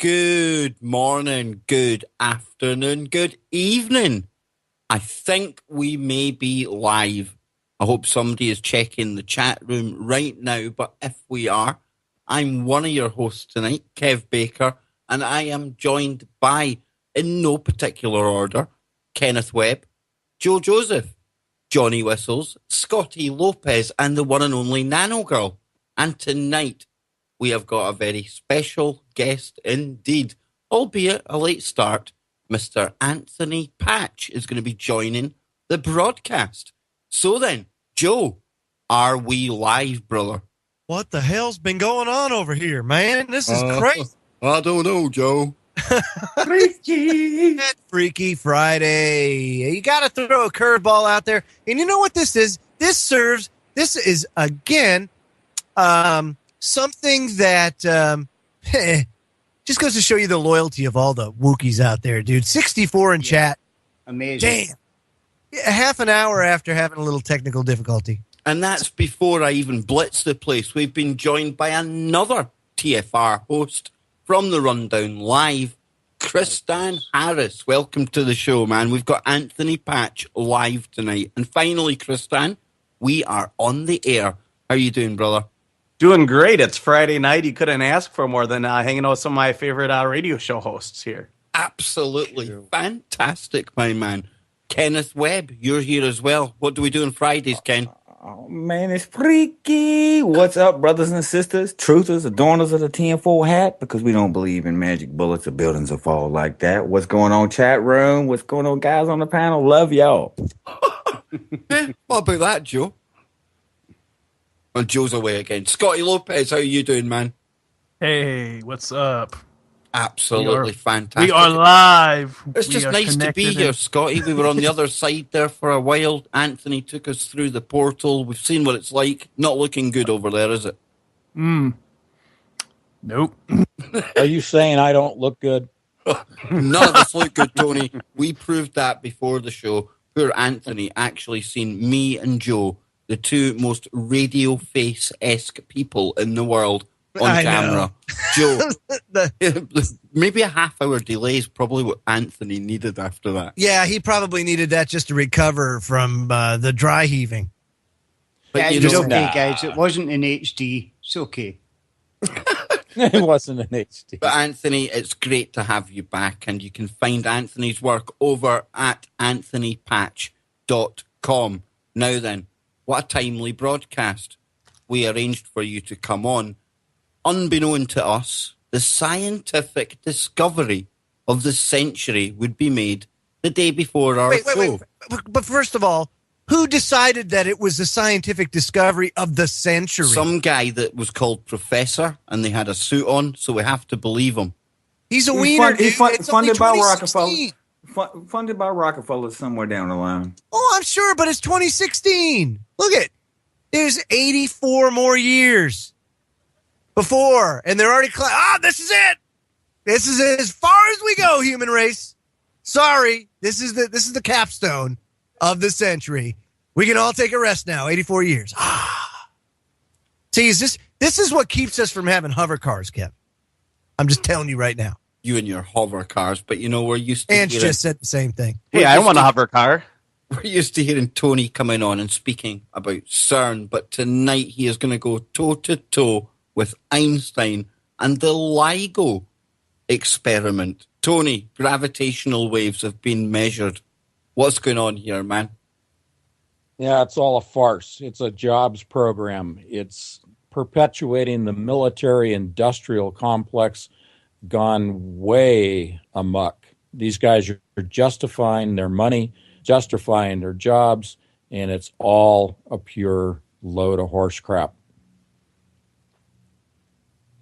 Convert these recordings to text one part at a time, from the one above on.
Good morning, good afternoon, good evening. I think we may be live. I hope somebody is checking the chat room right now, but if we are, I'm one of your hosts tonight, Kev Baker, and I am joined by, in no particular order, Kenneth Webb, Joe Joseph, Johnny Whistles, Scotty Lopez, and the one and only Nano Girl. And tonight, we have got a very special guest indeed, albeit a late start. Mr. Anthony Patch is going to be joining the broadcast. So then, Joe, are we live, brother? What the hell's been going on over here, man? This is crazy. I don't know, Joe. Freaky Friday. You got to throw a curveball out there. And you know what this is? This is, again, something that just goes to show you the loyalty of all the Wookiees out there, dude. 64 in chat. Amazing. Damn. Yeah, half an hour after having a little technical difficulty. And that's before I even blitz the place. We've been joined by another TFR host from the Rundown Live, Kristan Harris. Welcome to the show, man. We've got Anthony Patch live tonight. And finally, Kristan, we are on the air. How are you doing, brother? Doing great. It's Friday night. You couldn't ask for more than hanging out with some of my favorite radio show hosts here. Absolutely fantastic, my man. Kenneth Webb, you're here as well. What do we do on Fridays, Ken? Oh, man, it's freaky. What's up, brothers and sisters, truthers, adorners of the 10-4 hat? Because we don't believe in magic bullets or buildings that fall like that. What's going on, chat room? What's going on, guys on the panel? Love y'all. What about that, Joe? Well, Joe's away again. Scotty Lopez, how are you doing, man? Hey, what's up? Absolutely fantastic. We are live. It's just nice to be here, Scotty. We were on the other side there for a while. Anthony took us through the portal. We've seen what it's like. Not looking good over there, is it? Nope. Are you saying I don't look good? None of us look good, Tony. We proved that before the show. Poor Anthony actually seen me and Joe, the two most radio face-esque people in the world, on camera. Joe, maybe a half-hour delay is probably what Anthony needed after that. Yeah, he probably needed that just to recover from the dry heaving. But Yeah, you it was know, okay, guys. It wasn't in HD. It's okay. It wasn't an HD. But Anthony, it's great to have you back, and you can find Anthony's work over at anthonypatch.com. Now then, what a timely broadcast. We arranged for you to come on. Unbeknown to us, the scientific discovery of the century would be made the day before our show. But first of all, who decided that it was the scientific discovery of the century? Some guy that was called Professor, and they had a suit on, so we have to believe him. He's a wiener, dude. It's Funded by only Rockefeller. 2016. Funded by Rockefeller somewhere down the line. Oh, I'm sure, but it's 2016. Look at, there's 84 more years before, and they're already this is it. This is as far as we go, human race. Sorry, this is the capstone of the century. We can all take a rest now. 84 years. See, this is what keeps us from having hover cars, Kev. I'm just telling you right now. You and your hover cars, but you know, we're used to Ants just said the same thing. Hey, I want a hover car. We're used to hearing Tony coming on and speaking about CERN, but tonight he is going to go toe-to-toe with Einstein and the LIGO experiment. Tony, gravitational waves have been measured. What's going on here, man? Yeah, it's all a farce. It's a jobs program. It's perpetuating the military-industrial complex gone way amok. These guys are justifying their money, justifying their jobs, and it's all a pure load of horse crap.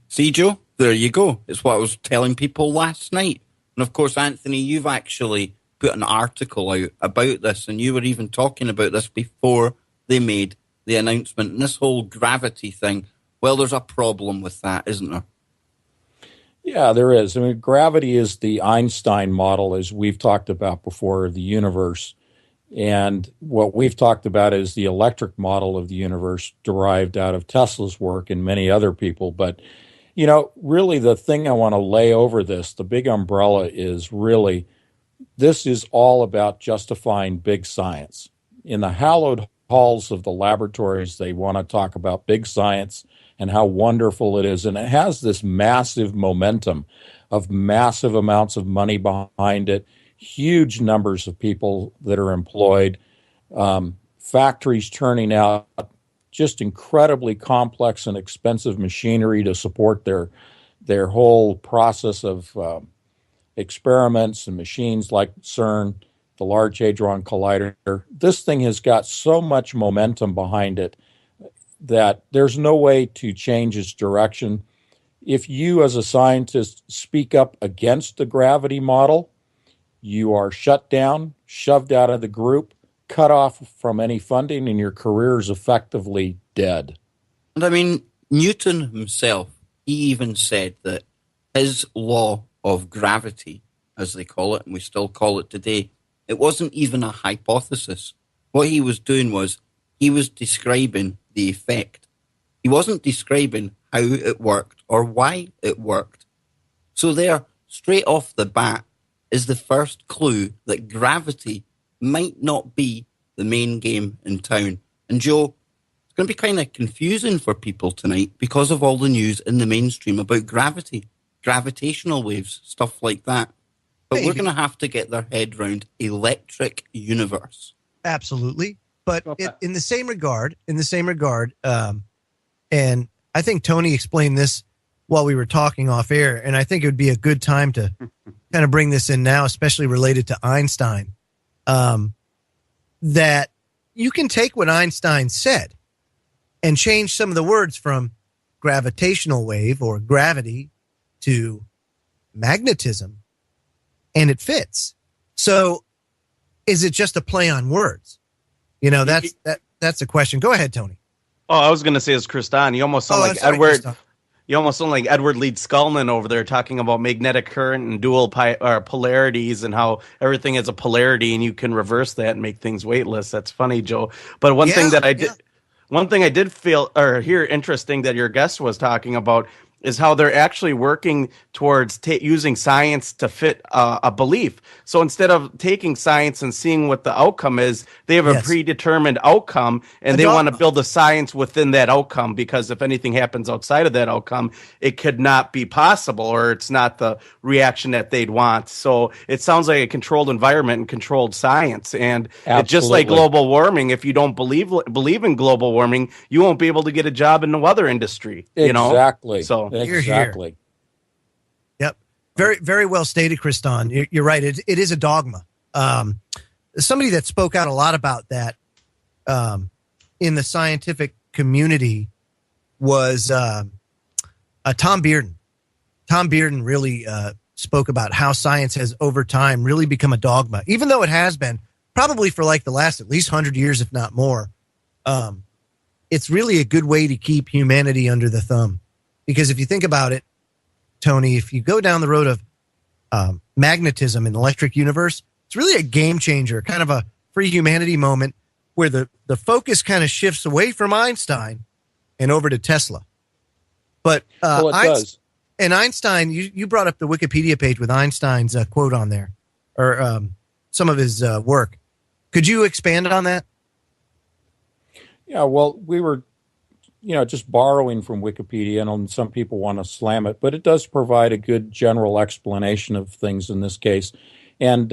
See, Joe? There you go. It's what I was telling people last night. And of course, Anthony, you've actually put an article out about this, and you were even talking about this before they made the announcement. And this whole gravity thing, well, there's a problem with that, isn't there? Yeah, there is. I mean, gravity is the Einstein model, as we've talked about before, of the universe. And what we've talked about is the electric model of the universe derived out of Tesla's work and many other people. But, Really the thing I want to lay over this, the big umbrella is really, this is all about justifying big science. In the hallowed halls of the laboratories, they want to talk about big science and how wonderful it is. And it has this massive momentum of massive amounts of money behind it, huge numbers of people that are employed, factories turning out just incredibly complex and expensive machinery to support their whole process of experiments and machines like CERN, the Large Hadron Collider. This thing has got so much momentum behind it that there's no way to change its direction. If you, as a scientist, speak up against the gravity model, you are shut down, shoved out of the group, cut off from any funding, and your career is effectively dead. And I mean, Newton himself, he even said that his law of gravity, as they call it, and we still call it today, it wasn't even a hypothesis. What he was doing was he was describing the effect. He wasn't describing how it worked or why it worked. So there, straight off the bat, is the first clue that gravity might not be the main game in town. And Joe, it's going to be kind of confusing for people tonight because of all the news in the mainstream about gravity, gravitational waves, stuff like that. But we're going to have to get their head round electric universe. Absolutely. But in the same regard, and I think Tony explained this while we were talking off air, and I think it would be a good time to kind of bring this in now, especially related to Einstein, that you can take what Einstein said and change some of the words from gravitational wave or gravity to magnetism, and it fits. So is it just a play on words? That's a question. Go ahead, Tony. Oh, I was going to say it's Kristan. You almost sound like Edward. You almost sound like Edward Leeds Scullman over there talking about magnetic current and dual polarities and how everything is a polarity and you can reverse that and make things weightless. That's funny, Joe. But one thing I did feel or hear interesting that your guest was talking about is how they're actually working towards using science to fit a belief. So instead of taking science and seeing what the outcome is, they have a predetermined outcome, and they want to build a science within that outcome, because if anything happens outside of that outcome, it could not be possible, or it's not the reaction that they'd want. So it sounds like a controlled environment and controlled science. And it's just like global warming. If you don't believe in global warming, you won't be able to get a job in the weather industry. Exactly. So exactly. Yep. Very, very well stated, Kristan. You're right. It is a dogma. Somebody that spoke out a lot about that in the scientific community was Tom Bearden. Tom Bearden really spoke about how science has over time really become a dogma, even though it has been probably for like the last at least 100 years, if not more. It's really a good way to keep humanity under the thumb. Because if you think about it, Tony, if you go down the road of magnetism in the electric universe, it's really a game changer, kind of a free humanity moment where the focus kind of shifts away from Einstein and over to Tesla. But it does. And Einstein, you brought up the Wikipedia page with Einstein's quote on there, or some of his work. Could you expand on that? Yeah, well, we were just borrowing from Wikipedia, and some people want to slam it, but it does provide a good general explanation of things in this case. And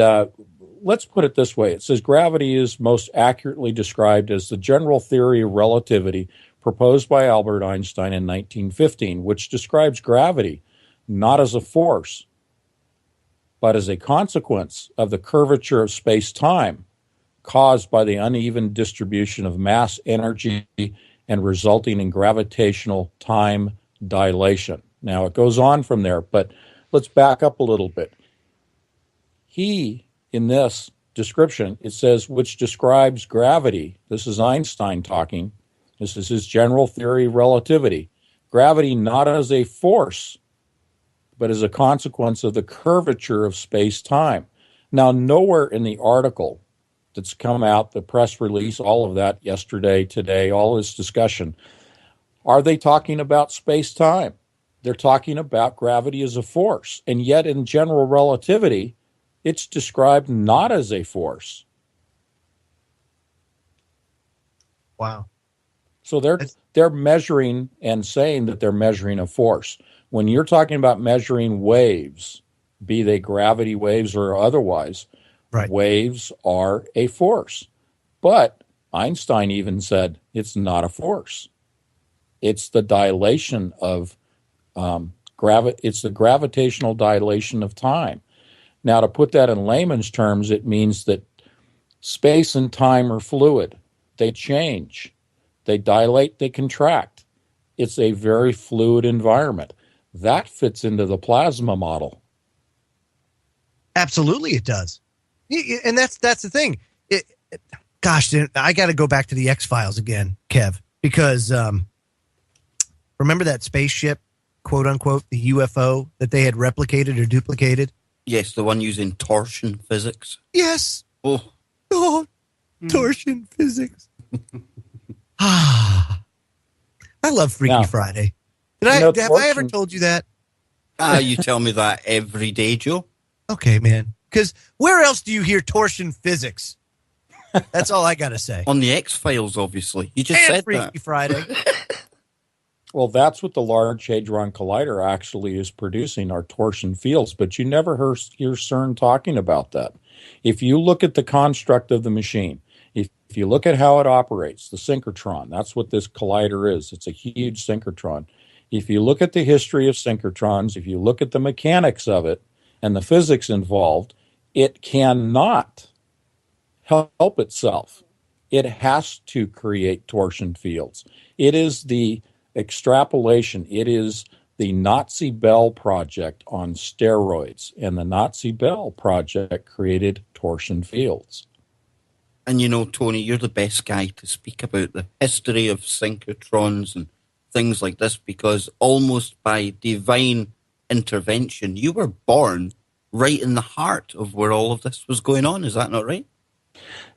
let's put it this way. It says gravity is most accurately described as the general theory of relativity proposed by Albert Einstein in 1915, which describes gravity not as a force, but as a consequence of the curvature of space-time caused by the uneven distribution of mass, energy, and resulting in gravitational time dilation. Now, it goes on from there, but let's back up a little bit. In this description, it says, which describes gravity. This is Einstein talking. This is his general theory of relativity. Gravity not as a force, but as a consequence of the curvature of space-time. Now, nowhere in the article that's come out, the press release, all of that yesterday, today, all this discussion, are they talking about space-time? They're talking about gravity as a force, and yet in general relativity, it's described not as a force. Wow. So they're measuring and saying that they're measuring a force. When you're talking about measuring waves, be they gravity waves or otherwise, right, waves are a force. But Einstein even said it's not a force. It's the dilation of it's the gravitational dilation of time. Now, to put that in layman's terms, it means that space and time are fluid. They change. They dilate, they contract. It's a very fluid environment. That fits into the plasma model. Absolutely, it does. And that's the thing. Gosh, I got to go back to the X-Files again, Kev, because remember that spaceship, quote unquote, the UFO that they had replicated or duplicated? Yes, the one using torsion physics. Yes. Oh, torsion physics. I love Freaky Friday. Have I ever told you that? You tell me that every day, Joe. Okay, man. Because where else do you hear torsion physics? That's all I got to say. On the X-Files, obviously. You just said Freaky that. Friday. Well, that's what the Large Hadron Collider actually is producing, are torsion fields. But you never hear CERN talking about that. If you look at the construct of the machine, if you look at how it operates, the synchrotron, that's what this collider is. It's a huge synchrotron. If you look at the history of synchrotrons, if you look at the mechanics of it and the physics involved, it cannot help itself. It has to create torsion fields. It is the extrapolation. It is the Nazi Bell project on steroids, and the Nazi Bell project created torsion fields. And you know, Tony, you're the best guy to speak about the history of synchrotrons and things like this, because almost by divine intervention, you were born right in the heart of where all of this was going on. Is that not right?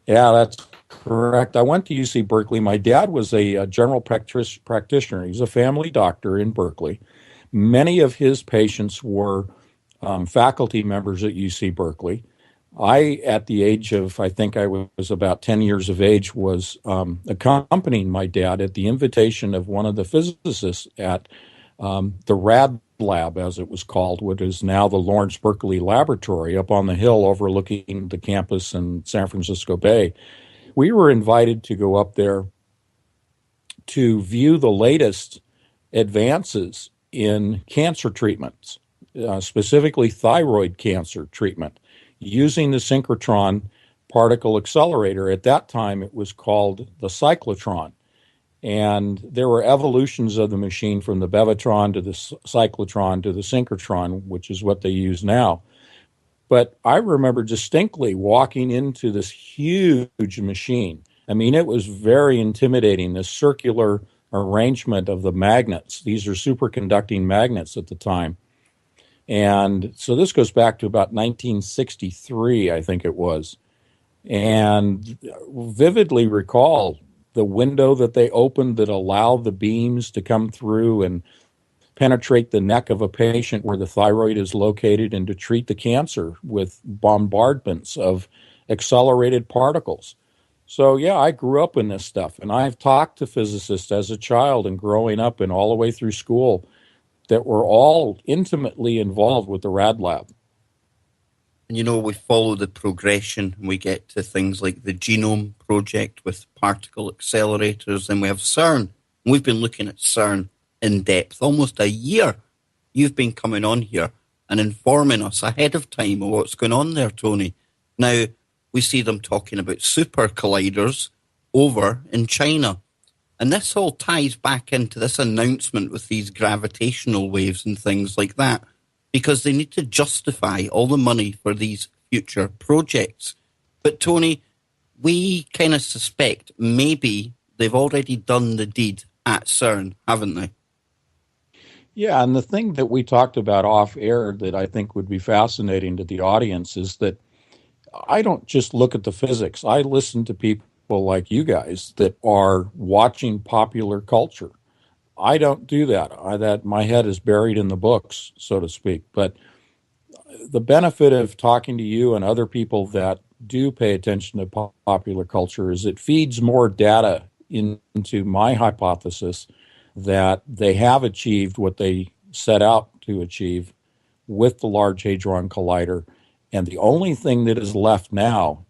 Yeah, that's correct. I went to UC Berkeley. My dad was a general practitioner. He's a family doctor in Berkeley. Many of his patients were faculty members at UC Berkeley. I, at the age of, I think I was about 10 years of age, was accompanying my dad at the invitation of one of the physicists at the RAD lab, as it was called, what is now the Lawrence Berkeley Laboratory up on the hill overlooking the campus in San Francisco Bay. We were invited to go up there to view the latest advances in cancer treatments, specifically thyroid cancer treatment, using the synchrotron particle accelerator. At that time, it was called the cyclotron. And there were evolutions of the machine from the Bevatron to the cyclotron to the synchrotron, which is what they use now. But I remember distinctly walking into this huge machine. I mean, it was very intimidating, this circular arrangement of the magnets. These are superconducting magnets at the time. And so this goes back to about 1963, I think it was. And vividly recall the window that they opened that allowed the beams to come through and penetrate the neck of a patient where the thyroid is located, and to treat the cancer with bombardments of accelerated particles. So, yeah, I grew up in this stuff, and I've talked to physicists as a child and growing up and all the way through school that were all intimately involved with the RAD lab. And, you know, we follow the progression. We get to things like the Genome Project with particle accelerators. Then we have CERN. And we've been looking at CERN in depth. Almost a year you've been coming on here and informing us ahead of time of what's going on there, Tony. Now, we see them talking about super colliders over in China. And this all ties back into this announcement with these gravitational waves and things like that, because they need to justify all the money for these future projects. But, Tony, we kind of suspect maybe they've already done the deed at CERN, haven't they? Yeah, and the thing that we talked about off air that I think would be fascinating to the audience is that I don't just look at the physics. I listen to people like you guys that are watching popular culture. I don't do that. That my head is buried in the books, so to speak. But the benefit of talking to you and other people that do pay attention to popular culture is it feeds more data into my hypothesis that they have achieved what they set out to achieve with the Large Hadron Collider. And the only thing that is left now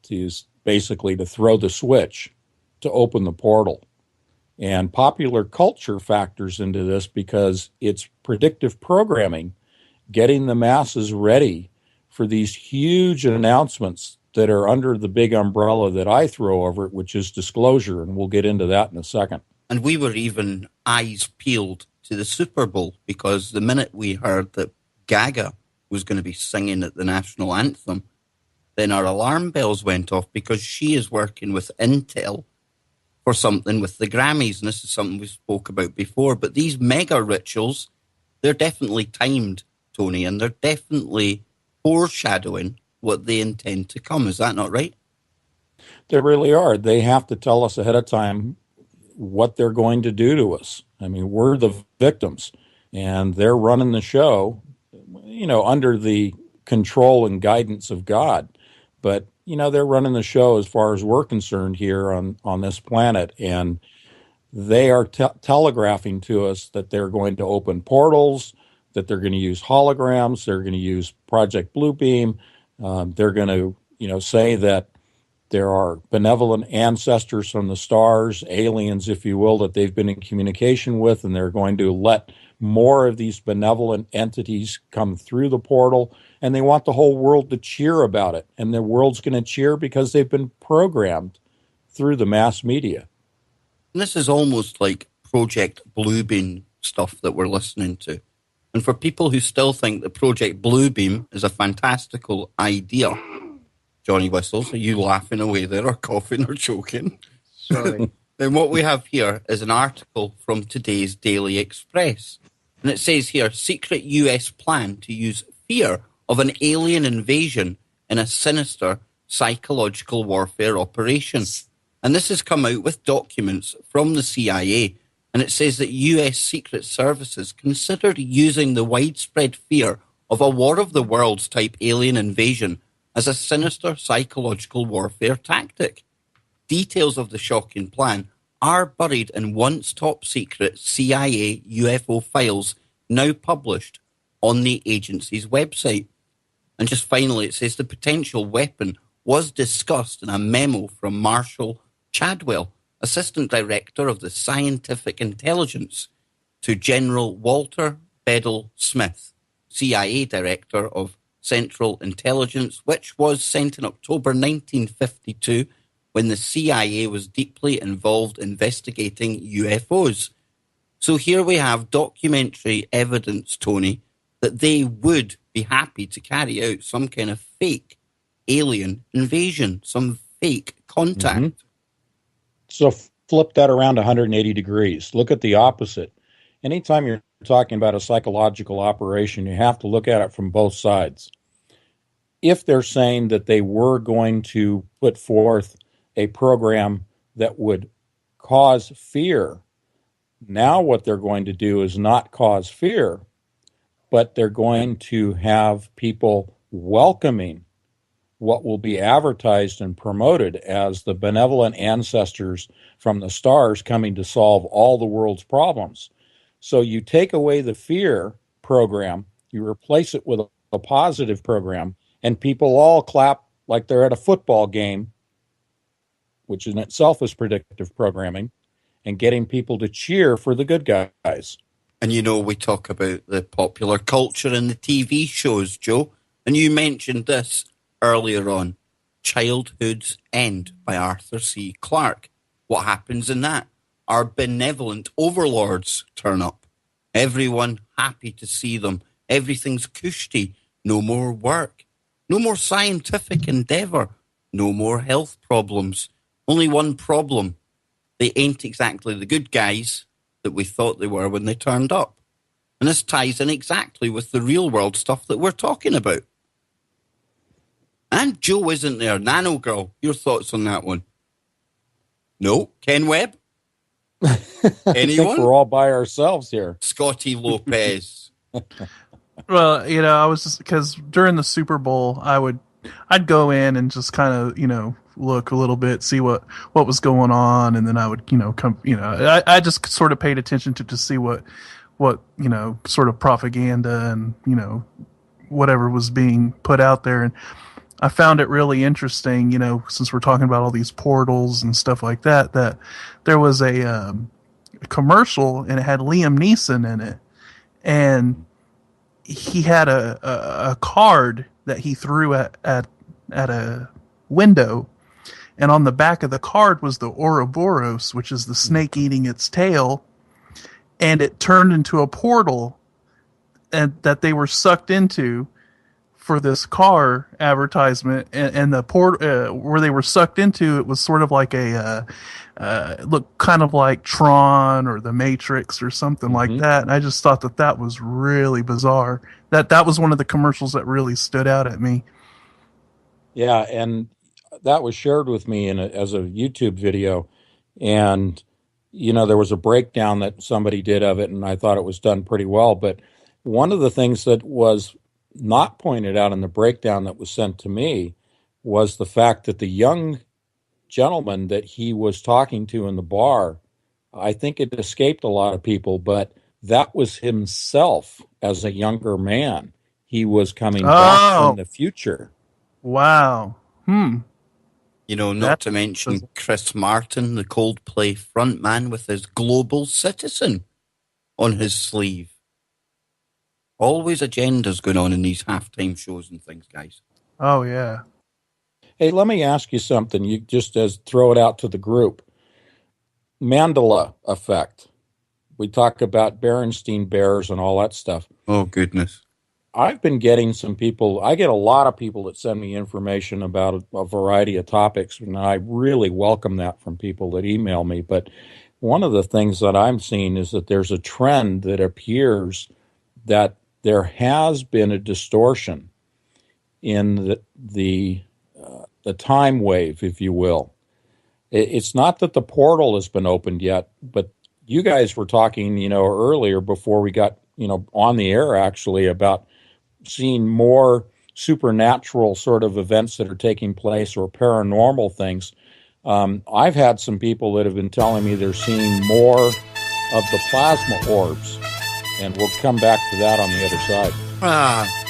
is basically to throw the switch to open the portal. And popular culture factors into this because it's predictive programming, getting the masses ready for these huge announcements that are under the big umbrella that I throw over it, which is disclosure. And we'll get into that in a second. And we were even eyes peeled to the Super Bowl because the minute we heard that Gaga was going to be singing at the national anthem, then our alarm bells went off because she is working with Intel for something with the Grammys. And this is something we spoke about before. But these mega rituals, they're definitely timed, Tony, and they're definitely foreshadowing what they intend to come. Is that not right? They really are. They have to tell us ahead of time what they're going to do to us. I mean, we're the victims, and they're running the show, under the control and guidance of God. But, they're running the show as far as we're concerned here on this planet, and they are telegraphing to us that they're going to open portals, that they're going to use holograms, they're going to use Project Bluebeam, they're going to, say that there are benevolent ancestors from the stars, aliens, if you will, that they've been in communication with, and they're going to let more of these benevolent entities come through the portal, and they want the whole world to cheer about it. And the world's going to cheer because they've been programmed through the mass media. And this is almost like Project Bluebeam stuff that we're listening to. And for people who still think that Project Bluebeam is a fantastical idea, Johnny Whistles, are you laughing away there or coughing or choking? Sorry. Then what we have here is an article from today's Daily Express. And it says here, secret US plan to use fear of an alien invasion in a sinister psychological warfare operation. And this has come out with documents from the CIA. And it says that US secret services considered using the widespread fear of a War of the Worlds type alien invasion as a sinister psychological warfare tactic. Details of the shocking plan are buried in once top-secret CIA UFO files now published on the agency's website. And just finally, it says the potential weapon was discussed in a memo from Marshall Chadwell, Assistant Director of the Scientific Intelligence, to General Walter Bedell Smith, CIA Director of Central Intelligence, which was sent in October 1952 when the CIA was deeply involved investigating UFOs. So here we have documentary evidence, Tony, that they would be happy to carry out some kind of fake alien invasion, some fake contact. Mm-hmm. So flip that around 180 degrees. Look at the opposite. Anytime you're talking about a psychological operation, you have to look at it from both sides. If they're saying that they were going to put forth a program that would cause fear, now what they're going to do is not cause fear, but they're going to have people welcoming what will be advertised and promoted as the benevolent ancestors from the stars coming to solve all the world's problems. So you take away the fear program, you replace it with a positive program, and people all clap like they're at a football game, which in itself is predictive programming, and getting people to cheer for the good guys. And we talk about the popular culture and the TV shows, Joe, and you mentioned this earlier on, Childhood's End by Arthur C. Clarke. What happens in that? Our benevolent overlords turn up. Everyone happy to see them. Everything's cushy. No more work. No more scientific endeavor. No more health problems. Only one problem. They ain't exactly the good guys that we thought they were when they turned up. And this ties in exactly with the real world stuff that we're talking about. And Joe isn't there. Nano Girl, your thoughts on that one? No? Ken Webb? I think we're all by ourselves here. Scotty Lopez. Well, I was just because during the Super Bowl, I'd go in and just kind of, look a little bit, see what was going on, and then I would, come, I just sort of paid attention to see what, sort of propaganda and, whatever was being put out there. And I found it really interesting, since we're talking about all these portals and stuff like that, that there was a commercial and it had Liam Neeson in it. And he had a card that he threw at a window, and on the back of the card was the Ouroboros, which is the snake eating its tail, and it turned into a portal, and that they were sucked into for this car advertisement, and the port where they were sucked into, it was sort of like a looked kind of like Tron or the Matrix or something like that. And I just thought that was really bizarre. That was one of the commercials that really stood out at me. Yeah, and that was shared with me as a YouTube video, and there was a breakdown that somebody did of it, and I thought it was done pretty well. But one of the things that was not pointed out in the breakdown that was sent to me was the fact that the young gentleman that he was talking to in the bar, I think it escaped a lot of people, but that was himself as a younger man. He was coming back from the future. Wow. Not to mention Chris Martin, the Coldplay frontman, with his Global Citizen on his sleeve. Always agendas going on in these halftime shows and things, guys. Oh, yeah. Hey, let me ask you something. You just throw it out to the group. Mandela effect. We talk about Berenstain Bears and all that stuff. Oh, goodness. I've been getting some people. I get a lot of people that send me information about a variety of topics, and I really welcome that from people that email me. But one of the things that I'm seeing is that there's a trend that appears that there has been a distortion in the time wave, if you will. It's not that the portal has been opened yet, but you guys were talking, earlier before we got, on the air actually, about seeing more supernatural sort of events that are taking place or paranormal things. I've had some people that have been telling me they're seeing more of the plasma orbs, and we'll come back to that on the other side.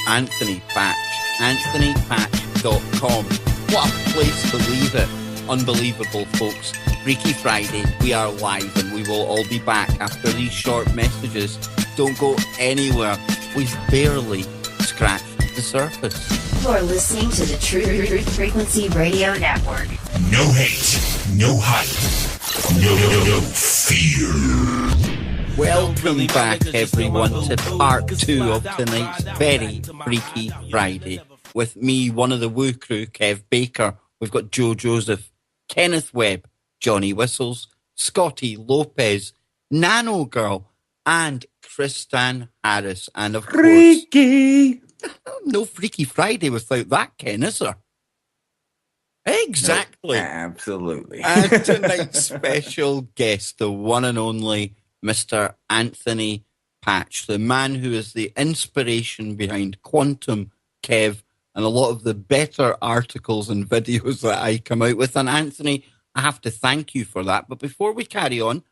Anthony Patch. AnthonyPatch.com. What a place to leave it. Unbelievable, folks. Freaky Friday. We are live, and we will all be back after these short messages. Don't go anywhere. We've barely scratched the surface. You're listening to the Truth Frequency Radio Network. No hate, no hype, no fear. Welcome back, everyone, to part 2 of tonight's very Freaky Friday. With me, one of the Woo crew, Kev Baker. We've got Joe Joseph, Kenneth Webb, Johnny Whistles, Scotty Lopez, Nano Girl, and Kristan Harris. And of Freaky! course, no Freaky Friday without that, Ken, is there? Exactly. No, absolutely. And tonight's special guest, the one and only Mr. Anthony Patch, the man who is the inspiration behind Quantum, Kev, and a lot of the better articles and videos that I come out with. And Anthony, I have to thank you for that. But before we carry on,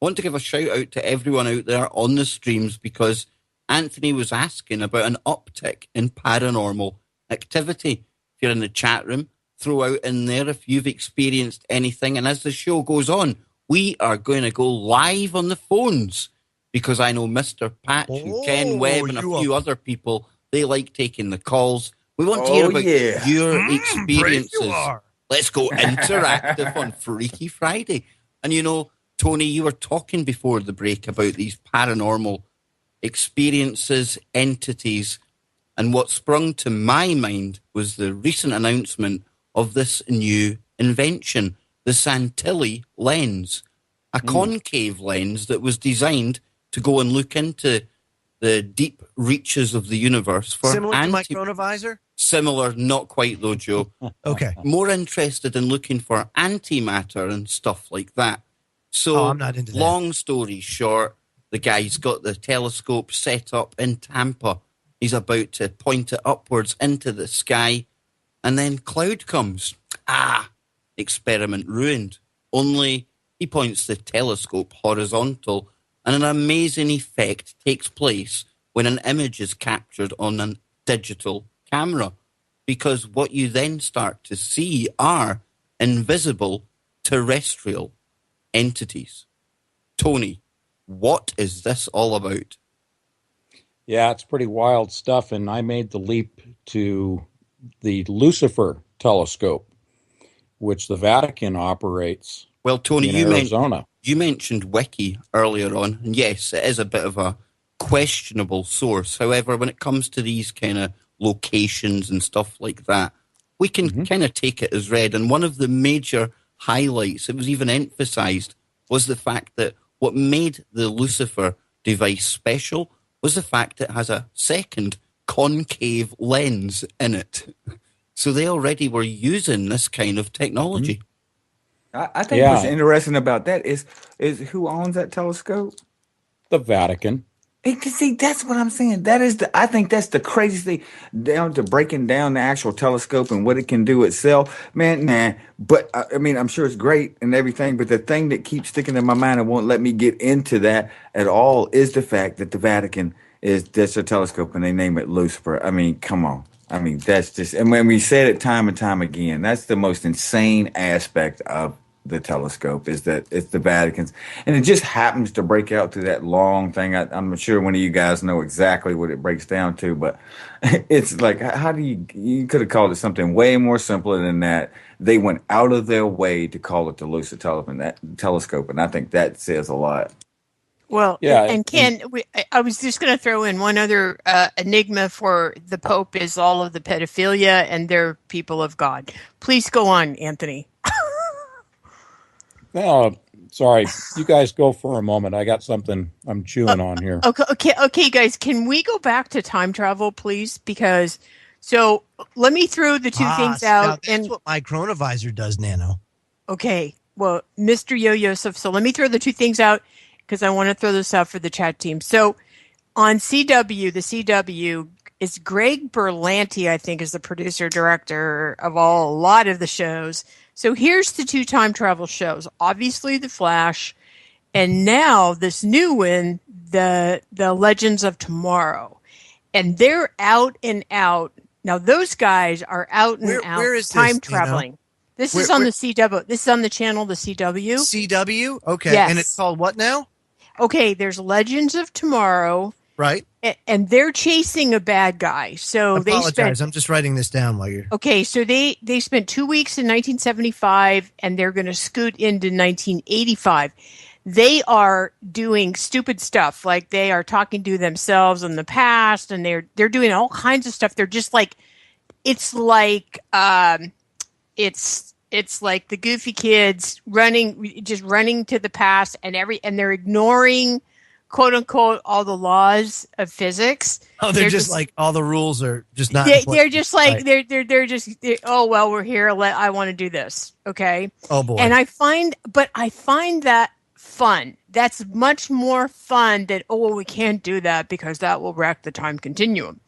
I want to give a shout out to everyone out there on the streams, because Anthony was asking about an uptick in paranormal activity. If you're in the chat room, throw out in there if you've experienced anything. And as the show goes on, we are going to go live on the phones, because I know Mr. Patch and Ken Webb and a few other people, they like taking the calls. We want to hear about your experiences. Let's go interactive on Freaky Friday. And Tony, you were talking before the break about these paranormal experiences, entities, and what sprung to my mind was the recent announcement of this new invention, the Santilli lens, a concave lens that was designed to go and look into the deep reaches of the universe. For similar to my chronovisor? Similar, not quite though, Joe. Okay. More interested in looking for antimatter and stuff like that. So, I'm not into that. long story short, the guy's got the telescope set up in Tampa. He's about to point it upwards into the sky, and then cloud comes. Experiment ruined. Only he points the telescope horizontal, and an amazing effect takes place when an image is captured on a digital camera, because what you then start to see are invisible terrestrial entities. Tony, what is this all about? Yeah, it's pretty wild stuff, and I made the leap to the Lucifer telescope, which the Vatican operates. Well, Tony, in Arizona. You mentioned Wiki earlier on, and yes, it is a bit of a questionable source. However, when it comes to these kind of locations and stuff like that, we can kind of take it as read. And one of the major highlights, it was even emphasized, was the fact that what made the Lucifer device special was the fact it has a second concave lens in it. So they already were using this kind of technology. I think what's interesting about that is who owns that telescope? The Vatican. See, that's what I'm saying. I think that's the craziest thing, down to breaking down the actual telescope and what it can do itself. Man, nah. But I mean, I'm sure it's great and everything, but the thing that keeps sticking in my mind and won't let me get into that at all is the fact that the Vatican that's a telescope and they name it Lucifer. I mean, come on. I mean, that's just, and when we said it time and time again, that's the most insane aspect of the telescope, is that it's the Vatican's, and it just happens to break out through that long thing. I'm sure one of you guys know exactly what it breaks down to, but it's like, how do you could have called it something way more simpler than that. They went out of their way to call it the lucid telescope, and I think that says a lot. Well, yeah, and Ken, I was just going to throw in one other enigma for the Pope is all of the pedophilia, and they're people of God. Please go on, Anthony. No, sorry. You guys go for a moment. I got something I'm chewing on here. Okay, guys. Can we go back to time travel, please? Because let me throw the two things out. That's what my chronovisor does, Nano. Okay. Well, Mr. Yo-Yosef. So let me throw the two things out because I want to throw this out for the chat team. So on CW, the CW is Greg Berlanti, I think, is the producer director of a lot of the shows. So here's the two time travel shows. Obviously, The Flash, and now this new one, the Legends of Tomorrow. And they're out and out. Now, those guys are out and out where is time this, traveling. This is on the CW. This is on the channel, the CW. CW? Okay. Yes. And it's called what now? Okay, there's Legends of Tomorrow. Right. And they're chasing a bad guy. So I apologize. I'm just writing this down while you're. Okay, so they spent 2 weeks in 1975, and they're going to scoot into 1985. They are doing stupid stuff, like they are talking to themselves in the past, and they're doing all kinds of stuff. They're just like, it's like the Goofy Kids running to the past, and they're ignoring, quote unquote, all the laws of physics. Oh, they're just like all the rules are just not. They're just like they're oh well, we're here. I want to do this. Okay. Oh boy. And I find that fun. That's much more fun than we can't do that because that will wreck the time continuum.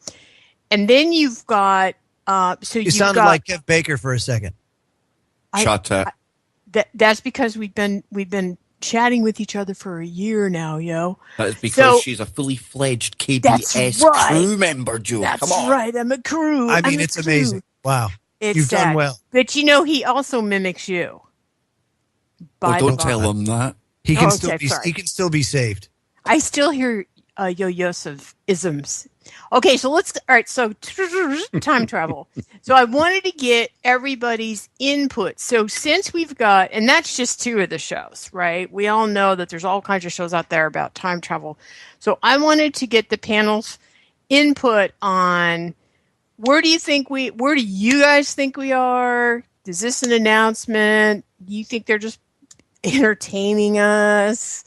And then you've got you sounded like Kev Baker for a second. Shut up. That's because we've been chatting with each other for a year now, yo. That is because she's a fully fledged KBS crew member, Joe. Come on. That's right. I'm a crew. I mean, it's amazing. Wow. You've done well. But he also mimics you. Don't tell him that. He can still be saved. I still hear Yo-Yosef isms. Okay, so so time travel. So I wanted to get everybody's input. So since we've got, and that's just two of the shows, right? We all know that there's all kinds of shows out there about time travel. So I wanted to get the panel's input on where do you guys think we are? Is this an announcement? Do you think they're just entertaining us?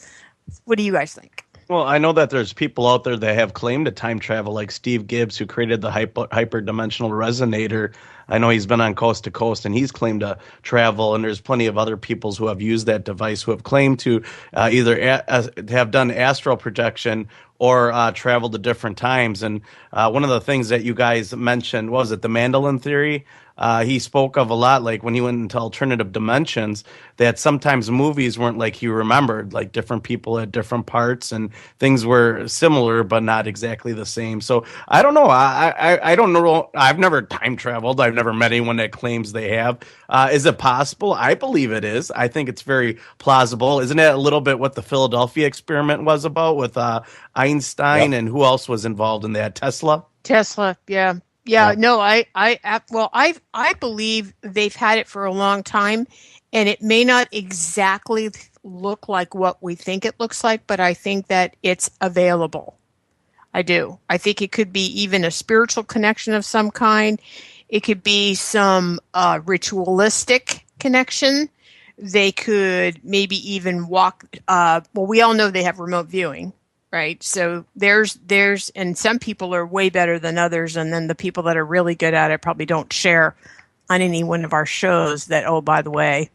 What do you guys think? Well, I know that there's people out there that have claimed to time travel, like Steve Gibbs, who created the hyperdimensional resonator. I know he's been on Coast to Coast, and he's claimed to travel. And there's plenty of other peoples who have used that device who have claimed to either have done astral projection or traveled to different times. And one of the things that you guys mentioned, what was it, the Mandolin theory? He spoke of a lot, like when he went into alternative dimensions, that sometimes movies weren't like he remembered, like different people had different parts and things were similar but not exactly the same. So I don't know. I don't know. I've never time traveled. I've never met anyone that claims they have. Is it possible? I believe it is. I think it's very plausible. Isn't it a little bit what the Philadelphia experiment was about with Einstein, and who else was involved in that? Tesla? Tesla, yeah. Yeah, no, I believe they've had it for a long time, and it may not exactly look like what we think it looks like, but I think that it's available. I do. I think it could be even a spiritual connection of some kind. It could be some ritualistic connection. They could maybe even walk. Well, we all know they have remote viewing. Right. So there's, and some people are way better than others. And then the people that are really good at it probably don't share on any one of our shows that, oh, by the way,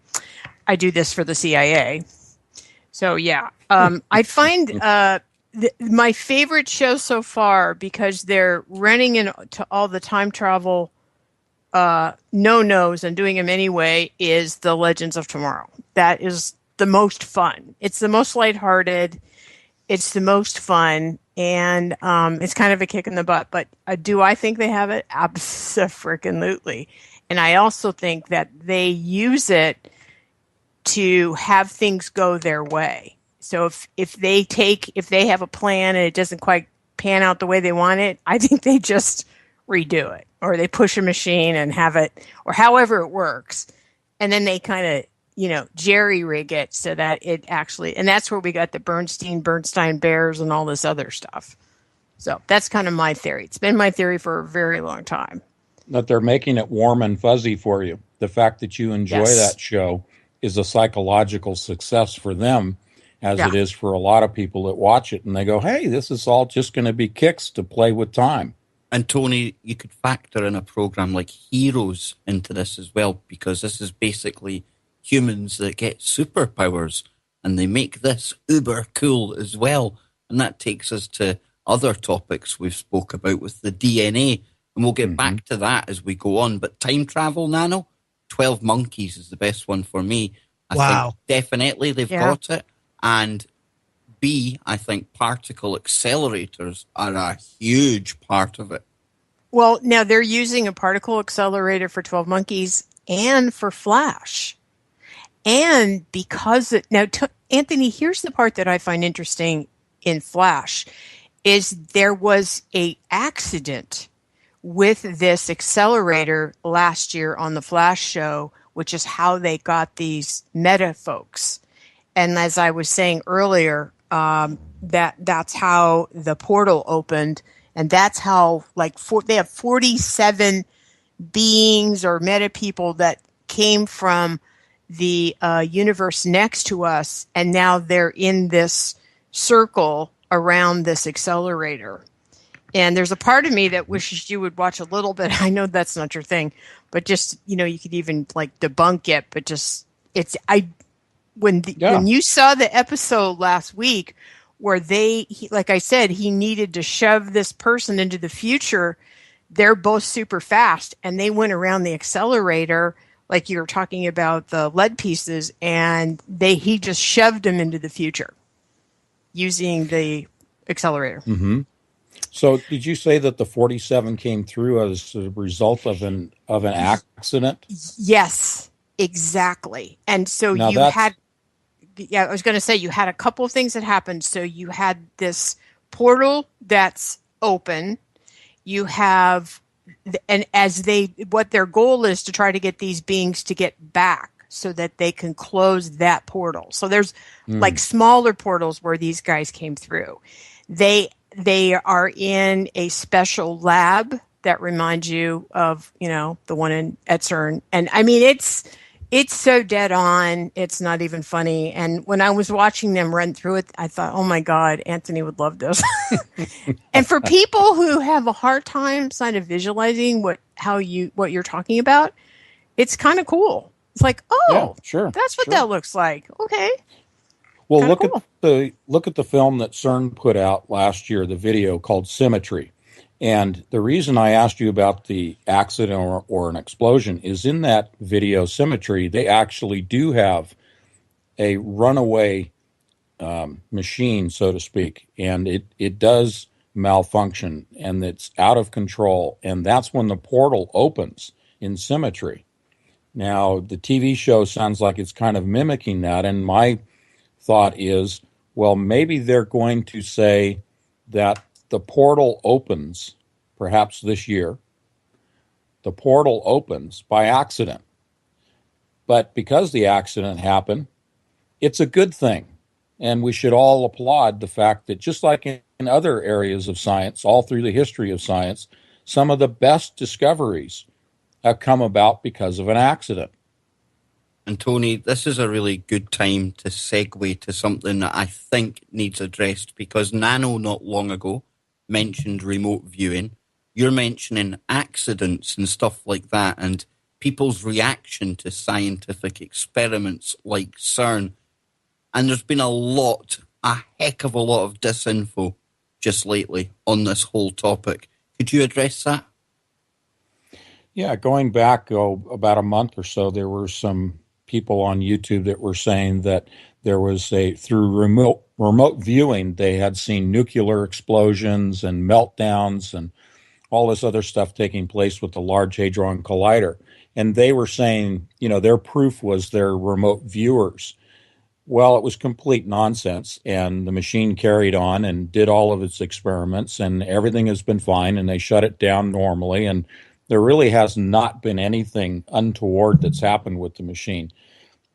I do this for the CIA. So, yeah, I find my favorite show so far, because they're running into all the time travel no-nos and doing them anyway, is The Legends of Tomorrow. That is the most fun. It's the most lighthearted. It's the most fun, and it's kind of a kick in the butt. But do I think they have it? Abso-freaking-lutely. And I also think that they use it to have things go their way. So if they have a plan and it doesn't quite pan out the way they want it, I think they just redo it, or they push a machine and have it, or however it works, and then they kind of jerry rig it so that it actually, and that's where we got the Bernstein Bears and all this other stuff. So that's kind of my theory. It's been my theory for a very long time. That they're making it warm and fuzzy for you. The fact that you enjoy that show is a psychological success for them, as it is for a lot of people that watch it and they go, hey, this is all just going to be kicks to play with time. And Tony, you could factor in a program like Heroes into this as well, because this is basically humans that get superpowers, and they make this uber cool as well. And that takes us to other topics we've spoke about with the DNA, and we'll get back to that as we go on. But time travel, Nano, 12 Monkeys is the best one for me. I think definitely they've got it. And B, I think particle accelerators are a huge part of it. Well, now they're using a particle accelerator for 12 Monkeys and for Flash. And because Anthony, here's the part that I find interesting in Flash, is there was a accident with this accelerator last year on the Flash show, which is how they got these meta folks. And as I was saying earlier, that's how the portal opened, and that's how they have 47 beings or meta people that came from the universe next to us, and now they're in this circle around this accelerator. And there's a part of me that wishes you would watch a little bit. I know that's not your thing, but just you could even debunk it. But just when you saw the episode last week where like I said, he needed to shove this person into the future. They're both super fast, and they went around the accelerator, like you were talking about the lead pieces, and he just shoved them into the future using the accelerator. Mm-hmm. So did you say that the 47 came through as a result of an accident? Yes, exactly. And so I was going to say you had a couple of things that happened. So you had this portal that's open. You have, and what their goal is to try to get these beings to get back so that they can close that portal. So there's smaller portals where these guys came through. They are in a special lab that reminds you of, the one at CERN. And I mean, It's so dead on. It's not even funny. And when I was watching them run through it, I thought, oh my God, Anthony would love this. And for people who have a hard time kind of visualizing what you're talking about, it's kind of cool. It's like, oh, sure, that's what that looks like. Okay. Well, look at the film that CERN put out last year, the video called Symmetry. And the reason I asked you about the accident or an explosion is in that video Symmetry, they actually do have a runaway machine, so to speak, and it does malfunction and it's out of control. And that's when the portal opens in Symmetry. Now, the TV show sounds like it's kind of mimicking that, and my thought is, well, maybe they're going to say that the portal opens perhaps this year. The portal opens by accident. But because the accident happened, it's a good thing. And we should all applaud the fact that just like in other areas of science, all through the history of science, some of the best discoveries have come about because of an accident. And Tony, this is a really good time to segue to something that I think needs addressed, because Nano not long ago mentioned remote viewing. You're mentioning accidents and stuff like that, and people's reaction to scientific experiments like CERN. And there's been a heck of a lot of disinfo just lately on this whole topic. Could you address that? Yeah, going back about a month or so, there were some people on YouTube that were saying that there was through remote viewing, they had seen nuclear explosions and meltdowns and all this other stuff taking place with the Large Hadron Collider. And they were saying, their proof was their remote viewers. Well, it was complete nonsense, and the machine carried on and did all of its experiments, and everything has been fine, and they shut it down normally, and there really has not been anything untoward that's happened with the machine.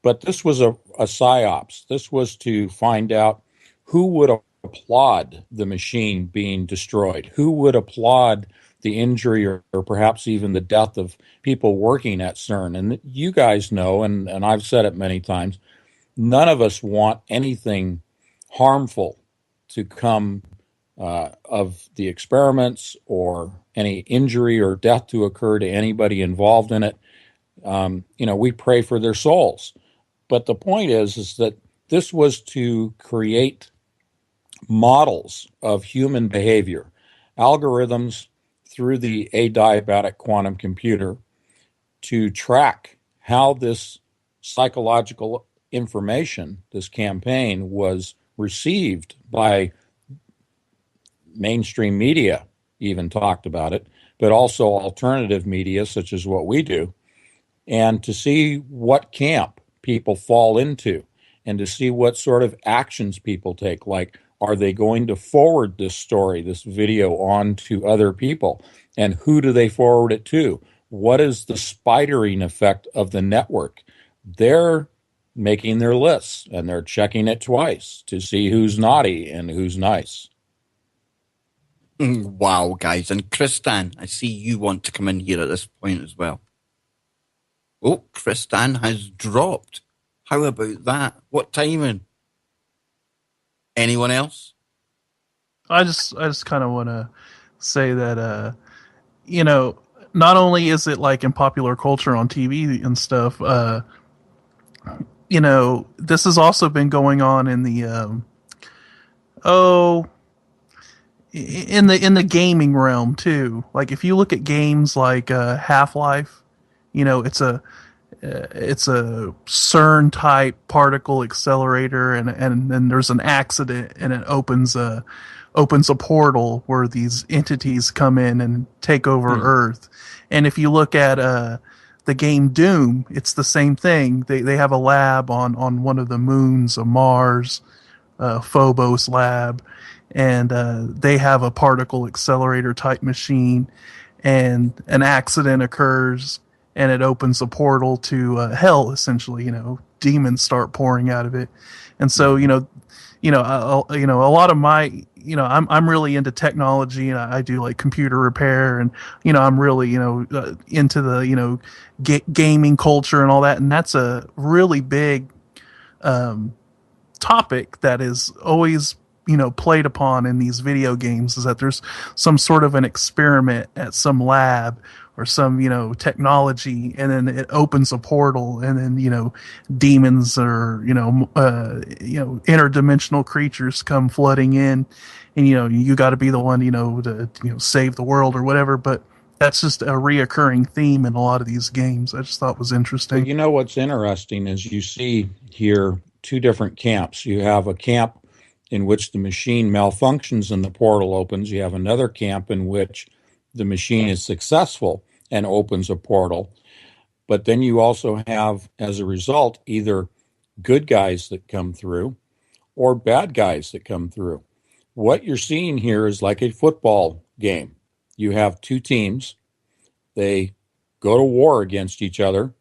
But this was a psyops. This was to find out who would applaud the machine being destroyed, who would applaud the injury or perhaps even the death of people working at CERN. And you guys know, and I've said it many times, none of us want anything harmful to come of the experiments or any injury or death to occur to anybody involved in it. We pray for their souls. But the point is that this was to create models of human behavior, algorithms through the adiabatic quantum computer to track how this psychological information, this campaign, was received by mainstream media, even talked about it, but also alternative media such as what we do, and to see what camp people fall into and to see what sort of actions people take. Like, are they going to forward this story, this video, on to other people? And who do they forward it to? What is the spidering effect of the network? They're making their lists, and they're checking it twice to see who's naughty and who's nice. Wow, guys. And Kristan, I see you want to come in here at this point as well. Oh, Kristan has dropped. How about that? What timing? Anyone else? I just kind of want to say that, not only is it like in popular culture on TV and stuff, this has also been going on in the, in the gaming realm too. Like if you look at games like Half-Life, it's a CERN type particle accelerator, and then there's an accident and it opens a portal where these entities come in and take over Earth. And if you look at the game Doom, it's the same thing. They have a lab on one of the moons of Mars, Phobos lab, and they have a particle accelerator type machine, and an accident occurs and it opens a portal to hell, essentially. Demons start pouring out of it. And so a lot of my I'm really into technology, and I do like computer repair, and I'm really into the gaming culture and all that, and that's a really big topic that is always played upon in these video games, is that there's some sort of an experiment at some lab or some technology, and then it opens a portal, and then demons or interdimensional creatures come flooding in, and you got to be the one to save the world or whatever. But that's just a reoccurring theme in a lot of these games. I just thought was interesting. Well, what's interesting is you see here two different camps. You have a camp in which the machine malfunctions and the portal opens. You have another camp in which the machine is successful and opens a portal. But then you also have, as a result, either good guys that come through or bad guys that come through. What you're seeing here is like a football game. You have two teams. They go to war against each other.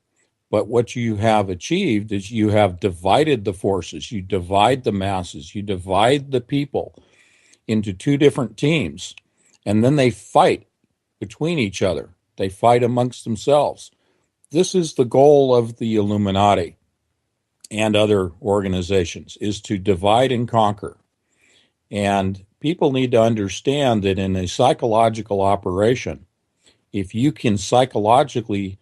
But what you have achieved is you have divided the forces. You divide the masses. You divide the people into two different teams. And then they fight between each other. They fight amongst themselves. This is the goal of the Illuminati and other organizations, is to divide and conquer. And people need to understand that in a psychological operation, if you can psychologically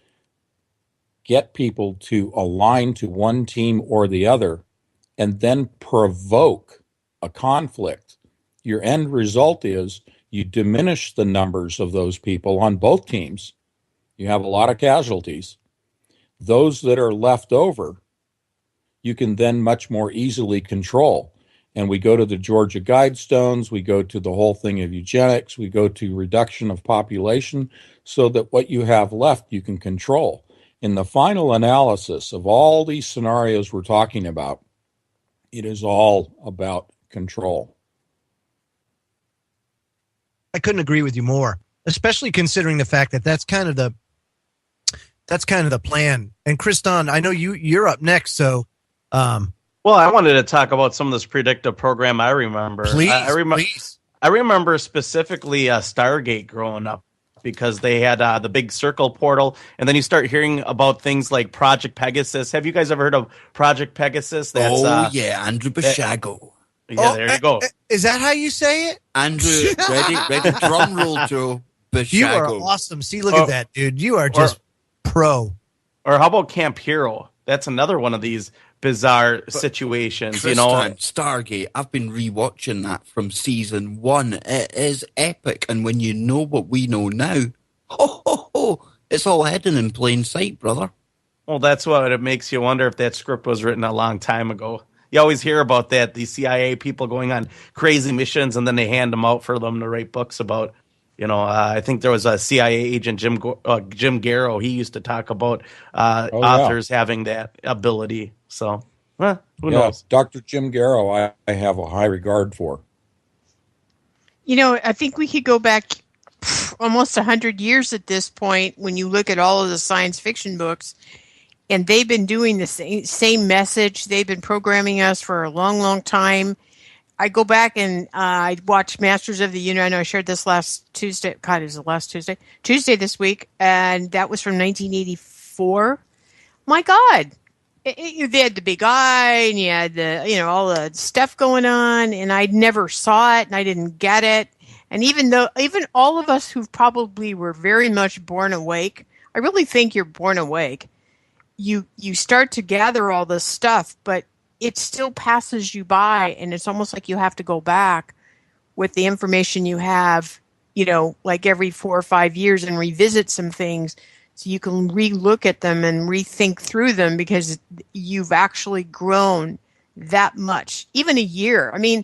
get people to align to one team or the other and then provoke a conflict, your end result is you diminish the numbers of those people on both teams. You have a lot of casualties. Those that are left over, you can then much more easily control. And we go to the Georgia Guidestones, we go to the whole thing of eugenics, we go to reduction of population, so that what you have left you can control. In the final analysis of all these scenarios we're talking about, it is all about control. I couldn't agree with you more, especially considering the fact that that's kind of the plan. And Kriston, I know you're up next, so well, I wanted to talk about some of this predictive program I remember. Please. I remember specifically Stargate growing up, because they had the big circle portal, and then you start hearing about things like Project Pegasus. Have you guys ever heard of Project Pegasus? That's, Andrew Bashago. There you go. Is that how you say it? Andrew, ready drum roll, Joe. Bashago. You are awesome. See, look at that, dude. You are just pro. Or how about Camp Hero? That's another one of these bizarre situations. Kriston, Stargate, I've been rewatching that from season 1. It is epic, and when you know what we know now, it's all hidden in plain sight, brother. Well, that's what it makes you wonder if that script was written a long time ago. You always hear about that, the CIA people going on crazy missions, and then they hand them out for them to write books about. I think there was a CIA agent, Jim Garrow. He used to talk about authors having that ability. So, who knows? Dr. Jim Garrow, I have a high regard for. I think we could go back almost 100 years at this point when you look at all of the science fiction books, and they've been doing the same message. They've been programming us for a long, long time. I go back and I watched Masters of the Universe. I know I shared this last Tuesday. God, it was the last Tuesday. Tuesday this week, and that was from 1984. My God. They had the big eye, and you had the, all the stuff going on, and I never saw it, and I didn't get it. And even all of us who probably were very much born awake, I really think you're born awake. You start to gather all this stuff, but it still passes you by, and it's almost like you have to go back with the information you have, like every 4 or 5 years, and revisit some things. So you can re-look at them and rethink through them, because you've actually grown that much. Even a year. I mean,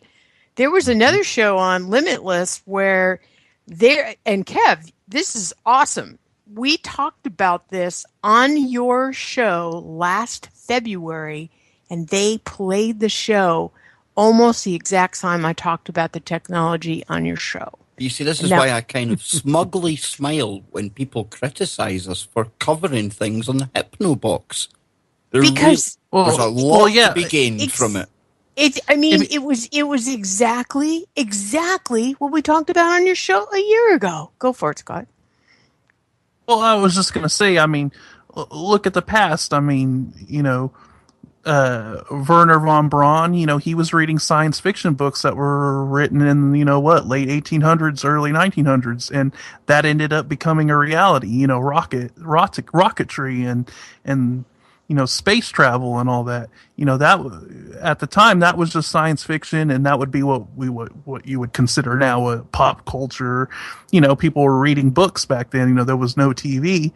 there was another show on Limitless where and Kev, this is awesome. We talked about this on your show last February, and they played the show almost the exact time I talked about the technology on your show. You see, this is why I kind of smugly smile when people criticize us for covering things on the Hypnobox. There's a lot to be gained from it. It was exactly what we talked about on your show a year ago. Go for it, Scott. Well, I was just going to say, look at the past. Werner von Braun, he was reading science fiction books that were written in, late 1800s, early 1900s. And that ended up becoming a reality, rocketry and space travel and all that. That at the time, that was just science fiction. And that would be what you would consider now a pop culture. People were reading books back then, there was no TV.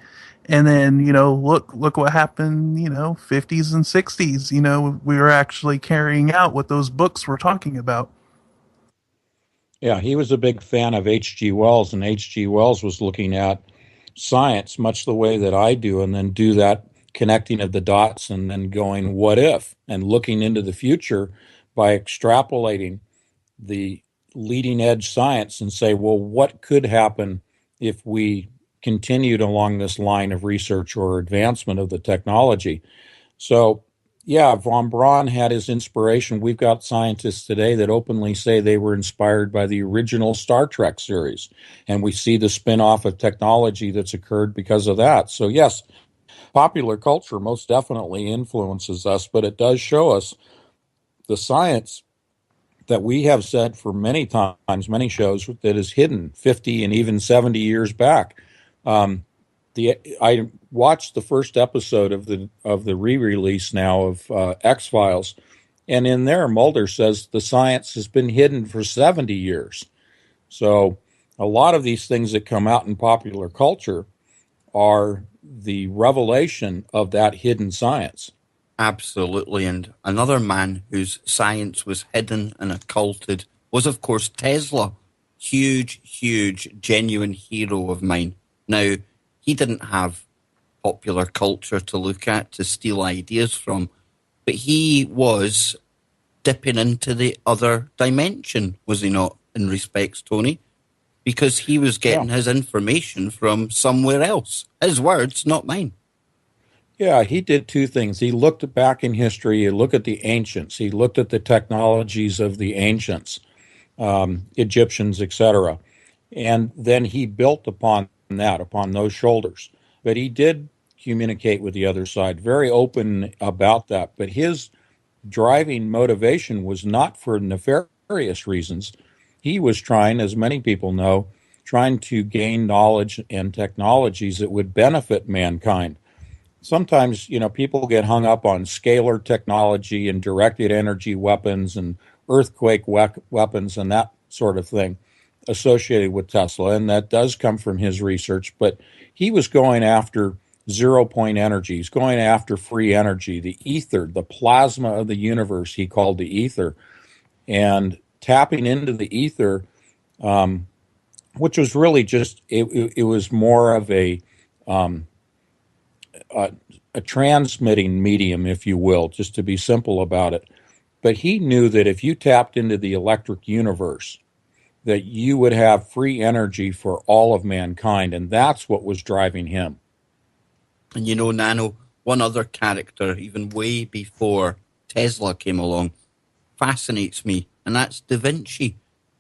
And then, look what happened, 50s and 60s, we were actually carrying out what those books were talking about. Yeah, he was a big fan of H.G. Wells, and H.G. Wells was looking at science much the way that I do, and then do that connecting of the dots and then going, what if? And looking into the future by extrapolating the leading edge science and say, well, what could happen if we continued along this line of research or advancement of the technology? So, yeah, von Braun had his inspiration. We've got scientists today that openly say they were inspired by the original Star Trek series, and we see the spin-off of technology that's occurred because of that. So, yes, popular culture most definitely influences us, but it does show us the science that we have said for many times, many shows, that is hidden 50 and even 70 years back. I watched the first episode of the re-release now of X-Files, and in there Mulder says the science has been hidden for 70 years. So a lot of these things that come out in popular culture are the revelation of that hidden science. Absolutely. And another man whose science was hidden and occulted was, of course, Tesla. Huge, genuine hero of mine. Now, he didn't have popular culture to look at, to steal ideas from, but he was dipping into the other dimension, was he not, in respects, Tony? Because he was getting his information from somewhere else. His words, not mine. Yeah, he did two things. He looked back in history, he looked at the ancients, he looked at the technologies of the ancients, Egyptians, etc., and then he built upon that, upon those shoulders. But he did communicate with the other side, very open about that. But his driving motivation was not for nefarious reasons. He was trying, as many people know, trying to gain knowledge and technologies that would benefit mankind. Sometimes, people get hung up on scalar technology and directed energy weapons and earthquake weapons and that sort of thing associated with Tesla, and that does come from his research. But he was going after zero-point energy. He's going after free energy, the ether, the plasma of the universe, he called the ether, and tapping into the ether, which was really just, it was more of a transmitting medium, if you will, just to be simple about it. But he knew that if you tapped into the electric universe, that you would have free energy for all of mankind, and that's what was driving him. And Nano, one other character, even way before Tesla came along, fascinates me, and that's Da Vinci,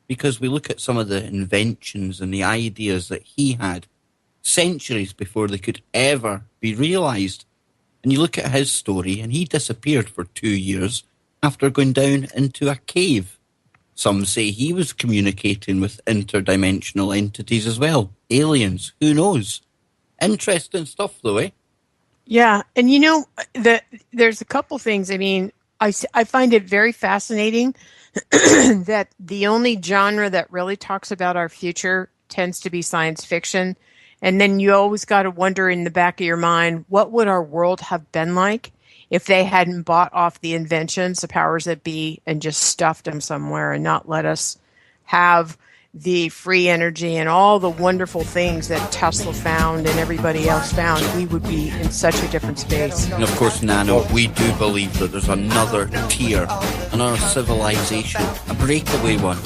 because we look at some of the inventions and the ideas that he had centuries before they could ever be realized. And you look at his story, and he disappeared for 2 years after going down into a cave. Some say he was communicating with interdimensional entities as well. Aliens, who knows? Interesting stuff, though, eh? Yeah, and there's a couple things. I mean, I find it very fascinating that the only genre that really talks about our future tends to be science fiction. And then you always got to wonder in the back of your mind, what would our world have been like if they hadn't bought off the inventions, the powers that be, and just stuffed them somewhere and not let us have the free energy and all the wonderful things that Tesla found and everybody else found. We would be in such a different space. And of course, Nano, we do believe that there's another tier, another civilization, a breakaway one,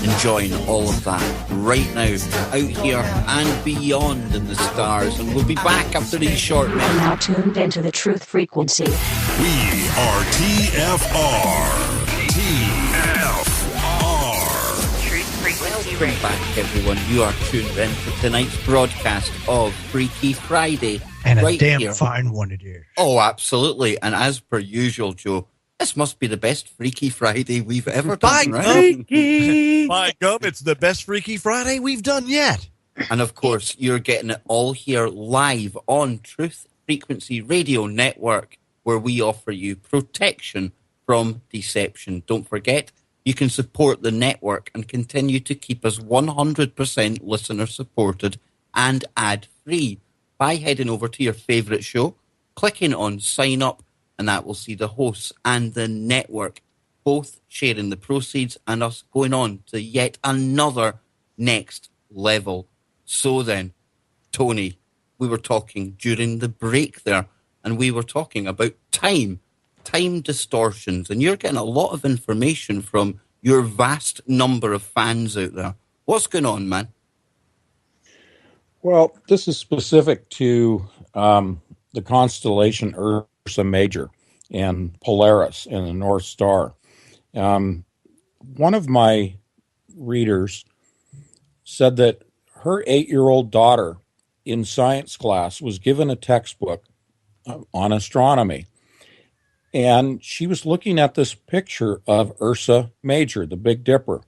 enjoying all of that right now, out here and beyond in the stars. And we'll be back after these short minutes. Now tuned into the truth frequency. We are TFR. Welcome back, everyone. You are tuned in to tonight's broadcast of Freaky Friday. And a right damn here. fine one it is. Oh, absolutely. And as per usual, Joe, this must be the best Freaky Friday we've ever done, right? By gum, it's the best Freaky Friday we've done yet. And of course, you're getting it all here live on Truth Frequency Radio Network, where we offer you protection from deception. Don't forget, you can support the network and continue to keep us 100% listener supported and ad-free by heading over to your favorite show, clicking on sign up, and that will see the hosts and the network both sharing the proceeds and us going on to yet another next level. So then, Tony, we were talking during the break there, and we were talking about time distortions, and you're getting a lot of information from your vast number of fans out there. What's going on, man? Well, this is specific to the constellation Ursa Major and Polaris and the North Star. One of my readers said that her 8-year-old daughter in science class was given a textbook on astronomy. And she was looking at this picture of Ursa Major, the Big Dipper.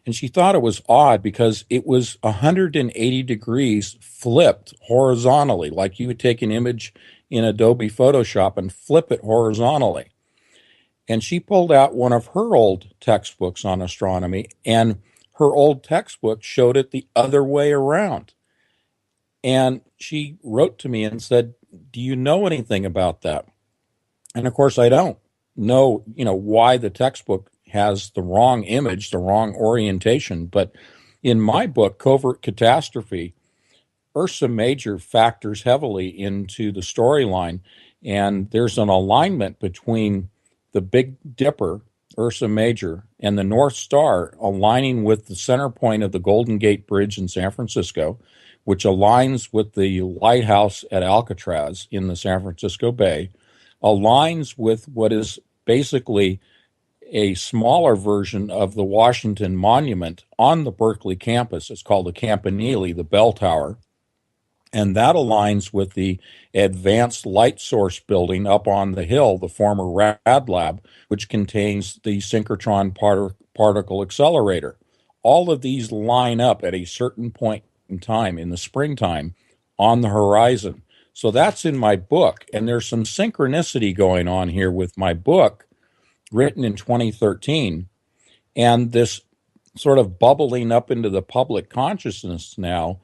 And she thought it was odd because it was 180 degrees flipped horizontally, like you would take an image in Adobe Photoshop and flip it horizontally. And she pulled out one of her old textbooks on astronomy, and her old textbook showed it the other way around. And she wrote to me and said, "Do you know anything about that?" And of course, I don't know, why the textbook has the wrong image, the wrong orientation. But in my book, Covert Catastrophe, Ursa Major factors heavily into the storyline. And there's an alignment between the Big Dipper, Ursa Major, and the North Star aligning with the center point of the Golden Gate Bridge in San Francisco, which aligns with the lighthouse at Alcatraz in the San Francisco Bay, aligns with what is basically a smaller version of the Washington Monument on the Berkeley campus. It's called the Campanile, the bell tower. And that aligns with the Advanced Light Source building up on the hill, the former Rad Lab, which contains the synchrotron particle accelerator. All of these line up at a certain point in time, in the springtime, on the horizon. So that's in my book, and there's some synchronicity going on here with my book, written in 2013, and this sort of bubbling up into the public consciousness now,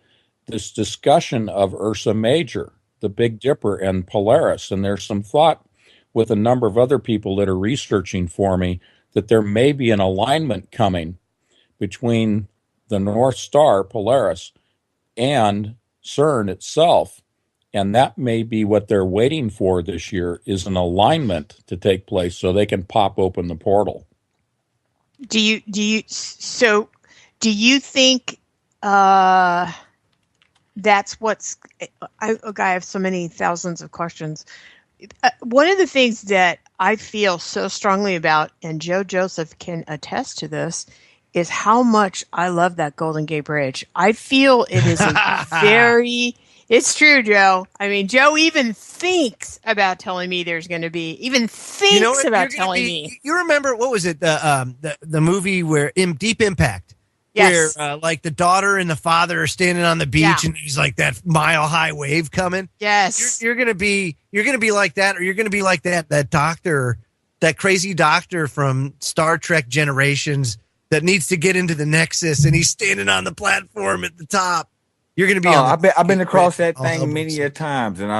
this discussion of Ursa Major, the Big Dipper, and Polaris. And there's some thought with a number of other people that are researching for me that there may be an alignment coming between the North Star, Polaris, and CERN itself. And that may be what they're waiting for this year, is an alignment to take place so they can pop open the portal. Do you think that's what's I have so many thousands of questions. One of the things that I feel so strongly about, and Joe Joseph can attest to this, is how much I love that Golden Gate Bridge. I feel it is a very... It's true, Joe. I mean, Joe even thinks about telling me there's going to be, about telling me. You remember, what was it, the movie where, Deep Impact? Yes. Where, the daughter and the father are standing on the beach, and there's like that mile-high wave coming? Yes. You're going to be like that, or you're going to be like that doctor, that crazy doctor from Star Trek Generations that needs to get into the Nexus, and he's standing on the platform at the top. You're going to be I've been across that thing many a times, and I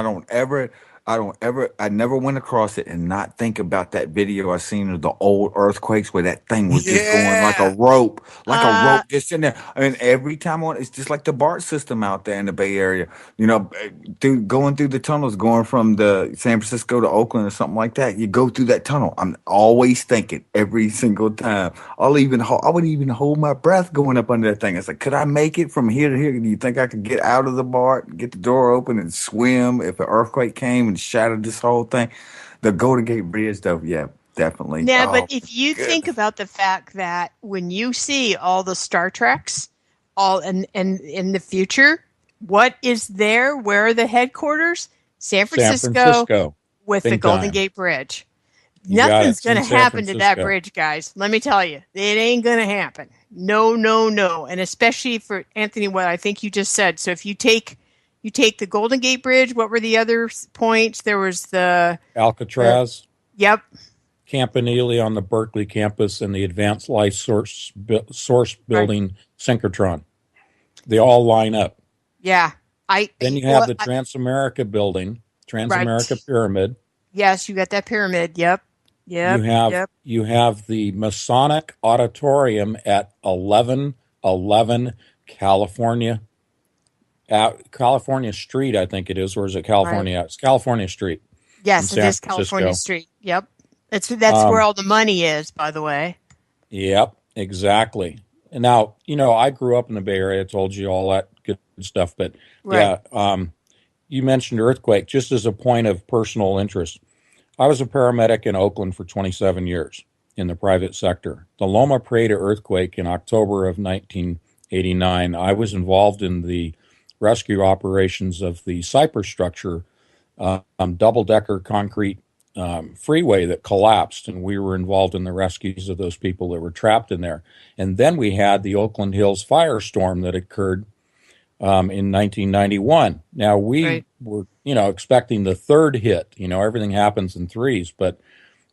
never went across it and not think about that video I seen of the old earthquakes where that thing was just going like a rope just in there. I mean, every time it's just like the BART system out there in the Bay Area, going through the tunnels, going from the San Francisco to Oakland or something like that. You go through that tunnel. I'm always thinking every single time. I would even hold my breath going up under that thing. It's like, could I make it from here to here? Do you think I could get out of the BART, get the door open and swim if an earthquake came and shattered this whole thing? The Golden Gate Bridge, though, yeah. definitely. Yeah, but if you think about the fact that when you see all the Star Treks, all and in the future, what is there? Where are the headquarters? San Francisco. With the Golden Gate Bridge. Nothing's going to happen to that bridge, guys. Let me tell you, it ain't going to happen. No. And especially for Anthony, what I think you just said. So if you take the Golden Gate Bridge, what were the other points? There was the Alcatraz. Yep. Campanile on the Berkeley campus and the Advanced Life Source Building synchrotron. They all line up. Yeah. Then you have the Transamerica building, Transamerica Pyramid. Yes, you got that pyramid. Yep. You have the Masonic Auditorium at 1111 California Street, I think it is, or is it California? Right. It's California Street. Yes, it is California Street. Yep. That's where all the money is, by the way. Yep, exactly. And now, I grew up in the Bay Area. I told you all that good stuff, but you mentioned earthquake. Just as a point of personal interest, I was a paramedic in Oakland for 27 years in the private sector. The Loma Prieta earthquake in October of 1989, I was involved in the rescue operations of the Cypress structure, double-decker concrete freeway that collapsed, and we were involved in the rescues of those people that were trapped in there. And then we had the Oakland Hills firestorm that occurred in 1991. Now, we were, expecting the third hit. Everything happens in threes. But,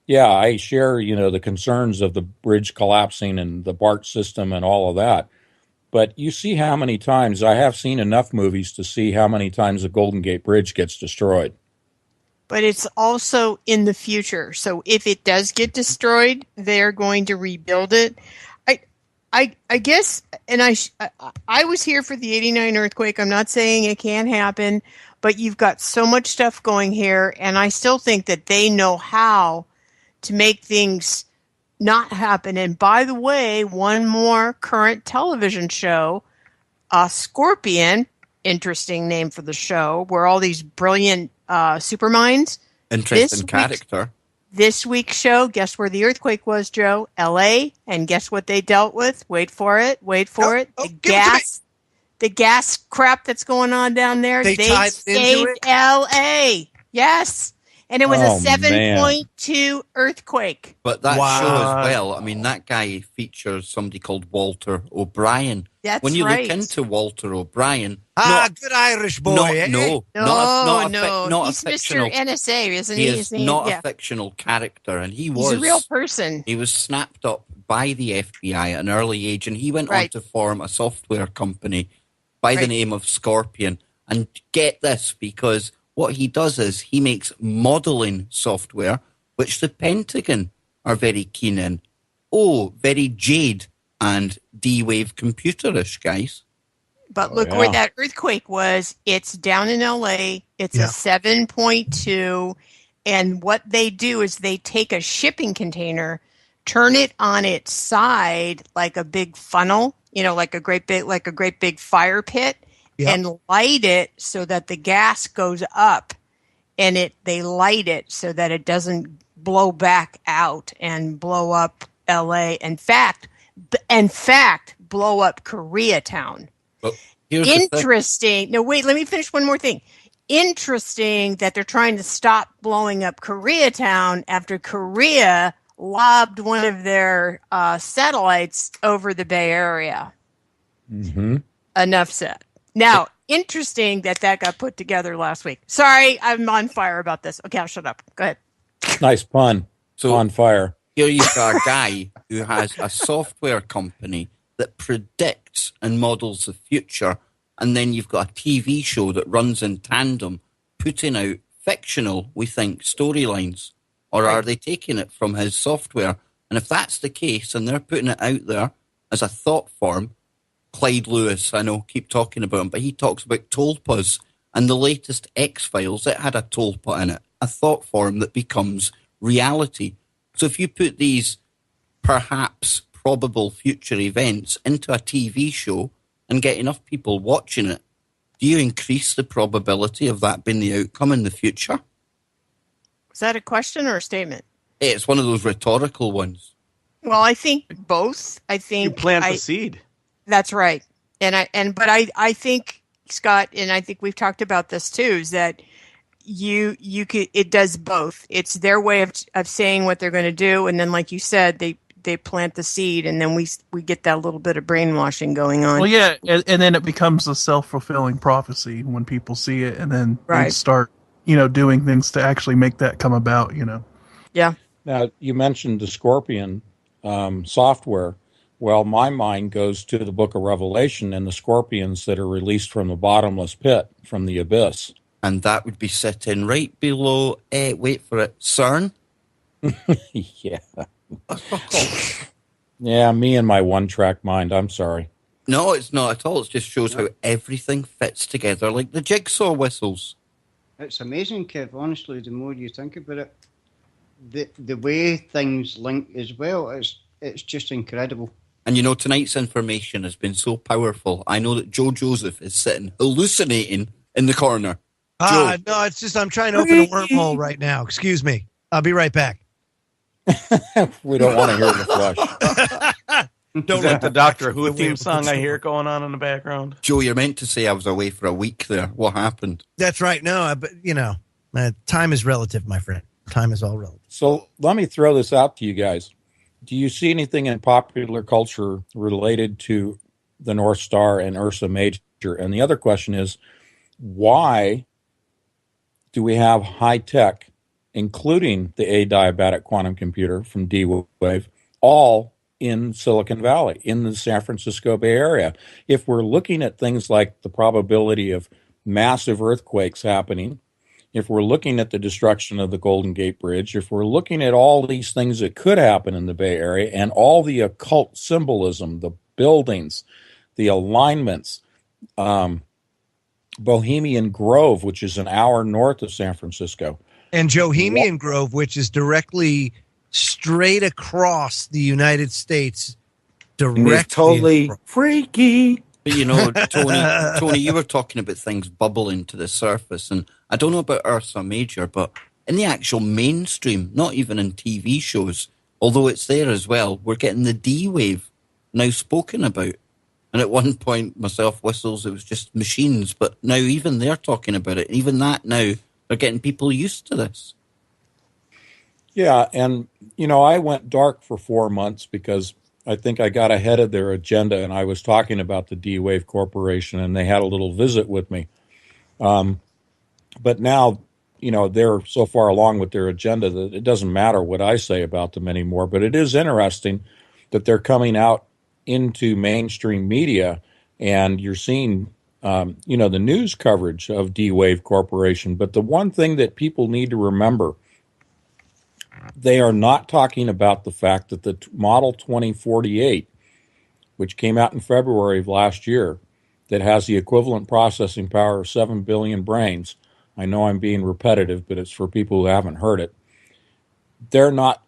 yeah, I share, the concerns of the bridge collapsing and the BART system and all of that. But you see how many times, I have seen enough movies to see how many times the Golden Gate Bridge gets destroyed. But it's also in the future. So if it does get destroyed, they're going to rebuild it. I guess, and I was here for the 89 earthquake. I'm not saying it can't happen, but you've got so much stuff going here, and I still think that they know how to make things not happen. And by the way, one more current television show, Scorpion, interesting name for the show, where all these brilliant superminds. Interesting character. This week's show, guess where the earthquake was, Joe? L.A. And guess what they dealt with? Wait for it. The gas crap that's going on down there. They saved L.A. Yes. And it was a 7.2 earthquake. But that show as well, that guy features somebody called Walter O'Brien. That's when you right. look into Walter O'Brien... good Irish boy. No. He's Mr. NSA, isn't he? He is not a fictional character, and he's a real person. He was snapped up by the FBI at an early age, and he went on to form a software company by the name of Scorpion. And get this, because... what he does is he makes modeling software, which the Pentagon are very keen in. Oh, very Jade and D-Wave computerish, guys. But look where that earthquake was. It's down in L.A. It's a 7.2. And what they do is they take a shipping container, turn it on its side like a big funnel, like a great big fire pit. Yep. And light it so that the gas goes up, and they light it so that it doesn't blow back out and blow up L.A. In fact, blow up Koreatown. Well, interesting. No, wait, let me finish one more thing. Interesting that they're trying to stop blowing up Koreatown after Korea lobbed one of their satellites over the Bay Area. Mm-hmm. Enough said. Now, interesting that got put together last week. Sorry, I'm on fire about this. Okay, I'll shut up. Go ahead. Nice pun. So on fire. Here you've got a guy who has a software company that predicts and models the future, and then you've got a TV show that runs in tandem, putting out fictional, we think, storylines. Or are they taking it from his software? And if that's the case, and they're putting it out there as a thought form, Clyde Lewis, I know, keep talking about him, but he talks about Tolpas and the latest X-Files. It had a Tolpa in it, a thought form that becomes reality. So if you put these perhaps probable future events into a TV show and get enough people watching it, do you increase the probability of that being the outcome in the future? Is that a question or a statement? It's one of those rhetorical ones. Well, I think both. I think you plant the seed. That's right. But I think, Scott, and I think we've talked about this too, is that you could, it does both. It's their way of saying what they're going to do, and then, like you said, they plant the seed, and then we get that little bit of brainwashing going on. Well, yeah, and then it becomes a self-fulfilling prophecy when people see it, and then they start, doing things to actually make that come about. Yeah. Now, you mentioned the Scorpion software. Well, my mind goes to the Book of Revelation and the scorpions that are released from the bottomless pit, from the abyss. And that would be sitting right below, wait for it, CERN? Yeah. Yeah, me and my one-track mind. I'm sorry. No, it's not at all. It just shows how everything fits together like the jigsaw whistles. It's amazing, Kev, honestly, the more you think about it. The way things link as well, it's just incredible. And tonight's information has been so powerful. I know that Joe Joseph is sitting hallucinating in the corner. No, it's just I'm trying to open a wormhole right now. Excuse me. I'll be right back. We don't want to hear the flush. Is that the Doctor Who theme song I hear going on in the background? Joe, you're meant to say I was away for a week there. What happened? That's right. No, but time is relative, my friend. Time is all relative. So let me throw this out to you guys. Do you see anything in popular culture related to the North Star and Ursa Major? And the other question is, why do we have high tech, including the adiabatic quantum computer from D-Wave, all in Silicon Valley, in the San Francisco Bay Area? If we're looking at things like the probability of massive earthquakes happening, if we're looking at the destruction of the Golden Gate Bridge, if we're looking at all these things that could happen in the Bay Area and all the occult symbolism, the buildings, the alignments, Bohemian Grove, which is an hour north of San Francisco. And Bohemian Grove, which is directly straight across the United States. It's totally freaky. But Tony, you were talking about things bubbling to the surface, and I don't know about Ursa Major, but in the actual mainstream, not even in TV shows, although it's there as well, we're getting the D-Wave now spoken about. And at one point, myself whistles, it was just machines, but now even they're talking about it. Even that now, they're getting people used to this. Yeah, and, I went dark for 4 months because I think I got ahead of their agenda, and I was talking about the D-Wave Corporation, and they had a little visit with me. But now, they're so far along with their agenda that it doesn't matter what I say about them anymore. But it is interesting that they're coming out into mainstream media, and you're seeing, the news coverage of D-Wave Corporation. But the one thing that people need to remember, they are not talking about the fact that the Model 2048, which came out in February of last year, that has the equivalent processing power of 7 billion brains. I know I'm being repetitive, but it's for people who haven't heard it. They're not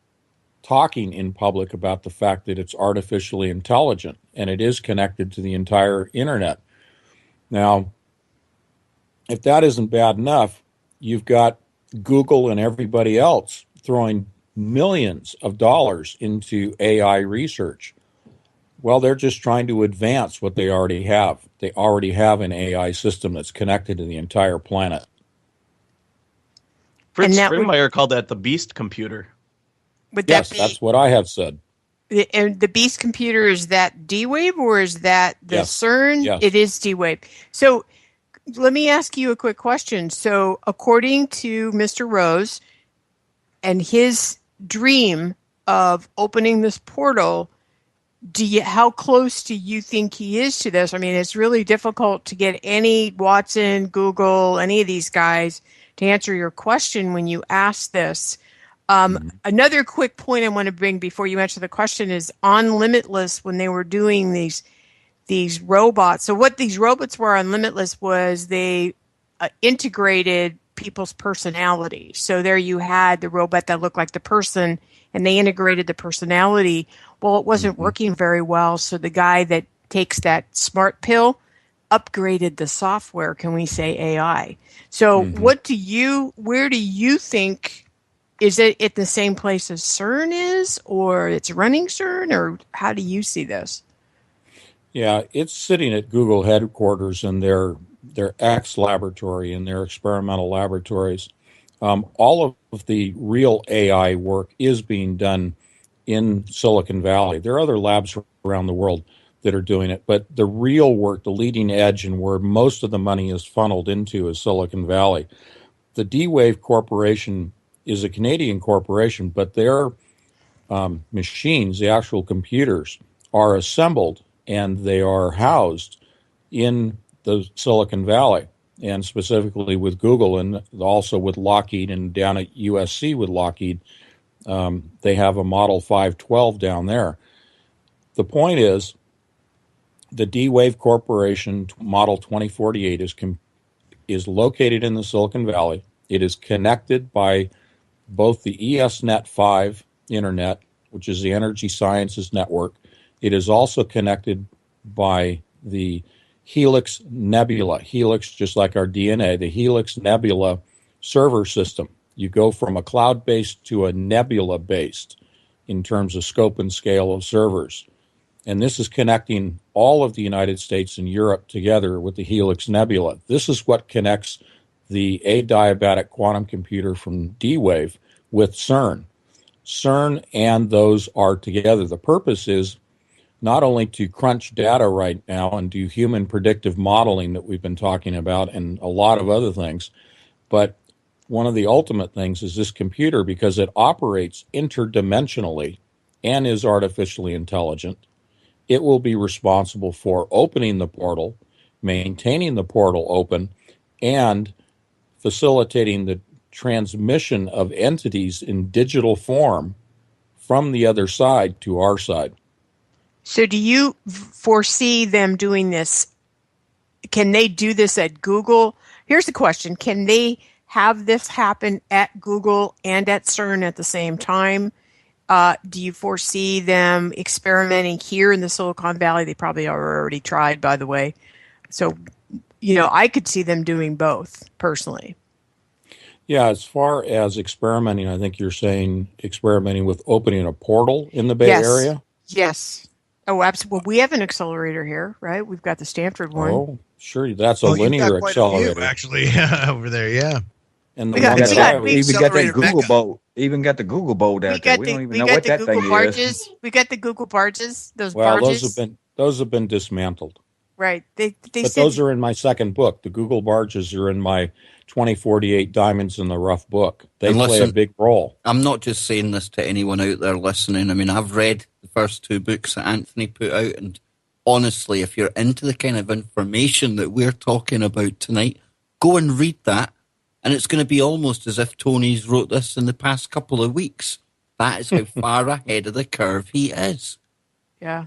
talking in public about the fact that it's artificially intelligent, and it is connected to the entire internet. Now, if that isn't bad enough, you've got Google and everybody else throwing millions of dollars into AI research. Well, they're just trying to advance what they already have. They already have an AI system that's connected to the entire planet. Fritz Springmeier called that the Beast computer. Yes, that's what I have said. And the Beast computer, is that D-Wave or is that the CERN? Yes. It is D-Wave. So let me ask you a quick question. So according to Mr. Rose and his dream of opening this portal, how close do you think he is to this? I mean, it's really difficult to get any Watson, Google, any of these guys to answer your question when you ask this. Another quick point I want to bring before you answer the question is on Limitless, when they were doing these robots. So what these robots were on Limitless was they integrated people's personality. So there you had the robot that looked like the person, and they integrated the personality. Well, it wasn't working very well, so the guy that takes that smart pill upgraded the software, can we say AI? So where do you think is it at the same place as CERN is, or it's running CERN, or how do you see this? Yeah, it's sitting at Google headquarters in their X laboratory, in their experimental laboratories. All of the real AI work is being done in Silicon Valley. There are other labs around the world that are doing it, but the real work, the leading edge, and where most of the money is funneled into is Silicon Valley. The D-Wave Corporation is a Canadian corporation, but their machines, the actual computers, are assembled and they are housed in the Silicon Valley, and specifically with Google and also with Lockheed, and down at USC with Lockheed. They have a Model 512 down there. The point is, the D-Wave Corporation Model 2048 is located in the Silicon Valley. It is connected by both the ESNet 5 internet, which is the Energy Sciences Network. It is also connected by the Helix Nebula. Helix, just like our DNA, the Helix Nebula server system. You go from a cloud-based to a nebula-based in terms of scope and scale of servers. And this is connecting all of the United States and Europe together with the Helix Nebula. This is what connects the adiabatic quantum computer from D-Wave with CERN. CERN and those are together. The purpose is not only to crunch data right now and do human predictive modeling that we've been talking about and a lot of other things, but one of the ultimate things is this computer, because it operates interdimensionally and is artificially intelligent, it will be responsible for opening the portal, maintaining the portal open, and facilitating the transmission of entities in digital form from the other side to our side. So do you foresee them doing this? Can they do this at Google? Here's the question. Can they have this happen at Google and at CERN at the same time? Do you foresee them experimenting here in the Silicon Valley? They probably are already tried, by the way. So, I could see them doing both personally. Yeah, as far as experimenting, I think you're saying experimenting with opening a portal in the Bay Area? Yes. Oh, absolutely. Well, we have an accelerator here, right? We've got the Stanford one. Oh, sure. That's a linear accelerator. Few, actually, over there, yeah. And we got that Google boat. Even got the Google boat out there. We don't even know what that thing is. We got the Google barges. Those barges. Those have been dismantled. Right. Those are in my second book. The Google barges are in my 2048 Diamonds in the Rough book. They play a big role. I'm not just saying this to anyone out there listening. I mean, I've read the first two books that Anthony put out, and honestly, if you're into the kind of information that we're talking about tonight, go and read that. And it's going to be almost as if Tony's wrote this in the past couple of weeks. That is how far ahead of the curve he is. Yeah.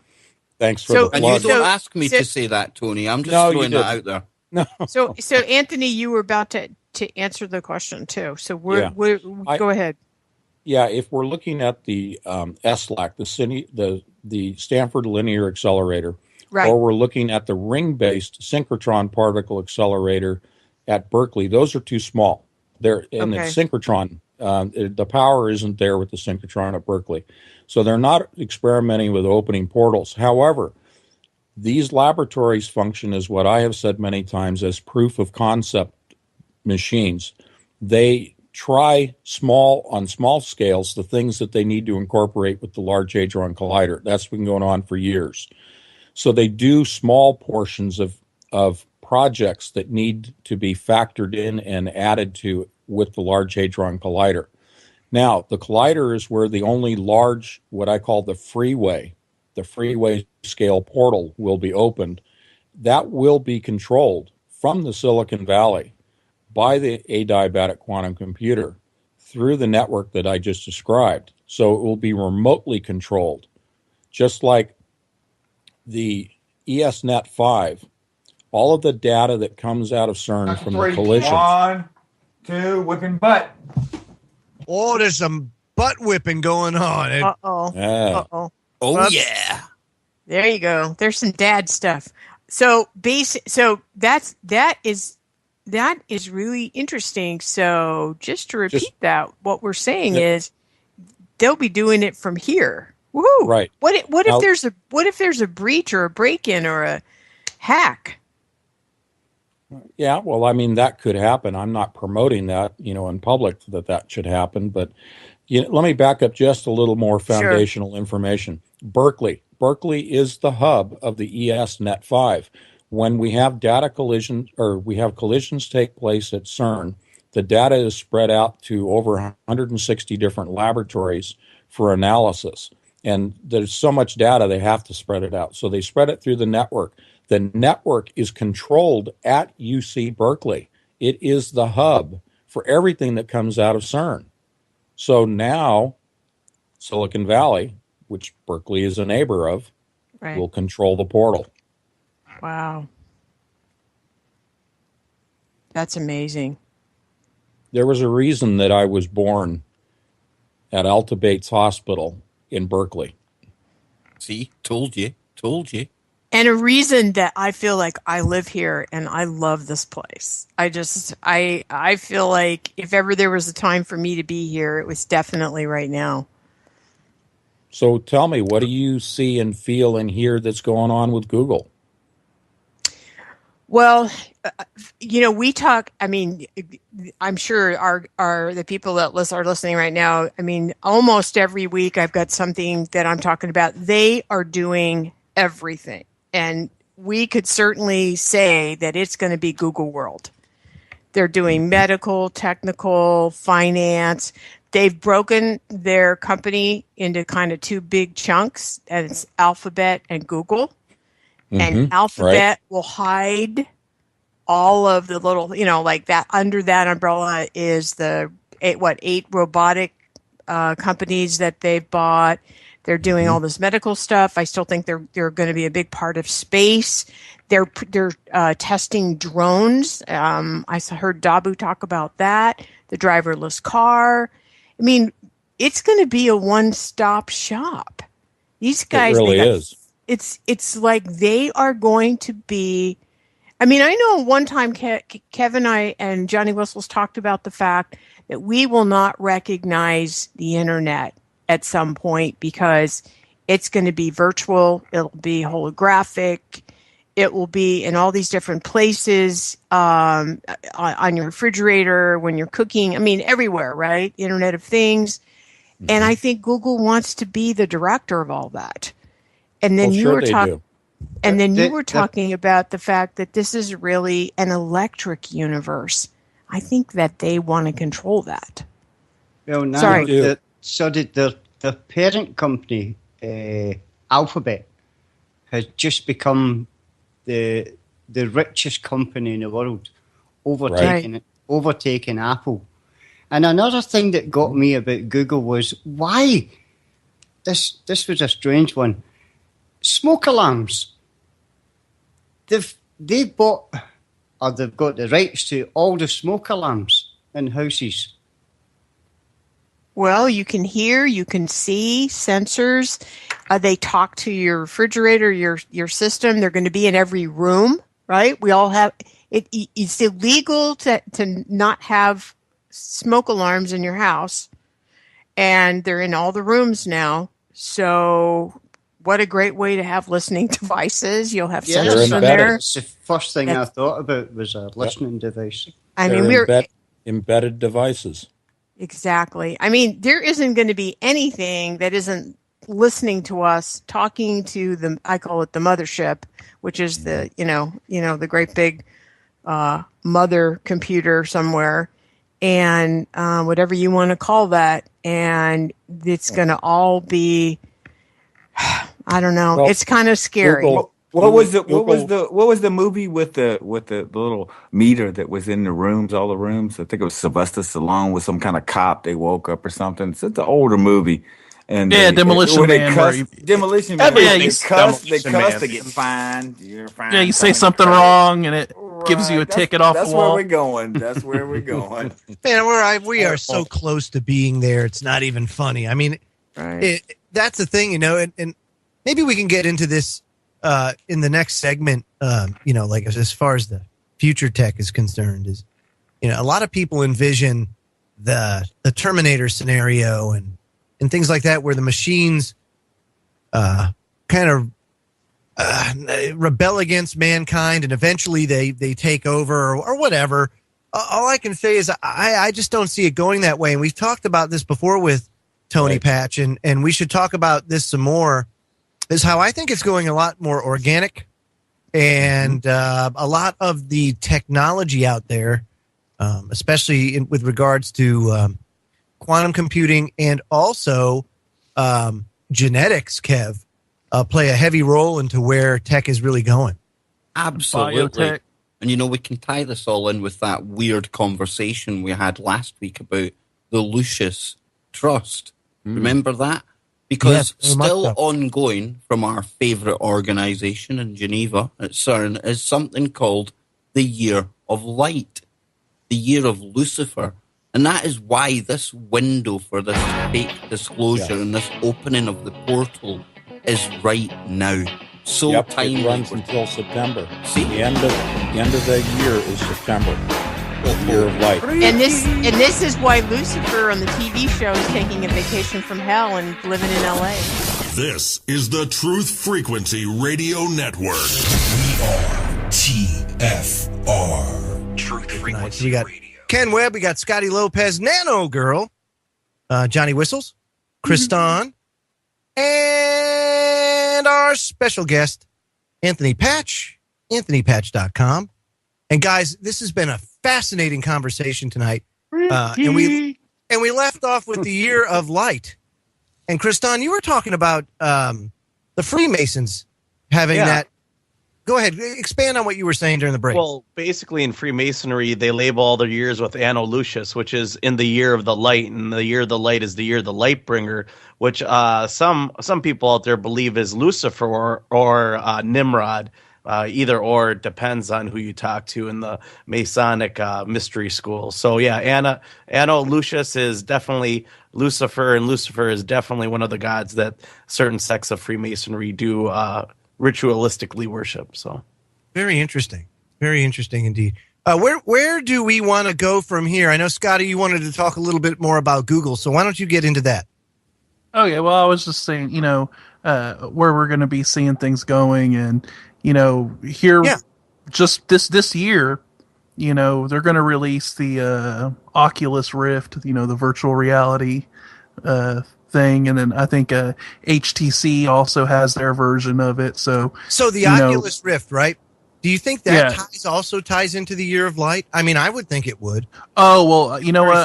Thanks for the plug. And you don't ask me to say that, Tony. I'm just throwing that out there. No. So Anthony, you were about to answer the question too. So go ahead. Yeah, if we're looking at the SLAC, the Stanford Linear Accelerator, right, or we're looking at the ring-based synchrotron particle accelerator at Berkeley, those are too small. The synchrotron, the power isn't there with the synchrotron at Berkeley. So they're not experimenting with opening portals. However, these laboratories function as what I have said many times as proof of concept machines. They try on small scales the things that they need to incorporate with the Large Hadron Collider. That's been going on for years. So they do small portions of projects that need to be factored in and added to with the Large Hadron Collider. Now, the collider is where the only large, what I call the freeway scale portal will be opened. That will be controlled from the Silicon Valley by the adiabatic quantum computer through the network that I just described. So it will be remotely controlled, just like the ESNet 5. All of the data that comes out of CERN from the collisions. 1, 2, whipping butt. Oh, there's some butt whipping going on. Uh-oh. Yeah. Uh-oh. Oh, Whoops. yeah. There you go. There's some dad stuff. So that is That is really interesting. So just to repeat that, what we're saying is they'll be doing it from here. Woohoo! Right. What if there's a breach or a break-in or a hack? Yeah, well, I mean, that could happen. I'm not promoting that, in public that should happen. But let me back up just a little more foundational information. Berkeley is the hub of the ESNet 5. When we have data collisions or we have collisions take place at CERN, the data is spread out to over 160 different laboratories for analysis. And there's so much data, they have to spread it out. So they spread it through the network. The network is controlled at UC Berkeley. It is the hub for everything that comes out of CERN. So now Silicon Valley, which Berkeley is a neighbor of, will control the portal. Wow. That's amazing. There was a reason that I was born at Alta Bates Hospital in Berkeley. See, told you. And a reason that I feel like I live here and I love this place. I feel like if ever there was a time for me to be here, it was definitely right now. So tell me, what do you see and feel and hear that's going on with Google? Well, we talk. I mean, I'm sure the people that are listening right now. I mean, almost every week I've got something that I'm talking about. They are doing everything, and we could certainly say that it's going to be Google World. They're doing medical, technical, finance. They've broken their company into kind of two big chunks, and it's Alphabet and Google. And Alphabet will hide all of the little, like that. Under that umbrella is the 8 robotic companies that they've bought. They're doing all this medical stuff. I still think they're going to be a big part of space. They're testing drones. I heard Dabu talk about that. The driverless car. I mean, it's going to be a one-stop shop. These guys, it really is. It's like they are going to be. I mean, I know one time Kevin and Johnny Whistles talked about the fact that we will not recognize the internet at some point because it's going to be virtual. It'll be holographic. It will be in all these different places, on your refrigerator, when you're cooking. I mean, everywhere, right? Internet of Things. And I think Google wants to be the director of all that. And then you were talking. And then you were talking about the fact that this is really an electric universe. I think that they want to control that. Well, now the parent company, Alphabet, has just become the richest company in the world, overtaking Apple. And another thing that got me about Google was why this was a strange one. Smoke alarms. They've got the rights to all the smoke alarms in houses. Well, you can hear, you can see sensors. They talk to your refrigerator, your system. They're going to be in every room, right? We all have it. It's illegal to not have smoke alarms in your house, and they're in all the rooms now. So what a great way to have listening devices. You'll have sensors in there. It's the first thing I thought about was a listening device. I mean, we're embedded devices. Exactly. I mean, there isn't going to be anything that isn't listening to us, talking to the, I call it the mothership, which is the, the great big mother computer somewhere, and whatever you want to call that. And it's going to all be, I don't know. Well, it's kind of scary. What was the movie with the little meter that was in the rooms, all the rooms? I think it was Sylvester Stallone with some kind of cop. They woke up or something. It's an older movie. And Demolition Man. Demolition Man. They cuss to get fined. You're fined. Yeah, you say something wrong and it gives you a ticket off the wall. That's where we're going. Man, we are so close to being there. It's not even funny. I mean, that's the thing, and maybe we can get into this in the next segment, like as far as the future tech is concerned is, a lot of people envision the Terminator scenario and things like that, where the machines kind of rebel against mankind and eventually they take over or whatever. All I can say is I just don't see it going that way. And we've talked about this before with Tony Patch, and we should talk about this some more, is how I think it's going a lot more organic, and a lot of the technology out there, especially with regards to quantum computing and also genetics, Kev, play a heavy role into where tech is really going. Absolutely. Biotech. And, we can tie this all in with that weird conversation we had last week about the Lucius Trust. Remember that? Because still ongoing from our favorite organization in Geneva at CERN is something called the Year of Light, the Year of Lucifer. And that is why this window for this fake disclosure and this opening of the portal is right now. So timely. It runs until September. See? The end of the year is September. The Year of Light. And this is why Lucifer on the TV show is taking a vacation from hell and living in LA. This is the Truth Frequency Radio Network. We are TFR. Truth Frequency We got Radio. Ken Webb, we got Scotty Lopez, Nano Girl, Johnny Whistles, Kristan, and our special guest, Anthony Patch, anthonypatch.com. And guys, this has been a fascinating conversation tonight. And we left off with the Year of Light. And Kristan, you were talking about the Freemasons having that. Go ahead. Expand on what you were saying during the break. Well, basically in Freemasonry, they label all their years with Anno Lucius, which is in the year of the light. And the year of the light is the year of the light bringer, which some people out there believe is Lucifer or Nimrod. Either or, it depends on who you talk to in the Masonic mystery school. So, yeah, Anno Lucius is definitely Lucifer, and Lucifer is definitely one of the gods that certain sects of Freemasonry do ritualistically worship. So, very interesting indeed. Where do we want to go from here? I know, Scotty, you wanted to talk a little bit more about Google, so why don't you get into that? Okay, well, I was just saying, where we're going to be seeing things going, and here, just this year, they're going to release the Oculus Rift, the virtual reality thing, and then I think HTC also has their version of it. So the Oculus Rift, right? Do you think that ties into the Year of Light? I mean, I would think it would. Oh well,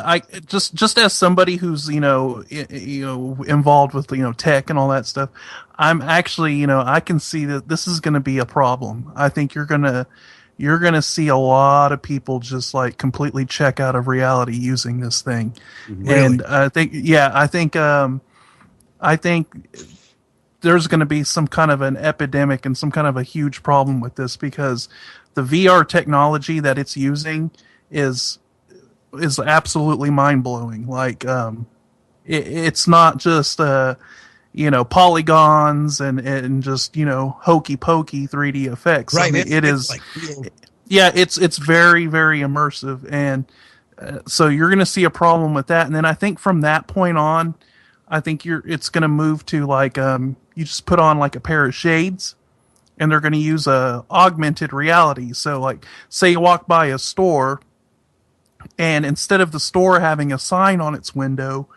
I just as somebody who's involved with tech and all that stuff, I'm actually I can see that this is going to be a problem. I think you're gonna see a lot of people just like completely check out of reality using this thing, really? And I think there's going to be some kind of an epidemic and some kind of a huge problem with this, because the VR technology that it's using is absolutely mind-blowing. Like, it's not just, polygons and just, hokey-pokey 3D effects. Right. I mean, it's very, very immersive. And so you're going to see a problem with that. And then I think from that point on, I think it's going to move to like, you just put on like a pair of shades, and they're going to use augmented reality. So like, say you walk by a store, and instead of the store having a sign on its window,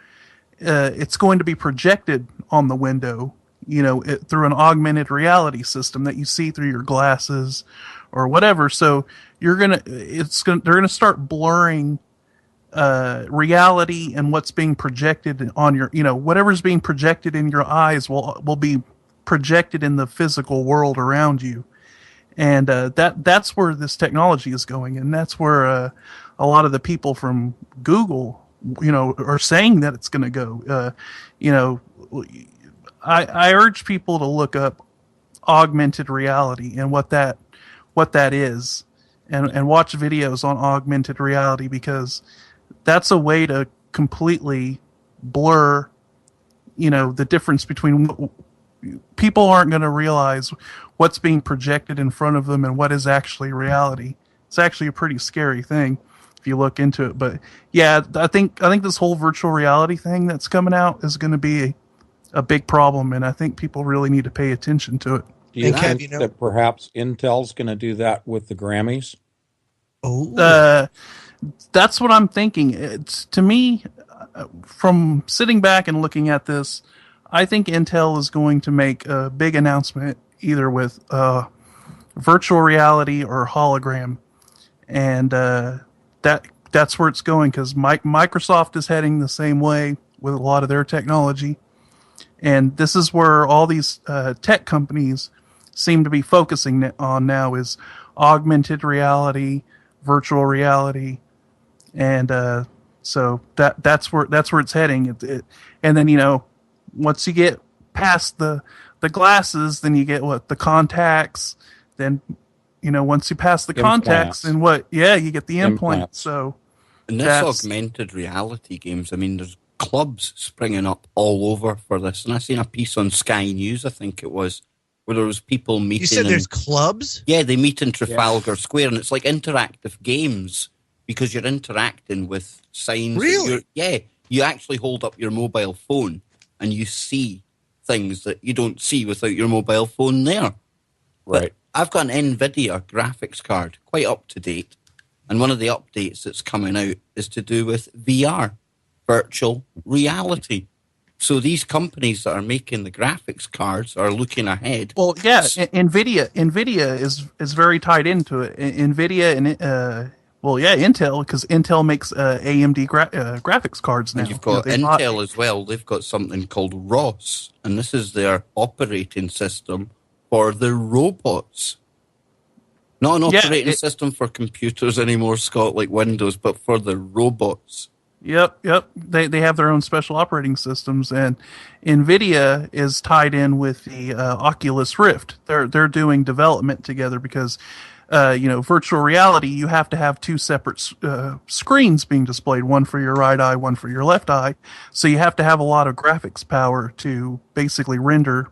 it's going to be projected on the window, through an augmented reality system that you see through your glasses or whatever. So they're going to start blurring reality and what's being projected on your, whatever's being projected in your eyes will be projected in the physical world around you. And that's where this technology is going. And that's where a lot of the people from Google, are saying that it's going to go. I urge people to look up augmented reality and what that is, and watch videos on augmented reality, because that's a way to completely blur, the difference between people aren't going to realize what's being projected in front of them and what is actually reality. It's actually a pretty scary thing if you look into it. But yeah, I think this whole virtual reality thing that's coming out is going to be a big problem, and I think people really need to pay attention to it. Do you think that perhaps Intel's going to do that with the Grammys? Oh, that's what I'm thinking. It's, to me, from sitting back and looking at this, I think Intel is going to make a big announcement either with virtual reality or hologram, and that's where it's going, because Microsoft is heading the same way with a lot of their technology, and this is where all these tech companies seem to be focusing on now, is augmented reality, virtual reality, and so that's where it's heading. And then once you get past the glasses, then you get the contacts. Then once you pass the contacts, then you get the implants. So and this augmented reality games, I mean, there's clubs springing up all over for this, and I seen a piece on Sky News, I think it was, where there was people meeting. You said there's clubs? Yeah, they meet in Trafalgar Square, and it's like interactive games because you're interacting with signs. Really? You actually hold up your mobile phone and you see things that you don't see without your mobile phone there. Right. But I've got an NVIDIA graphics card, quite up to date, and one of the updates that's coming out is to do with VR, virtual reality. So these companies that are making the graphics cards are looking ahead. Well, yeah, NVIDIA is very tied into it. NVIDIA and Intel, because Intel makes AMD graphics cards now. And you've got Intel as well. They've got something called ROS, and this is their operating system for the robots. Not an operating system for computers anymore, Scott, like Windows, but for the robots. Yep. They have their own special operating systems, and NVIDIA is tied in with the Oculus Rift. They're doing development together because, virtual reality, you have to have two separate screens being displayed, one for your right eye, one for your left eye. So you have to have a lot of graphics power to basically render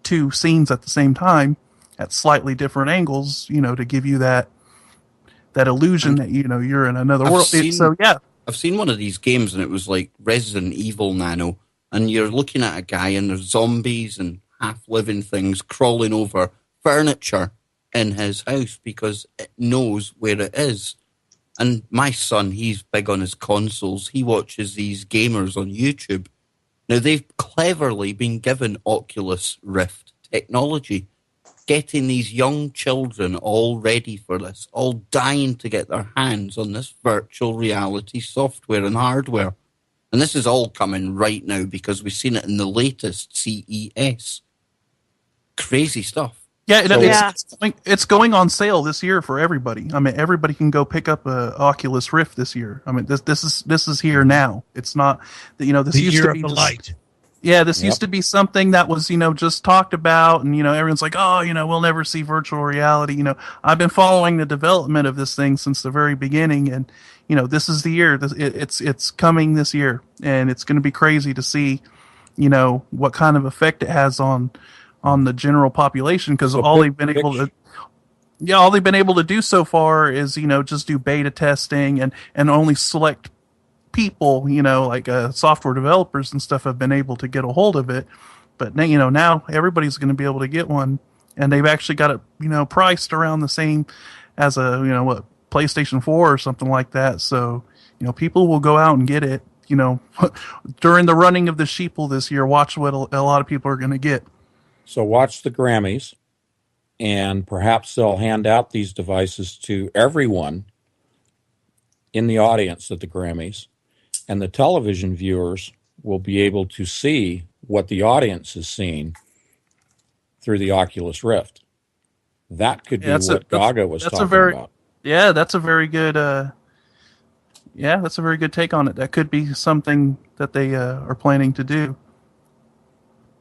two scenes at the same time at slightly different angles, to give you that illusion that you're in another world. I've seen one of these games, and it was like Resident Evil Nano, and you're looking at a guy, and there's zombies and half-living things crawling over furniture in his house because it knows where it is. And my son, he's big on his consoles. He watches these gamers on YouTube. Now, they've cleverly been given Oculus Rift technology, getting these young children all ready for this, all dying to get their hands on this virtual reality software and hardware. And this is all coming right now because we've seen it in the latest CES. Crazy stuff. Yeah, it's going on sale this year for everybody. I mean, everybody can go pick up a Oculus Rift this year. I mean, this is here now. It's not this the used year to of be the light. Yeah, this used to be something that was, just talked about, and, everyone's like, oh, we'll never see virtual reality. I've been following the development of this thing since the very beginning, and, this is the year. It's coming this year, and it's going to be crazy to see, what kind of effect it has on the general population, because all they've been able to do so far is, just do beta testing and only select people, like software developers and stuff have been able to get a hold of it. But now everybody's going to be able to get one, and they've actually got it, priced around the same as a, PlayStation 4 or something like that. So, people will go out and get it, during the running of the Sheeple this year. Watch what a lot of people are going to get. So watch the Grammys, and perhaps they'll hand out these devices to everyone in the audience at the Grammys. And the television viewers will be able to see what the audience is seeing through the Oculus Rift. That could be what Gaga was talking about. Yeah, that's a very good. That's a very good take on it. That could be something that they are planning to do.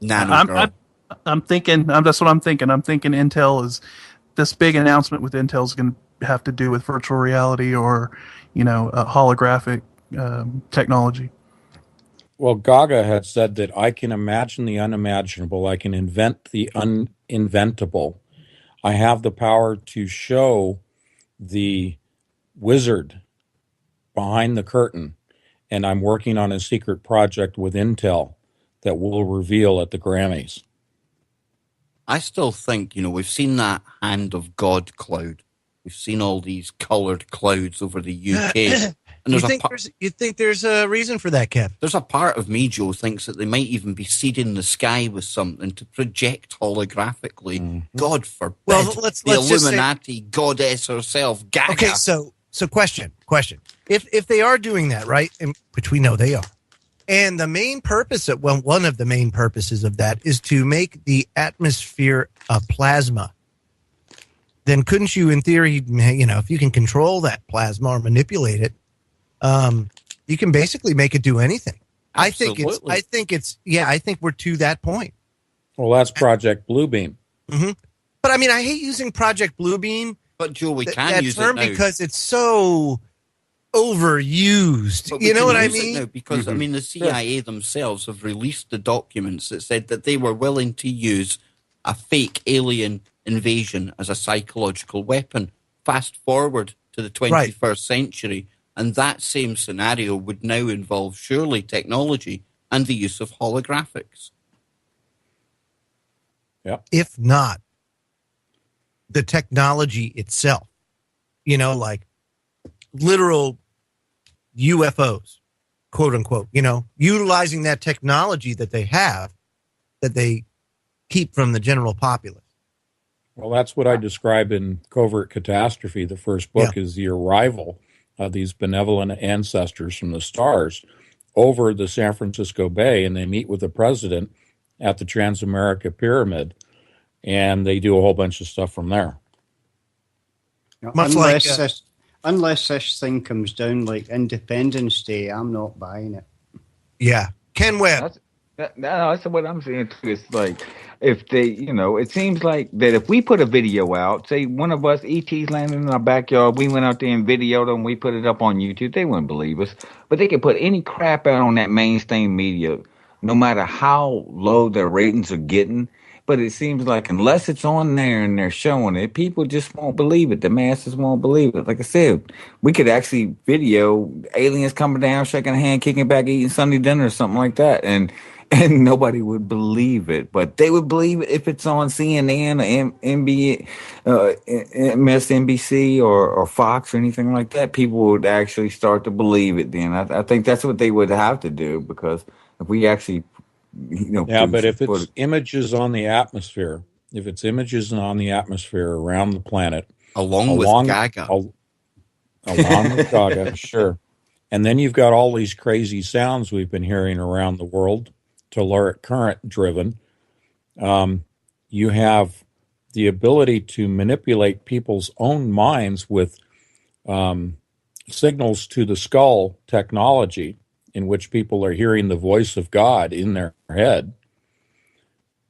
I'm thinking. That's what I'm thinking. I'm thinking Intel is this big announcement with Intel is going to have to do with virtual reality or a holographic technology. Well, Gaga had said that I can imagine the unimaginable. I can invent the uninventable. I have the power to show the wizard behind the curtain, and I'm working on a secret project with Intel that we'll reveal at the Grammys. I still think, we've seen that hand of God cloud. We've seen all these colored clouds over the UK. And you think there's a reason for that, Kev? There's a part of me, Joe, thinks that they might even be seeding the sky with something to project holographically. Mm-hmm. God forbid. Well, let's Illuminati goddess herself, Gaga. Okay, so question. If they are doing that, right, which we know they are, and the main purpose one of the main purposes of that is to make the atmosphere a plasma, then couldn't you, in theory, if you can control that plasma or manipulate it, you can basically make it do anything. Absolutely. I think we're to that point. Well, that's Project Bluebeam. Mm-hmm. But I hate using Project Bluebeam. But Joe, we can use that term it now because it's so overused. You know what I mean? Now because the CIA themselves have released the documents that said that they were willing to use a fake alien invasion as a psychological weapon. Fast forward to the 21st century, and that same scenario would now involve surely technology and the use of holographics. Yep. If not the technology itself, like literal UFOs, quote unquote, utilizing that technology that they have, that they keep from the general populace. Well, that's what I describe in Covert Catastrophe. The first book is the arrival of these benevolent ancestors from the stars over the San Francisco Bay, and they meet with the president at the Transamerica Pyramid, and they do a whole bunch of stuff from there. Unless this thing comes down like Independence Day, I'm not buying it. Yeah. Ken Webb. That's what I'm saying too. It's like if they, it seems like that if we put a video out, say one of us ETs landed in our backyard, we went out there and videoed them, we put it up on YouTube, they wouldn't believe us. But they could put any crap out on that mainstream media, no matter how low their ratings are getting. But it seems like unless it's on there and they're showing it, people just won't believe it. The masses won't believe it. Like I said, we could actually video aliens coming down, shaking a hand, kicking back, eating Sunday dinner or something like that. And nobody would believe it. But they would believe it if it's on CNN or MSNBC or Fox or anything like that. People would actually start to believe it then. I think that's what they would have to do, because if we actually... but if it's images on the atmosphere, around the planet, along with Gaga, sure. And then you've got all these crazy sounds we've been hearing around the world, telluric current driven. You have the ability to manipulate people's own minds with signals to the skull technology, in which people are hearing the voice of God in their head.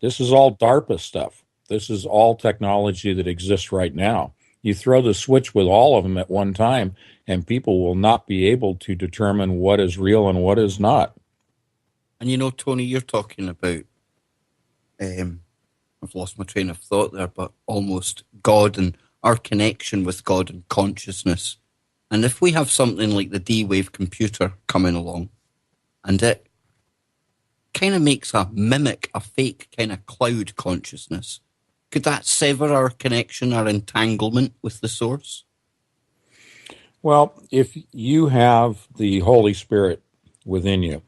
This is all DARPA stuff. This is all technology that exists right now. You throw the switch with all of them at one time, and people will not be able to determine what is real and what is not. And Tony, you're talking about, I've lost my train of thought there, but almost God and our connection with God and consciousness. And if we have something like the D-Wave computer coming along, and it kind of makes a fake kind of cloud consciousness, could that sever our connection, our entanglement with the source? Well, if you have the Holy Spirit within you,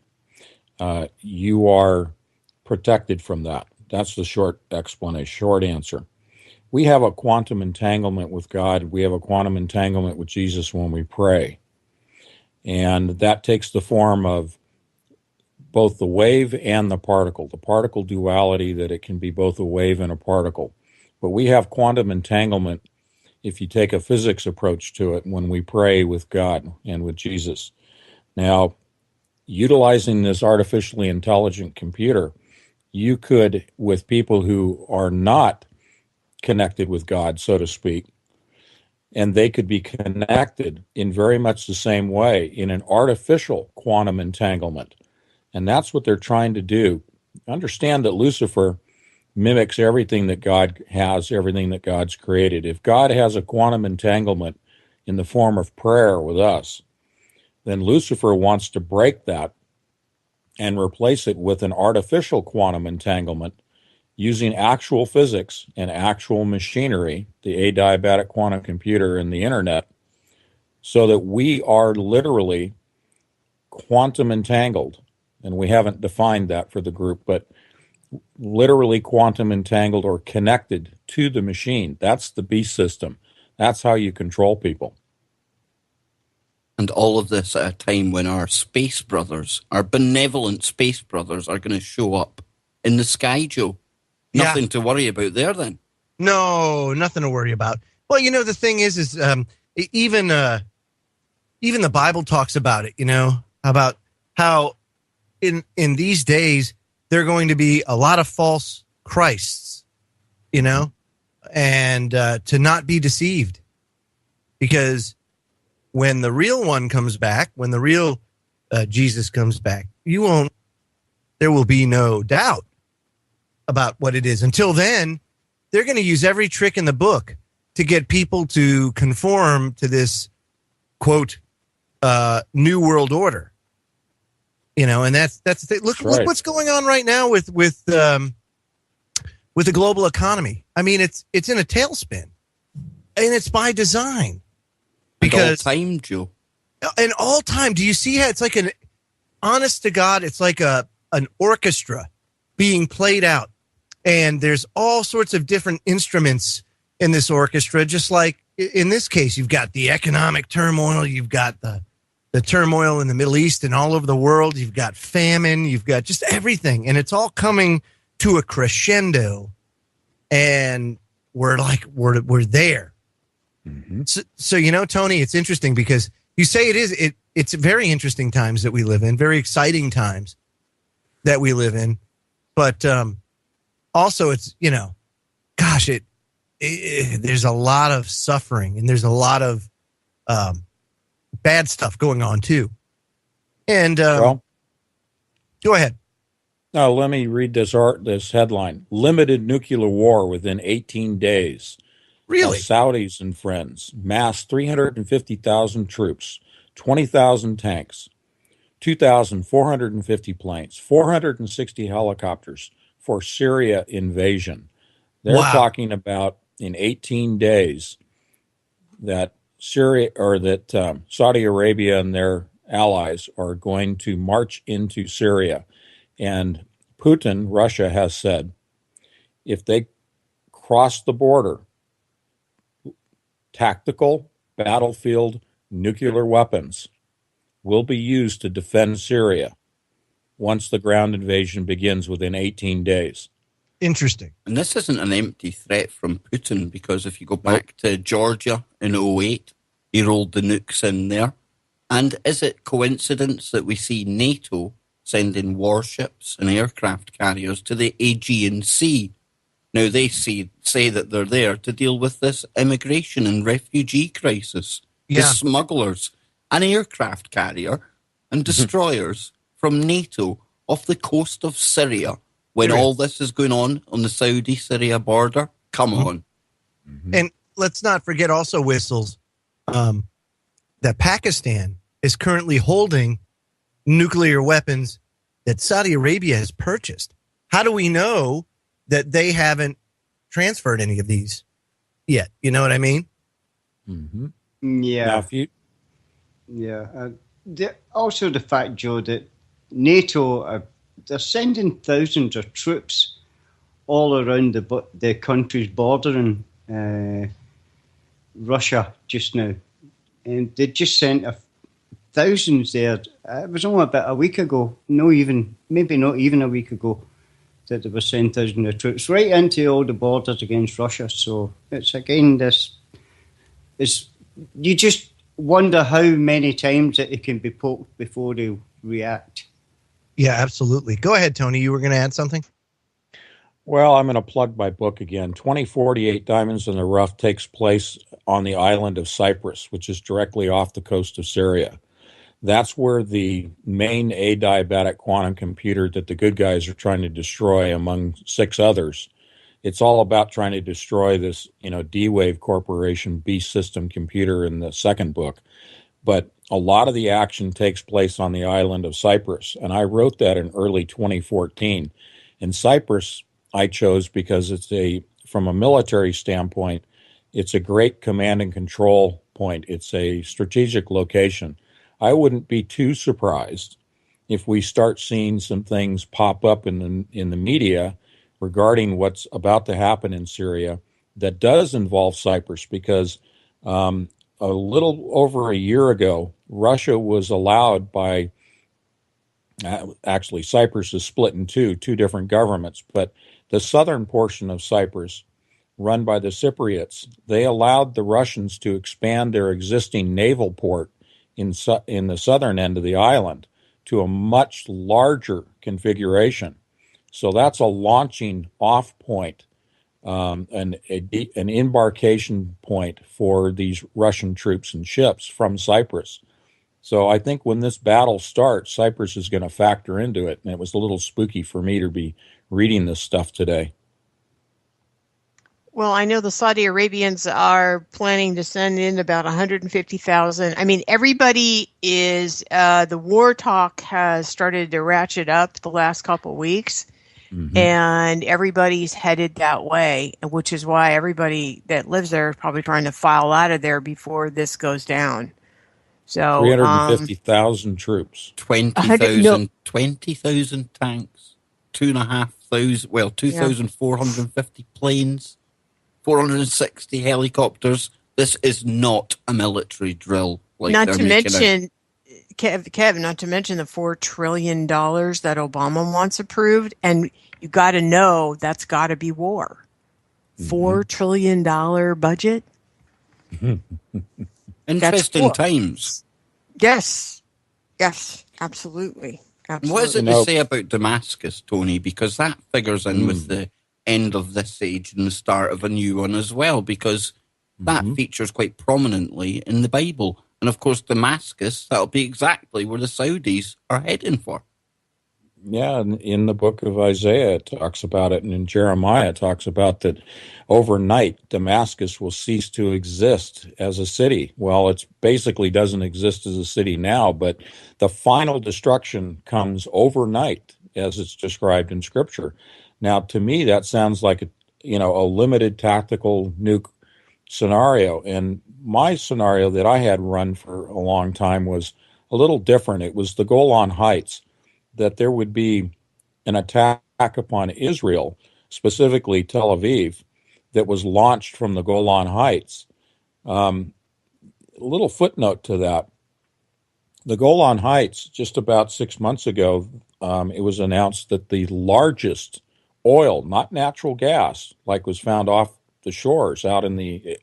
you are protected from that. That's the short explanation, short answer. We have a quantum entanglement with God. We have a quantum entanglement with Jesus when we pray. And that takes the form of both the wave and the particle duality, that it can be both a wave and a particle. But we have quantum entanglement if you take a physics approach to it when we pray with God and with Jesus. Now, utilizing this artificially intelligent computer, you could, with people who are not connected with God, so to speak, and they could be connected in very much the same way in an artificial quantum entanglement. And that's what they're trying to do. Understand that Lucifer mimics everything that God has, everything that God's created. If God has a quantum entanglement in the form of prayer with us, then Lucifer wants to break that and replace it with an artificial quantum entanglement using actual physics and actual machinery, the adiabatic quantum computer and the internet, so that we are literally quantum entangled. And we haven't defined that for the group, but literally quantum entangled or connected to the machine. That's the beast system. That's how you control people. And all of this at a time when our space brothers, our benevolent space brothers, are going to show up in the sky, Joe. Nothing to worry about there, then. No, nothing to worry about. Well, the thing is even the Bible talks about it, about how in these days there are going to be a lot of false Christs, and to not be deceived, because when the real one comes back, when the real Jesus comes back, there will be no doubt about what it is. Until then, they're going to use every trick in the book to get people to conform to this, quote, new world order. And that's the thing. Look what's going on right now with the global economy. I mean, it's in a tailspin, and it's by design. Because all time, Joe. And all time. Do you see how it's like honest to God, it's like an orchestra being played out. And there's all sorts of different instruments in this orchestra, just like in this case, you've got the economic turmoil, you've got the turmoil in the Middle East and all over the world, you've got famine, you've got just everything. And it's all coming to a crescendo. And we're there. Mm-hmm. So, Tony, it's interesting because you say it's very interesting times that we live in, very exciting times that we live in. But also it's, gosh, there's a lot of suffering and there's a lot of bad stuff going on too. And go ahead. Now, let me read this headline. Limited nuclear war within 18 days. Really? Saudis and friends massed 350,000 troops, 20,000 tanks, 2,450 planes, 460 helicopters for Syria invasion. They're talking about in 18 days that Saudi Arabia and their allies are going to march into Syria. And Putin, Russia, has said if they cross the border, tactical battlefield nuclear weapons will be used to defend Syria once the ground invasion begins within 18 days. Interesting. And this isn't an empty threat from Putin, because if you go back to Georgia in 2008, he rolled the nukes in there. And is it coincidence that we see NATO sending warships and aircraft carriers to the Aegean Sea? Now, they say that they're there to deal with this immigration and refugee crisis. The smugglers, an aircraft carrier and destroyers from NATO off the coast of Syria when all this is going on the Saudi-Syria border. Come on. Mm-hmm. And let's not forget also, Whistles, that Pakistan is currently holding nuclear weapons that Saudi Arabia has purchased. How do we know that they haven't transferred any of these yet? You know what I mean? Mm-hmm. Yeah. Also the fact, Joe, that NATO they're sending thousands of troops all around the countries bordering Russia just now, and they just sent thousands there. It was only about a week ago, maybe not even a week ago, that they were sending thousands of troops right into all the borders against Russia. So it's again you just wonder how many times that it can be poked before they react. Yeah, absolutely. Go ahead, Tony. You were going to add something? Well, I'm going to plug my book again. 2048 Diamonds in the Rough takes place on the island of Cyprus, which is directly off the coast of Syria. That's where the main adiabatic quantum computer that the good guys are trying to destroy, among 6 others, it's all about trying to destroy this, D-Wave Corporation beast system computer in the second book. But a lot of the action takes place on the island of Cyprus, and I wrote that in early 2014. And Cyprus I chose because from a military standpoint, it's a great command and control point. It's a strategic location. I wouldn't be too surprised if we start seeing some things pop up in the media regarding what's about to happen in Syria that does involve Cyprus, because a little over a year ago, Russia was allowed by, actually Cyprus is split in two different governments, but the southern portion of Cyprus, run by the Cypriots, they allowed the Russians to expand their existing naval port in the southern end of the island to a much larger configuration. So that's a launching off point, an embarkation point for these Russian troops and ships from Cyprus. So I think when this battle starts, Cyprus is going to factor into it. And it was a little spooky for me to be reading this stuff today. Well, I know the Saudi Arabians are planning to send in about 150,000. I mean, everybody is, the war talk has started to ratchet up the last couple of weeks, and everybody's headed that way, which is why everybody that lives there is probably trying to file out of there before this goes down. So 350,000 troops, 20,000 tanks, 2,450 planes, 460 helicopters. This is not a military drill. Not to mention, Kev, not to mention the $4 trillion that Obama wants approved. And you got to know that's got to be war. $4 trillion budget. Interesting times. Yes, absolutely. What is it to say about Damascus, Tony? Because that figures in with the end of this age and the start of a new one as well, because that features quite prominently in the Bible. And of course, Damascus, that'll be exactly where the Saudis are heading for. Yeah, in the book of Isaiah, it talks about it, and in Jeremiah, it talks about that overnight Damascus will cease to exist as a city. Well, it basically doesn't exist as a city now, but the final destruction comes overnight, as it's described in Scripture. Now, to me, that sounds like a limited tactical nuke scenario. And my scenario that I had run for a long time was a little different. It was the Golan Heights, that there would be an attack upon Israel, specifically Tel Aviv, that was launched from the Golan Heights. A little footnote to that. The Golan Heights, just about 6 months ago, it was announced that the largest oil, not natural gas, like was found off the shores out in the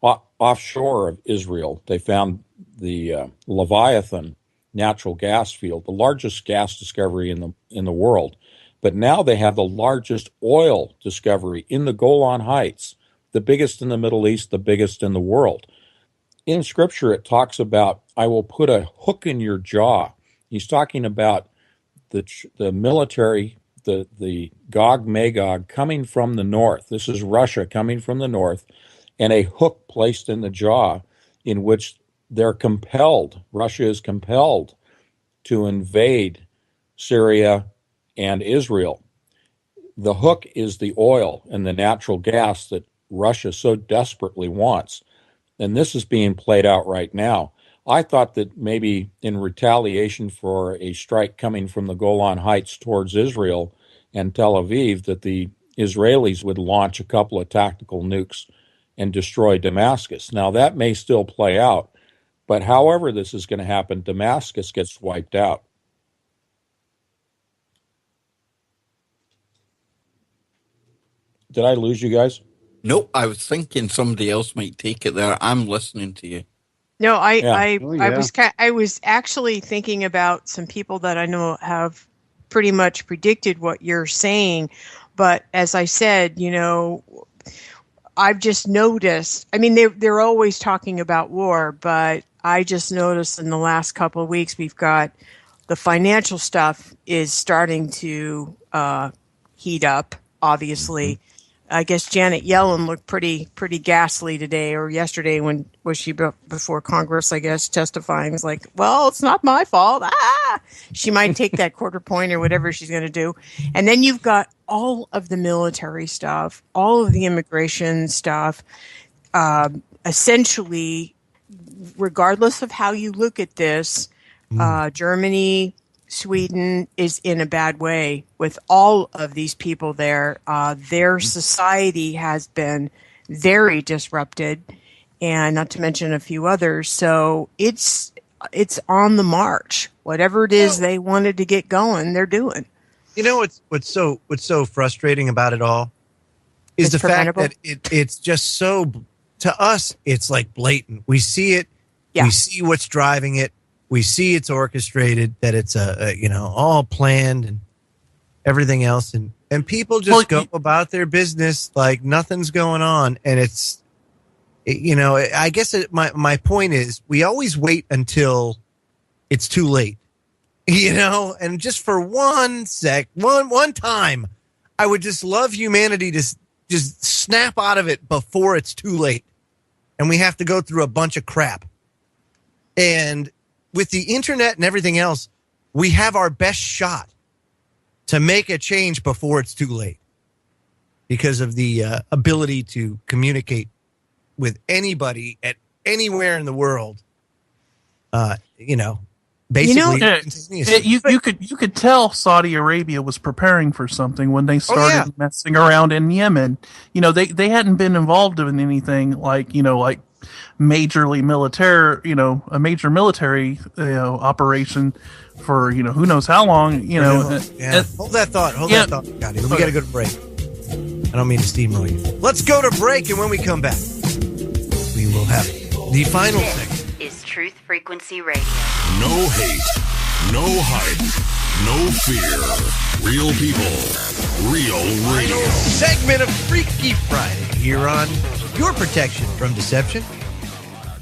offshore of Israel. They found the Leviathan natural gas field, the largest gas discovery in the world. But now they have the largest oil discovery in the Golan Heights, the biggest in the Middle East, the biggest in the world. In Scripture, it talks about, I will put a hook in your jaw. He's talking about the military, the Gog Magog coming from the north. This is Russia coming from the north, and a hook placed in the jaw in which they're compelled, Russia is compelled to invade Syria and Israel. The hook is the oil and the natural gas that Russia so desperately wants. And this is being played out right now. I thought that maybe in retaliation for a strike coming from the Golan Heights towards Israel and Tel Aviv, that the Israelis would launch a couple of tactical nukes and destroy Damascus. Now, that may still play out, but however this is going to happen, Damascus gets wiped out. Did I lose you guys? Nope, I was thinking somebody else might take it there. I'm listening to you. No, I was actually thinking about some people that I know have pretty much predicted what you're saying, but as I said, I've just noticed. I mean, they're always talking about war, but I just noticed in the last couple of weeks we've got the financial stuff is starting to heat up, obviously. Mm-hmm. I guess Janet Yellen looked pretty ghastly today or yesterday when was she before Congress, I guess, testifying. It's like, well, it's not my fault. She might take that quarter point or whatever she's going to do. And then you've got all of the military stuff, all of the immigration stuff. Essentially, regardless of how you look at this, Germany, Sweden is in a bad way with all of these people there. Their society has been very disrupted, and not to mention a few others. So it's on the march. Whatever it is they wanted to get going, they're doing. You know what's so frustrating about it all is the fact that it's just so, to us, it's like blatant. We see it. Yeah. We see what's driving it. We see it's orchestrated, that it's all planned and everything else, and people just go about their business like nothing's going on. And it's, I guess my point is we always wait until it's too late, and just for one time, I would just love humanity to just snap out of it before it's too late, and we have to go through a bunch of crap. And with the internet and everything else, we have our best shot to make a change before it's too late because of the ability to communicate with anybody at anywhere in the world. Basically, you could tell Saudi Arabia was preparing for something when they started messing around in Yemen. They hadn't been involved in anything like majorly military, a major military, operation for, who knows how long, Hold that thought, Scotty. We got to go to break. I don't mean to steamroll you. Let's go to break, and when we come back, we will have the final segment. Is Truth Frequency Radio. No hate, no hype, no fear. Real people, real radio. Segment of Freaky Friday here on your protection from deception.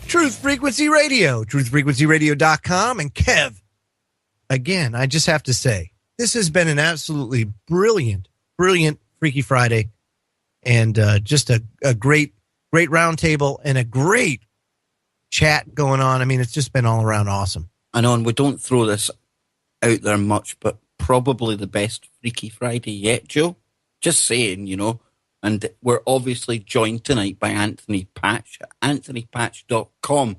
Truth Frequency Radio, truthfrequencyradio.com. And Kev, again, I just have to say, this has been an absolutely brilliant Freaky Friday, and just a great roundtable and a great chat going on. I mean, it's just been all around awesome. I know, and we don't throw this out there much, but probably the best Freaky Friday yet, Joe. Just saying, And we're obviously joined tonight by Anthony Patch at anthonypatch.com.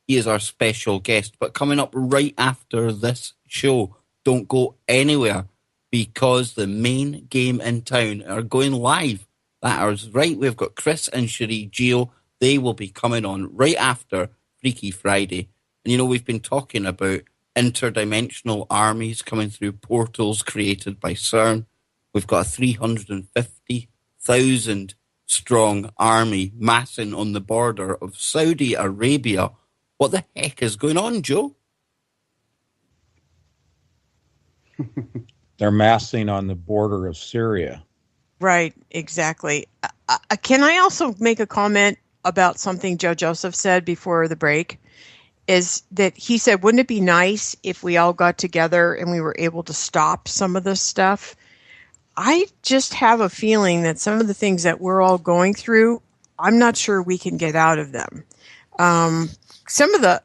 He is our special guest. But coming up right after this show, don't go anywhere, because the main game in town are going live. That is right. We've got Chris and Cherie Geo. They will be coming on right after Freaky Friday. And, we've been talking about interdimensional armies coming through portals created by CERN. We've got a 350,000 strong army massing on the border of Saudi Arabia. What the heck is going on, Joe? They're massing on the border of Syria. Right, exactly. Can I also make a comment about something Joe Joseph said before the break? Is that he said, wouldn't it be nice if we all got together and we were able to stop some of this stuff? I just have a feeling that some of the things that we're all going through, I'm not sure we can get out of them. Some of the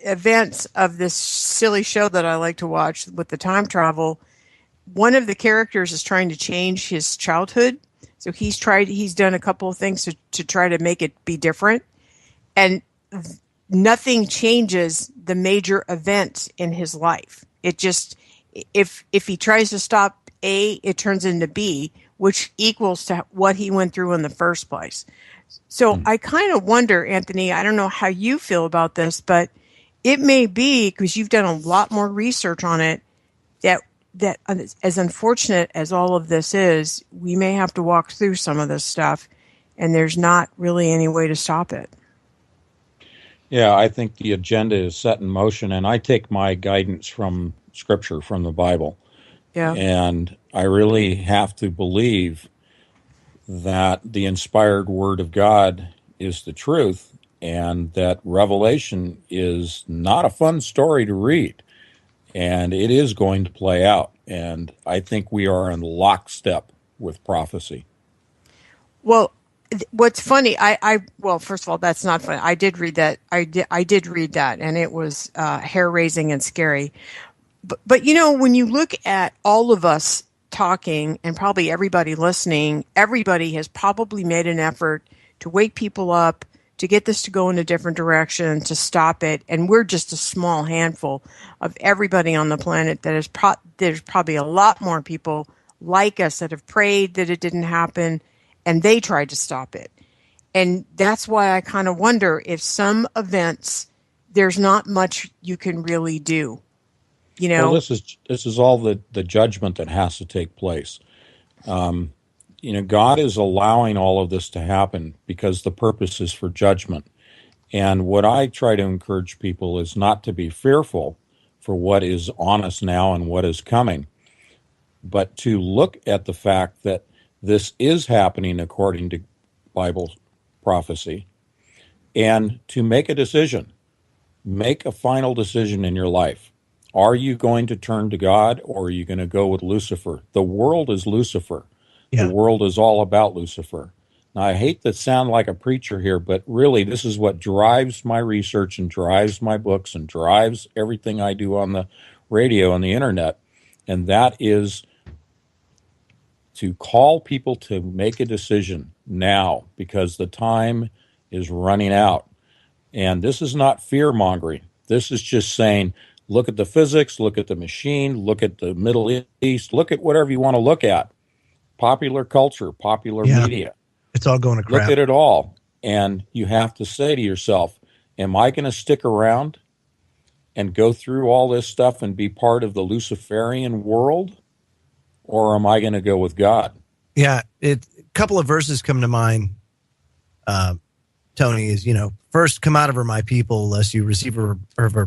events of this silly show that I like to watch with the time travel, one of the characters is trying to change his childhood. So he's done a couple of things to try to make it be different. And nothing changes the major event in his life. It just, if he tries to stop A, it turns into B, which equals to what he went through in the first place. So I kind of wonder, Anthony, I don't know how you feel about this, but it may be, because you've done a lot more research on it, that as unfortunate as all of this is, we may have to walk through some of this stuff, and there's not really any way to stop it. Yeah, I think the agenda is set in motion, and I take my guidance from Scripture, from the Bible. Yeah. And I really have to believe that the inspired Word of God is the truth, and that Revelation is not a fun story to read. And it is going to play out. And I think we are in lockstep with prophecy. Well, what's funny, well, first of all, that's not funny. I did read that. I did read that, and it was hair raising and scary. But when you look at all of us talking, and probably everybody listening, everybody has probably made an effort to wake people up, to get this to go in a different direction, to stop it. And we're just a small handful of everybody on the planet that is there's probably a lot more people like us that have prayed that it didn't happen, and they tried to stop it. And that's why I kind of wonder if some events, there's not much you can really do. Well, this is all the judgment that has to take place. God is allowing all of this to happen because the purpose is for judgment. And what I try to encourage people is not to be fearful for what is on us now and what is coming, but to look at the fact that this is happening according to Bible prophecy, and to make a decision. Make a final decision in your life. Are you going to turn to God, or are you going to go with Lucifer? The world is Lucifer. Yeah. The world is all about Lucifer. Now, I hate to sound like a preacher here, but really this is what drives my research and drives my books and drives everything I do on the radio and the internet, and that is to call people to make a decision now, because the time is running out. And this is not fear-mongering. This is just saying, look at the physics, look at the machine, look at the Middle East, look at whatever you want to look at. Popular culture, popular media. It's all going to crap. Look at it all. And you have to say to yourself, am I going to stick around and go through all this stuff and be part of the Luciferian world? Or am I going to go with God? Yeah, a couple of verses come to mind, Tony, is, first come out of her, my people, lest you receive her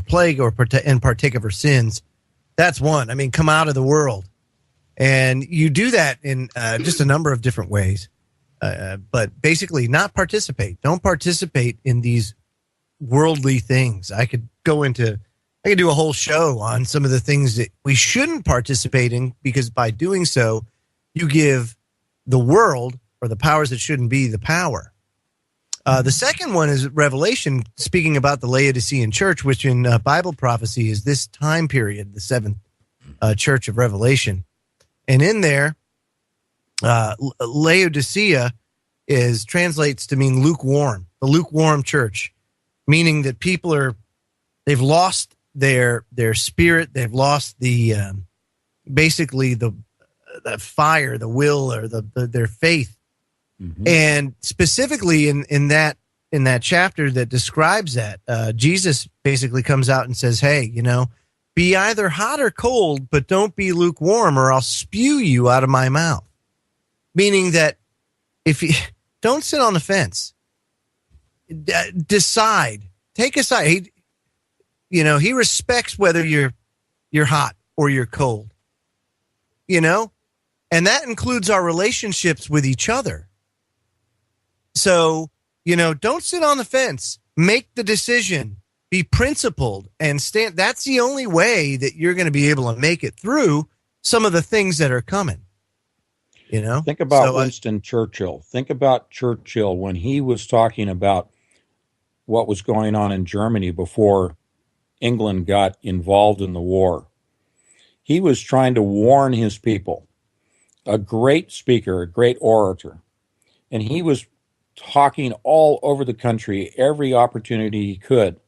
plague and partake of her sins. That's one. I mean, come out of the world. And you do that in just a number of different ways. But basically, not participate. Don't participate in these worldly things. I could do a whole show on some of the things that we shouldn't participate in, because by doing so, you give the world, or the powers that shouldn't be, the power. The second one is Revelation, speaking about the Laodicean church, which in Bible prophecy is this time period, the seventh church of Revelation. And in there, Laodicea translates to mean lukewarm, the lukewarm church, meaning that people they've lost their spirit, they've lost the basically the fire, the will, or their faith. Mm-hmm. And specifically in that chapter that describes that, Jesus basically comes out and says, hey, be either hot or cold, but don't be lukewarm, or I'll spew you out of my mouth. Meaning that if you don't sit on the fence, decide, take a side. He respects whether you're hot or you're cold, and that includes our relationships with each other. So, don't sit on the fence, make the decision, be principled, and stand. That's the only way that you're going to be able to make it through some of the things that are coming. Think about Winston Churchill. Think about Churchill when he was talking about what was going on in Germany before England got involved in the war. He was trying to warn his people. A great speaker, a great orator. And he was talking all over the country, every opportunity he could,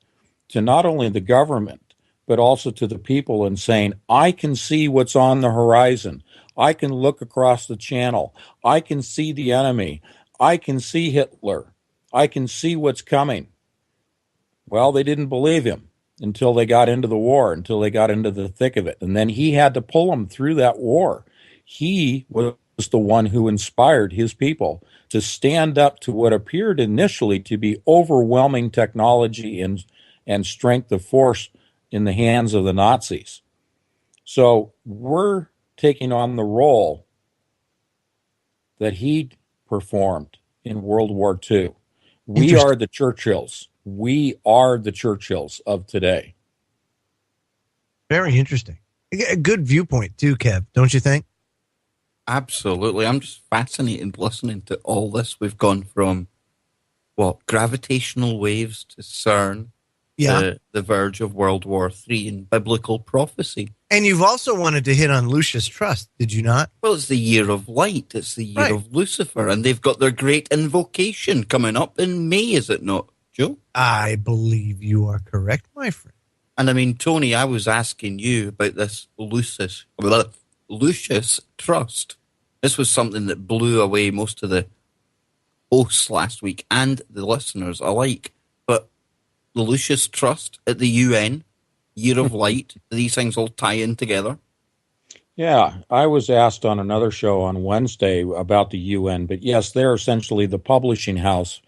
to not only the government, but also to the people, and saying, I can see what's on the horizon. I can look across the channel. I can see the enemy. I can see Hitler. I can see what's coming. Well, they didn't believe him until they got into the war, until they got into the thick of it. And then he had to pull them through that war. He was the one who inspired his people to stand up to what appeared initially to be overwhelming technology and strength of force in the hands of the Nazis. So we're taking on the role that he performed in World War II. We are the Churchills. We are the Churchills of today. Very interesting. A good viewpoint too, Kev, don't you think? Absolutely. I'm just fascinated listening to all this. We've gone from, gravitational waves to CERN, to the verge of World War III and biblical prophecy. And you've also wanted to hit on Lucius Trust, did you not? Well, it's the year of light. It's the year of Lucifer, and they've got their great invocation coming up in May, is it not, Joe? I believe you are correct, my friend. And I mean, Tony, I was asking you about this Lucius Trust. This was something that blew away most of the hosts last week and the listeners alike. But the Lucius Trust at the UN, Year of Light, these things all tie in together. Yeah, I was asked on another show on Wednesday about the UN, but yes, they're essentially the publishing house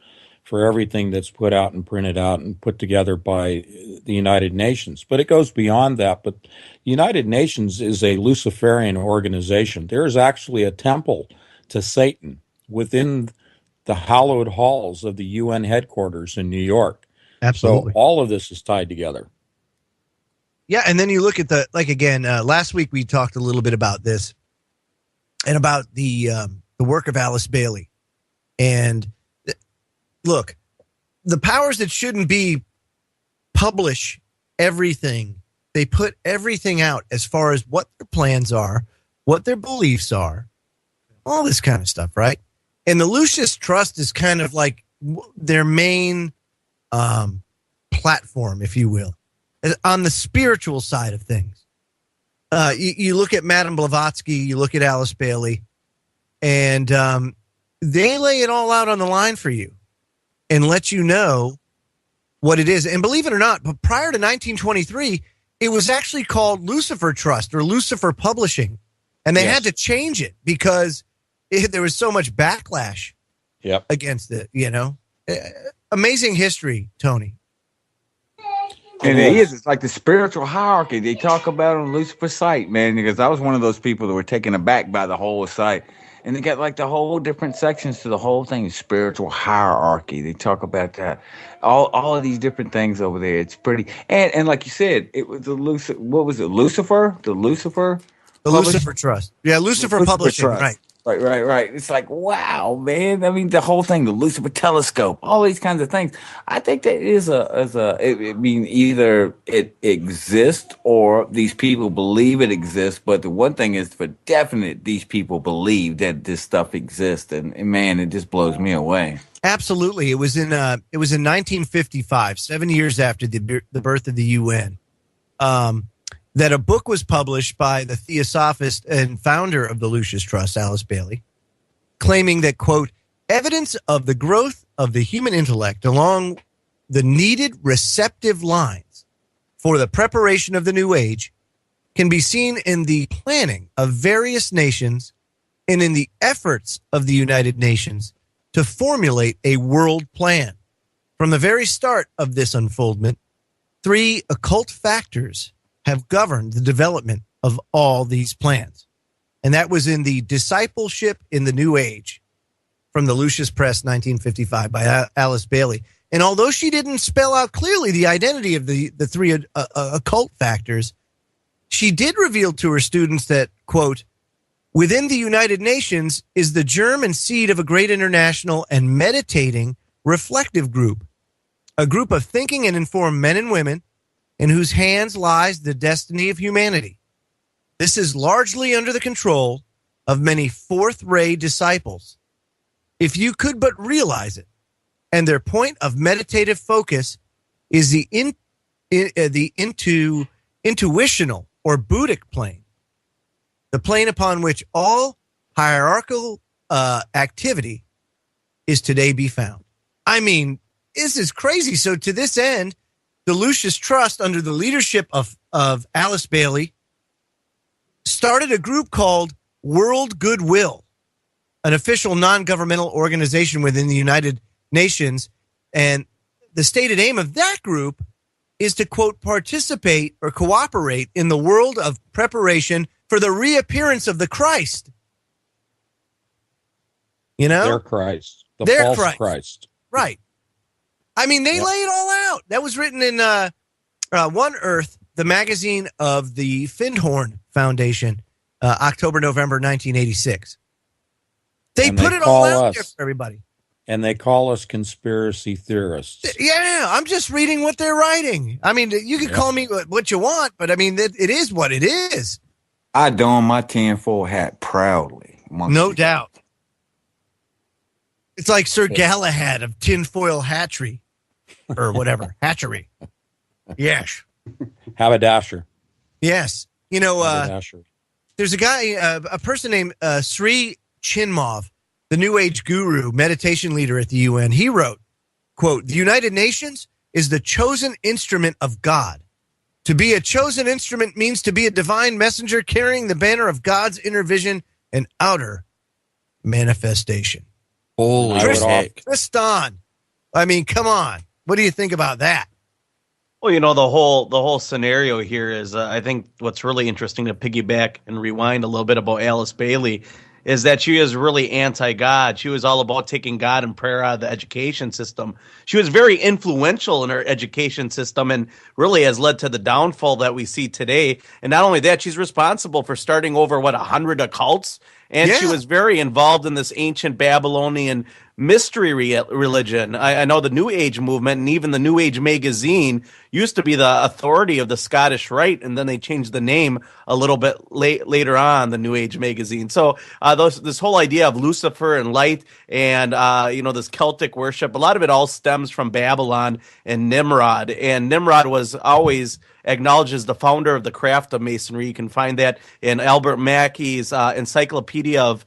for everything that's put out and printed out and put together by the United Nations. But it goes beyond that. But the United Nations is a Luciferian organization. There is actually a temple to Satan within the hallowed halls of the UN headquarters in New York. Absolutely. So all of this is tied together. Yeah, and then you look at last week we talked a little bit about this and about the work of Alice Bailey. And look, the powers that shouldn't be publish everything. They put everything out as far as what their plans are, what their beliefs are, all this kind of stuff, right? And the Lucius Trust is kind of like their main platform, if you will, on the spiritual side of things. You look at Madame Blavatsky, you look at Alice Bailey, and they lay it all out on the line for you and let you know what it is. And believe it or not, but prior to 1923, it was actually called Lucifer Trust or Lucifer Publishing. And they had to change it because there was so much backlash against it, Amazing history, Tony. And it is. It's like the spiritual hierarchy. They talk about on Lucifer's site, man, because I was one of those people that were taken aback by the whole site. And they got like the whole different sections to the whole thing, spiritual hierarchy. They talk about that. All of these different things over there. It's pretty. And like you said, it was what was it? Lucifer? The Lucifer Trust. Yeah, Lucifer Publishing, Trust. Right. Right. It's like, wow, man. I mean, the whole thing, the Lucifer telescope, all these kinds of things. I think that either it exists or these people believe it exists. But the one thing is for definite, these people believe that this stuff exists. And man, it just blows me away. Absolutely. It was in 1955, 7 years after the birth of the UN. That a book was published by the theosophist and founder of the Lucius Trust, Alice Bailey, claiming that, quote, evidence of the growth of the human intellect along the needed receptive lines for the preparation of the new age can be seen in the planning of various nations and in the efforts of the United Nations to formulate a world plan. From the very start of this unfoldment, 3 occult factors have governed the development of all these plans. And that was in the Discipleship in the New Age from the Lucius Press, 1955, by Alice Bailey. And although she didn't spell out clearly the identity of the 3 occult factors, she did reveal to her students that, quote, within the United Nations is the germ and seed of a great international and meditating reflective group, a group of thinking and informed men and women in whose hands lies the destiny of humanity. This is largely under the control of many fourth-ray disciples. If you could but realize it, and their point of meditative focus is the intuitional or Buddhic plane, the plane upon which all hierarchical activity is today be found. I mean, this is crazy. So to this end, the Lucius Trust, under the leadership of Alice Bailey, started a group called World Goodwill, an official non-governmental organization within the United Nations. And the stated aim of that group is to, quote, participate or cooperate in the world of preparation for the reappearance of the Christ. You know? Their Christ. Their false Christ. Right. I mean, they lay it all out. That was written in One Earth, the magazine of the Findhorn Foundation. October, November 1986. They put it all out there for everybody. And they call us conspiracy theorists. Yeah, I'm just reading what they're writing. I mean, you can call me what you want, but I mean, it is what it is. I don my tinfoil hat proudly. No doubt. It's like Sir Galahad of tinfoil hatchery or whatever. Hatchery. Yes. Haberdasher. Yes. You know, there's a guy, a person named Sri Chinmov, the New Age guru, meditation leader at the UN. He wrote, quote, "The United Nations is the chosen instrument of God. To be a chosen instrument means to be a divine messenger carrying the banner of God's inner vision and outer manifestation." Holy heck. Tristan. I mean, come on. What do you think about that? Well, you know, the whole scenario here is, I think what's really interesting to piggyback and rewind a little bit about Alice Bailey is that she is really anti-God. She was all about taking God and prayer out of the education system. She was very influential in her education system and really has led to the downfall that we see today. And not only that, she's responsible for starting over, 100 occults? And she was very involved in this ancient Babylonian mystery religion. I know the New Age movement and even the New Age magazine used to be the authority of the Scottish Rite, and then they changed the name a little bit later on, the New Age magazine. So this whole idea of Lucifer and light and this Celtic worship, a lot of it all stems from Babylon and Nimrod. And Nimrod was always acknowledged as the founder of the craft of Masonry. You can find that in Albert Mackey's Encyclopedia of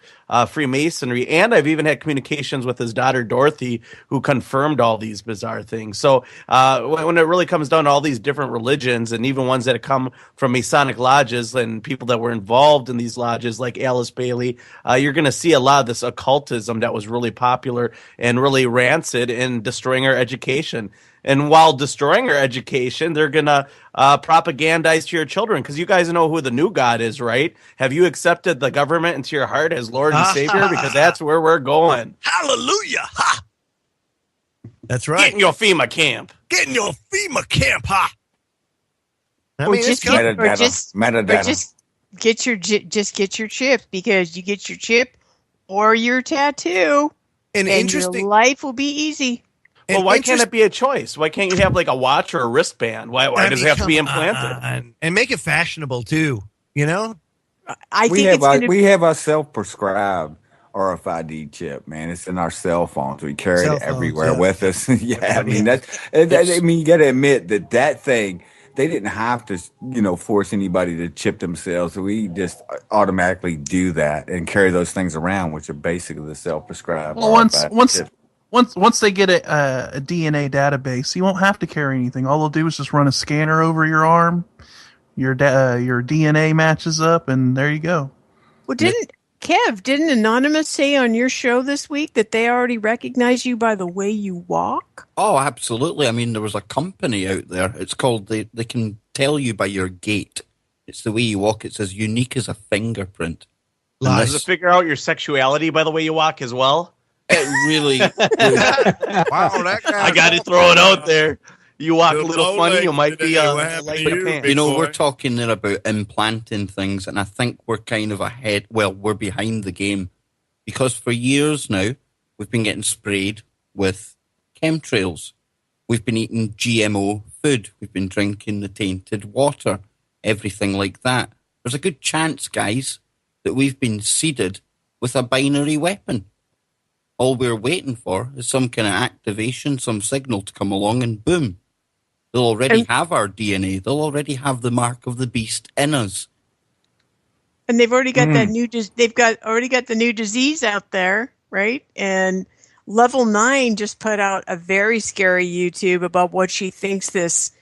Freemasonry, and I've even had communications with his daughter Dorothy, who confirmed all these bizarre things. So when it really comes down to all these different religions, and even ones that have come from Masonic lodges and people that were involved in these lodges, like Alice Bailey, you're going to see a lot of this occultism that was really popular and really rancid in destroying our education. And while destroying our education, they're going to propagandize to your children, because you guys know who the new God is, right? Have you accepted the government into your heart as Lord and Savior? Because that's where we're going. Hallelujah. Ha! That's right. Get in your FEMA camp. Get in your FEMA camp, ha! I Or mean, just get your chip, because you get your chip or your tattoo, and your life will be easy. Well, why can't it be a choice? Why can't you have like a watch or a wristband? Why does it have to be implanted? And make it fashionable too, you know? We have our self-prescribed RFID chip, man. It's in our cell phones. We carry it everywhere with us. I mean, you got to admit that thing, they didn't have to, force anybody to chip themselves. So we just automatically do that and carry those things around, which are basically the self-prescribed. Well, once they get a DNA database, you won't have to carry anything. All they'll do is just run a scanner over your arm. Your DNA matches up, and there you go. Well, didn't Anonymous say on your show this week that they already recognize you by the way you walk? Oh, absolutely. I mean, there was a company out there. It's called, they can tell you by your gait. It's the way you walk. It's as unique as a fingerprint. Does it figure out your sexuality by the way you walk as well? It really. Wow, that guy. I got to throw it out there. You walk a little funny, you might be we're talking there about implanting things, and I think we're kind of ahead. Well, we're behind the game, because for years now we've been getting sprayed with chemtrails. We've been eating GMO food. We've been drinking the tainted water, everything like that. There's a good chance, guys, that we've been seeded with a binary weapon. All we're waiting for is some kind of activation, some signal to come along, and boom. They'll already have our DNA. They'll already have the mark of the beast in us. And they've already got that new. Already got the new disease out there, right? And Level 9 just put out a very scary YouTube about what she thinks this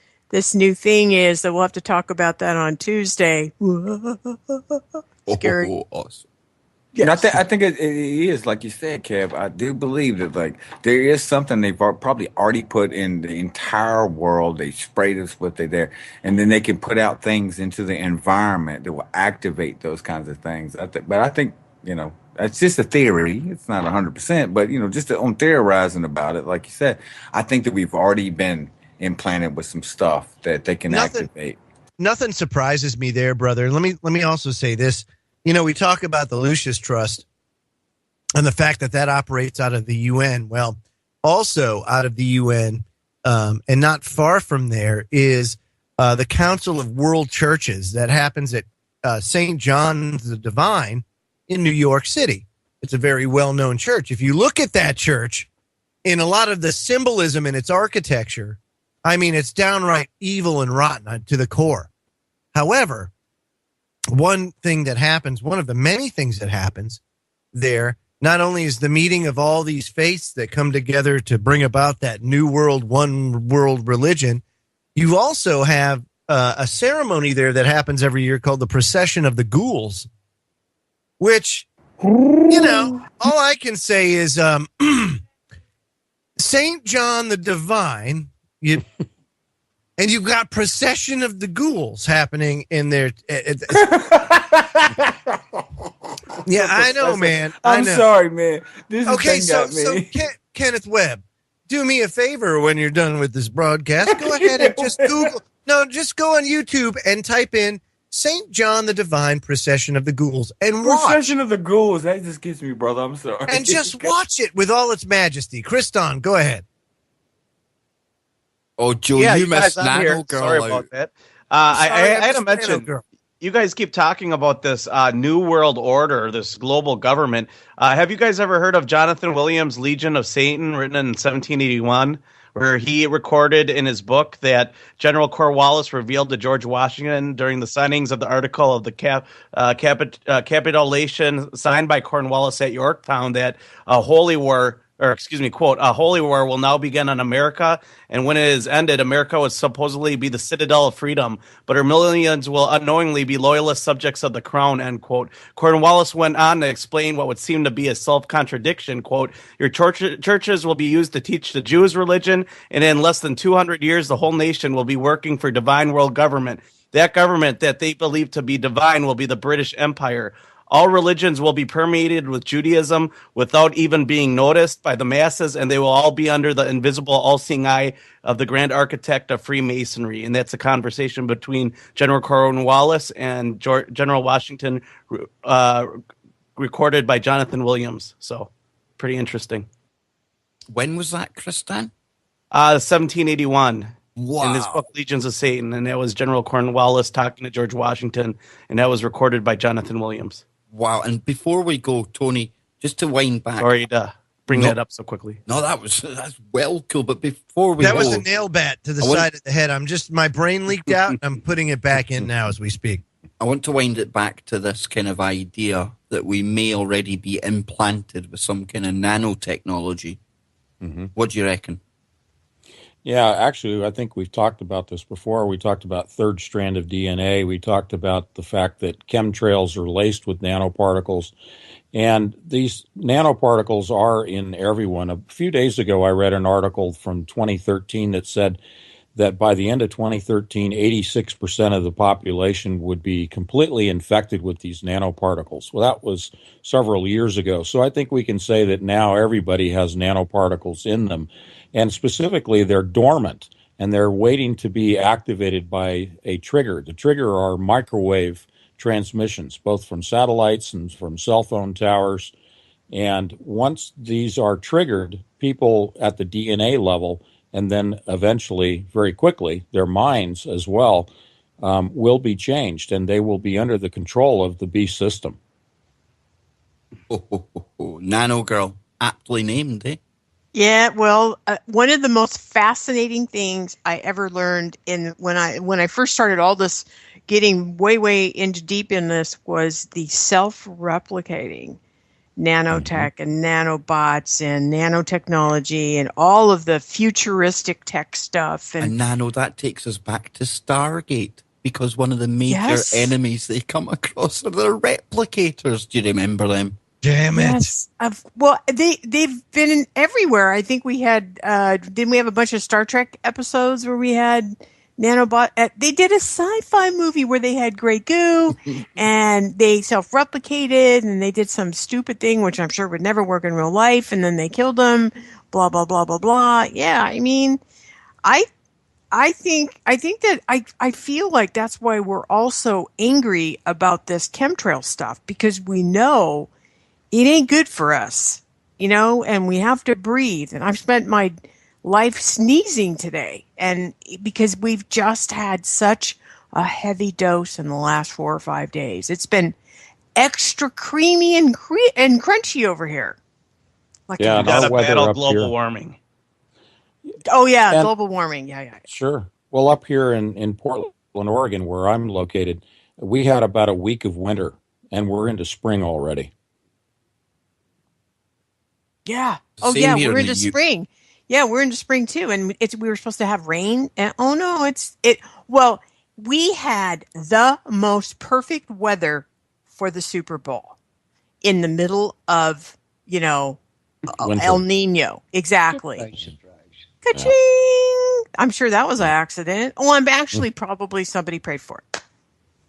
new thing is. So we'll have to talk about that on Tuesday. Scary. Oh, awesome. Yes. I think it is, like you said, Kev. I do believe that there is something they've probably already put in the entire world. They sprayed us with it there, and then they can put out things into the environment that will activate those kinds of things. But I think it's just a theory. It's not 100%, but just on theorizing about it, like you said, I think that we've already been implanted with some stuff that they can activate. Nothing surprises me there, brother. Let me also say this. We talk about the Lucius Trust and the fact that that operates out of the UN. Well, also out of the UN, and not far from there, is the Council of World Churches that happens at St. John the Divine in New York City. It's a very well-known church. If you look at that church, in a lot of the symbolism in its architecture, I mean, it's downright evil and rotten to the core. However, one thing that happens, one of the many things that happens there, not only is the meeting of all these faiths that come together to bring about that new world, one world religion, you also have a ceremony there that happens every year called the Procession of the Ghouls, which, all I can say is St. John the Divine, and you've got Procession of the Ghouls happening in there. Yeah, I know, man. I'm sorry, man. This okay, thing got me. Kenneth Webb, do me a favor when you're done with this broadcast. Go ahead and just Google. No, just go on YouTube and type in St. John the Divine Procession of the Ghouls and watch. Procession of the Ghouls. That just gets me, brother. I'm sorry. And just watch it with all its majesty. Kriston, go ahead. Oh, Joe, you missed Nano Girl. Sorry about that. I had to mention, you guys keep talking about this New World Order, this global government. Have you guys ever heard of Jonathan Williams' Legion of Satan, written in 1781? Where he recorded in his book that General Cornwallis revealed to George Washington during the signings of the article of the capitulation signed by Cornwallis at Yorktown that a holy war, quote, a holy war will now begin on America, and when it is ended, America would supposedly be the citadel of freedom, but her millions will unknowingly be loyalist subjects of the crown, end quote. Cornwallis went on to explain what would seem to be a self-contradiction, quote, your churches will be used to teach the Jews religion, and in less than 200 years, the whole nation will be working for divine world government. That government that they believe to be divine will be the British Empire. All religions will be permeated with Judaism without even being noticed by the masses, and they will all be under the invisible, all-seeing eye of the grand architect of Freemasonry. And that's a conversation between General Cornwallis and General Washington, recorded by Jonathan Williams. So, pretty interesting. When was that, Kristan? 1781. Wow. In his book, Legions of Satan. And that was General Cornwallis talking to George Washington, and that was recorded by Jonathan Williams. Wow. And before we go, Tony, just to wind back. Sorry to bring that up so quickly. No, that's well cool. But before we That was a nail bat to the side of the head. My brain leaked out, and I'm putting it back in now as we speak. I want to wind it back to this kind of idea that we may already be implanted with some kind of nanotechnology. Mm-hmm. What do you reckon? Yeah, actually, I think we've talked about this before. We talked about third strand of DNA. We talked about the fact that chemtrails are laced with nanoparticles. And these nanoparticles are in everyone. A few days ago, I read an article from 2013 that said that by the end of 2013, 86% of the population would be completely infected with these nanoparticles. Well, that was several years ago. So I think we can say that now everybody has nanoparticles in them. And specifically, they're dormant, and they're waiting to be activated by a trigger. The trigger are microwave transmissions, both from satellites and from cell phone towers. And once these are triggered, people at the DNA level, and then eventually, very quickly, their minds as well, will be changed, and they will be under the control of the beast system. Nano Girl, aptly named, eh? Yeah, well, one of the most fascinating things I ever learned when I first started all this, getting way into deep in this, was the self-replicating nanotech and nanobots and nanotechnology and all of the futuristic tech stuff. And Nano, that takes us back to Stargate, because one of the major enemies they come across are the replicators. Do you remember them? Damn it. Yes. Well, they've been everywhere. I think we had, didn't we have a bunch of Star Trek episodes where we had nanobot? They did a sci-fi movie where they had gray goo and they self-replicated and they did some stupid thing, which I'm sure would never work in real life. And then they killed them, blah, blah, blah, blah, blah. Yeah. I mean, I I think that I feel like that's why we're all so angry about this chemtrail stuff, because we know it ain't good for us, and we have to breathe. And I've spent my life sneezing today, and because we've just had such a heavy dose in the last 4 or 5 days, it's been extra creamy and crunchy over here. Like Yeah, and our Gotta weather battle up global here. warming. oh yeah, And global warming. Yeah. sure. Well, up here in Portland, Oregon, where I'm located, we had about a week of winter, and we're into spring already. Yeah. Oh Same yeah, here we're in the into spring. Yeah, we're into spring too, and we were supposed to have rain. And oh no, it. Well, we had the most perfect weather for the Super Bowl in the middle of El Winter. Nino. Exactly. Surprise, surprise. Yeah. Ka-ching! I'm sure that was an Yeah. accident. Oh, I'm actually probably somebody prayed for it.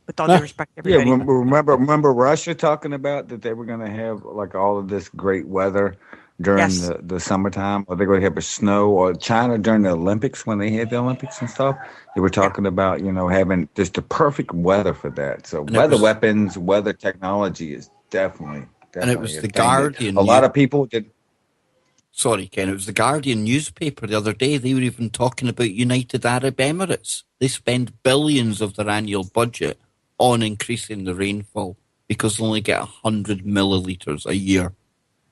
With all due Ah, respect, to Yeah, everybody. remember Russia talking about that they were going to have like all of this great weather during Yes. the summertime, or they're going to have a snow, or China during the Olympics when they had the Olympics and stuff. They were Yeah. talking about having just the perfect weather for that. So And it weather was weapons, weather technology is definitely and it was a the thing that Guardian a news. lot of people did. Sorry, Ken. It was the Guardian newspaper the other day. They were even talking about United Arab Emirates. They spend billions of their annual budget on increasing the rainfall because they only get 100 milliliters a year,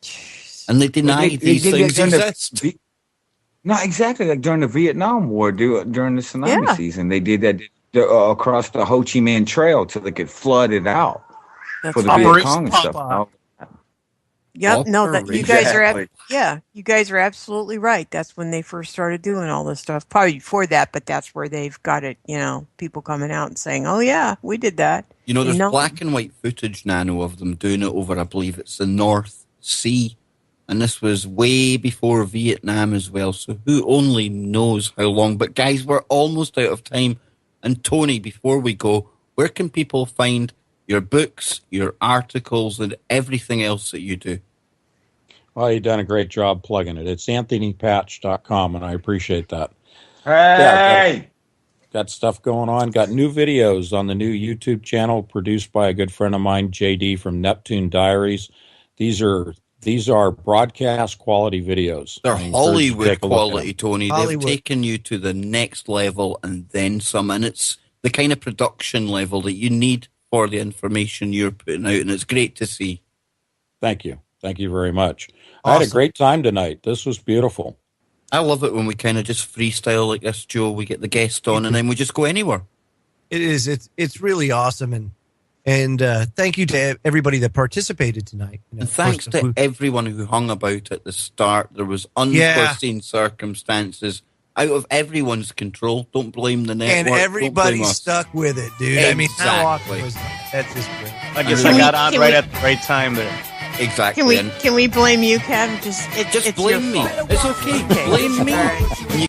Jeez. and they Well, deny they these did that things during exist. no, exactly, like during the Vietnam War, during the tsunami Yeah. season, they did that across the Ho Chi Minh Trail so they could flood it out for That's the Viet right. Operation Cong and stuff. Popeye. Yep. No, that you guys are Operation. Exactly. you guys are absolutely right. That's when they first started doing all this stuff. Probably before that, but that's where they've got it, people coming out and saying, "Oh yeah, we did that." And There's no, black and white footage, Nano, of them doing it over, I believe it's the North Sea. And this was way before Vietnam as well. So who only knows how long. But guys, we're almost out of time. And Tony, before we go, where can people find your books, your articles, and everything else that you do? Well, you've done a great job plugging it. It's anthonypatch.com, and I appreciate that. Yeah, I've Hey, got stuff going on. Got new videos on the new YouTube channel produced by a good friend of mine, JD from Neptune Diaries. These are broadcast quality videos. They're I encourage you to Hollywood take a look at them. quality, Tony. They've Hollywood. taken you to the next level and then some. And it's the kind of production level that you need for the information you're putting out. And it's great to see. Thank you. Thank you very much. I had a Awesome. great time tonight. This was beautiful. I love it when we kind of just freestyle like this, Joe. We get the guest Me on and too. then we just go anywhere. It is. It's really awesome, and thank you to everybody that participated tonight. And thanks to everyone who hung about at the start. There was unforeseen circumstances out of everyone's control. Don't blame the network. and Don't everybody blame us. stuck with it, dude. I mean, how awesome Exactly. was that? That's just great. I guess Can I we- got on right at the right time there. Exactly. can we blame you, Kev? Just Just blame me. your fault. It's okay. Blame me. All right. You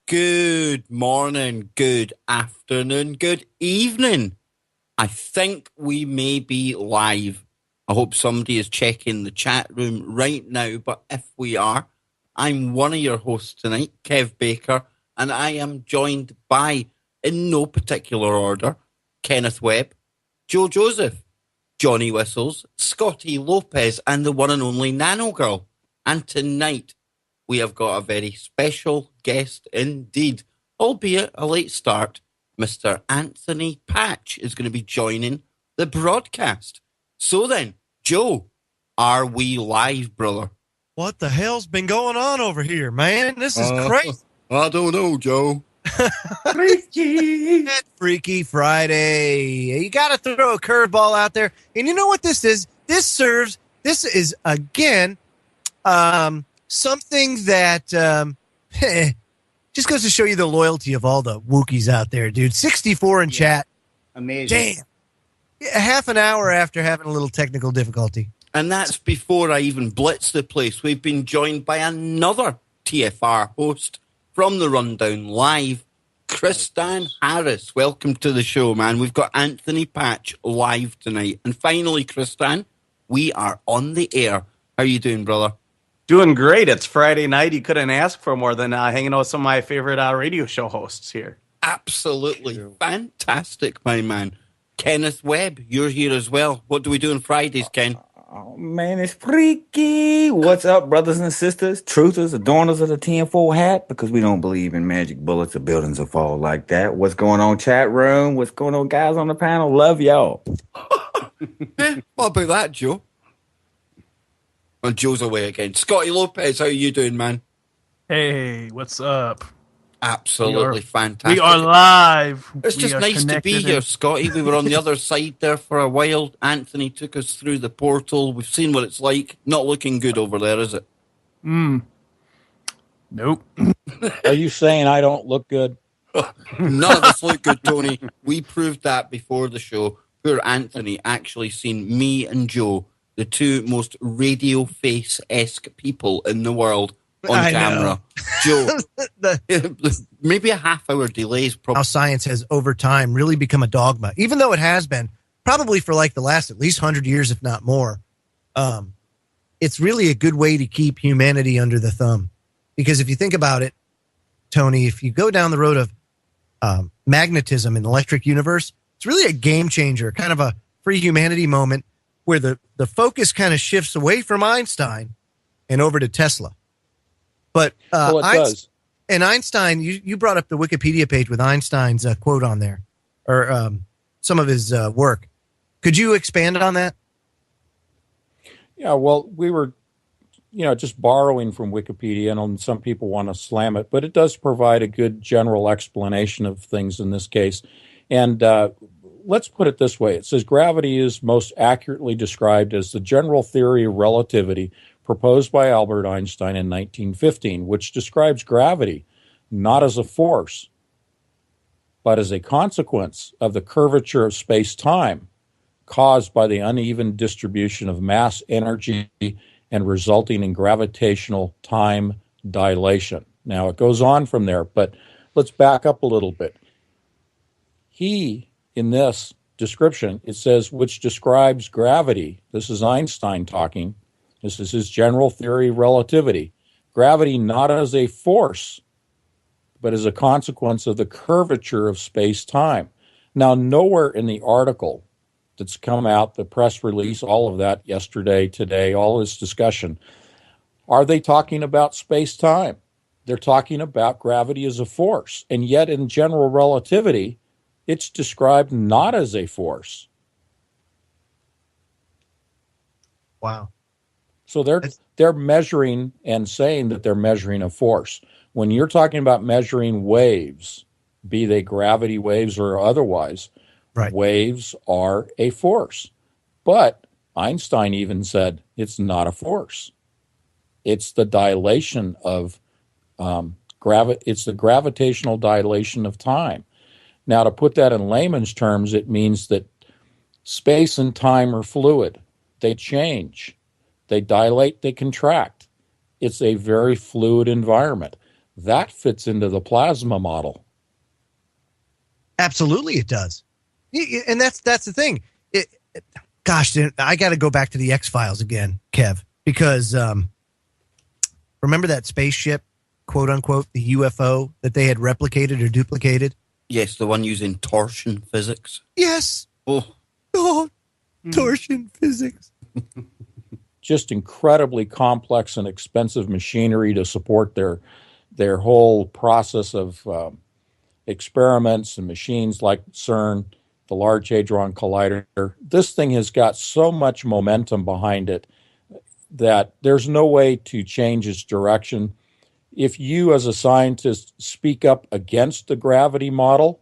Good morning, good afternoon, good evening. I think we may be live. I hope somebody is checking the chat room right now, but if we are, I'm one of your hosts tonight, Kev Baker, and I am joined by, in no particular order, Kenneth Webb, Joe Joseph, Johnny Whistles, Scotty Lopez, and the one and only Nano Girl. And tonight, we have got a very special guest indeed, albeit a late start. Mr. Anthony Patch is going to be joining the broadcast. So then, Joe, are we live, brother? What the hell's been going on over here, man? This is crazy. I don't know, Joe. Freaky Friday. You got to throw a curveball out there. And you know what this is? This is, again, something that just goes to show you the loyalty of all the Wookiees out there, dude. 64 in chat. Amazing. Damn. Half an hour after having a little technical difficulty. And that's before I even blitz the place. We've been joined by another TFR host from the Rundown Live, Kristan Harris. Welcome to the show, man. We've got Anthony Patch live tonight. And finally, Kristan, we are on the air. How are you doing, brother? Doing great. It's Friday night. You couldn't ask for more than hanging out with some of my favorite radio show hosts here. Absolutely fantastic, my man. Kenneth Webb, you're here as well. What do we do on Fridays, Ken? Oh, man, it's freaky. What's up, brothers and sisters, truthers, adorners of the 10-4 hat? Because we don't believe in magic bullets or buildings that fall like that. What's going on, chat room? What's going on, guys on the panel? Love y'all. What about that, Joe? Well, Joe's away again. Scotty Lopez, how are you doing, man? Hey, what's up? Absolutely fantastic. We are live. It's just nice to be here, Scotty. We were on the other side there for a while. Anthony took us through the portal. We've seen what it's like. Not looking good over there, is it? Nope. Are you saying I don't look good? None of us look good, Tony. We proved that before the show. Poor Anthony actually seen me and Joe, the two most radio face-esque people in the world, on camera. Joe, maybe a half-hour delay is probably... How science has, over time, really become a dogma, even though it has been, probably for like the last at least 100 years, if not more. It's really a good way to keep humanity under the thumb. Because if you think about it, Tony, if you go down the road of magnetism in the electric universe, it's really a game changer, kind of a free humanity moment where the focus kind of shifts away from Einstein and over to Tesla. But Einstein, you brought up the Wikipedia page with Einstein's quote on there, or some of his work. Could you expand on that? Yeah, well, we were, just borrowing from Wikipedia, and some people want to slam it, but it does provide a good general explanation of things in this case. And let's put it this way. It says gravity is most accurately described as the general theory of relativity proposed by Albert Einstein in 1915, which describes gravity not as a force, but as a consequence of the curvature of space-time caused by the uneven distribution of mass, energy, and resulting in gravitational time dilation. Now, it goes on from there, but let's back up a little bit. In this description, it says, which describes gravity. This is Einstein talking. This is his general theory of relativity. Gravity not as a force, but as a consequence of the curvature of space-time. Now, nowhere in the article that's come out, the press release, all of that yesterday, today, all this discussion, are they talking about space-time? They're talking about gravity as a force. And yet, in general relativity, it's described not as a force. Wow. So they're measuring and saying that they're measuring a force. When you're talking about measuring waves, be they gravity waves or otherwise, right, waves are a force. But Einstein even said it's not a force. It's the dilation of it's the gravitational dilation of time. Now, to put that in layman's terms, it means that space and time are fluid. They change. They dilate, they contract. It's a very fluid environment. that fits into the plasma model. Absolutely, it does. And that's the thing. Gosh, dude, I got to go back to the X-Files again, Kev, because remember that spaceship, quote unquote, the UFO that they had replicated or duplicated? Yes, the one using torsion physics. Yes. Oh, torsion physics. Just incredibly complex and expensive machinery to support their whole process of experiments and machines like CERN, the Large Hadron Collider. This thing has got so much momentum behind it that there's no way to change its direction. If you, as a scientist, speak up against the gravity model,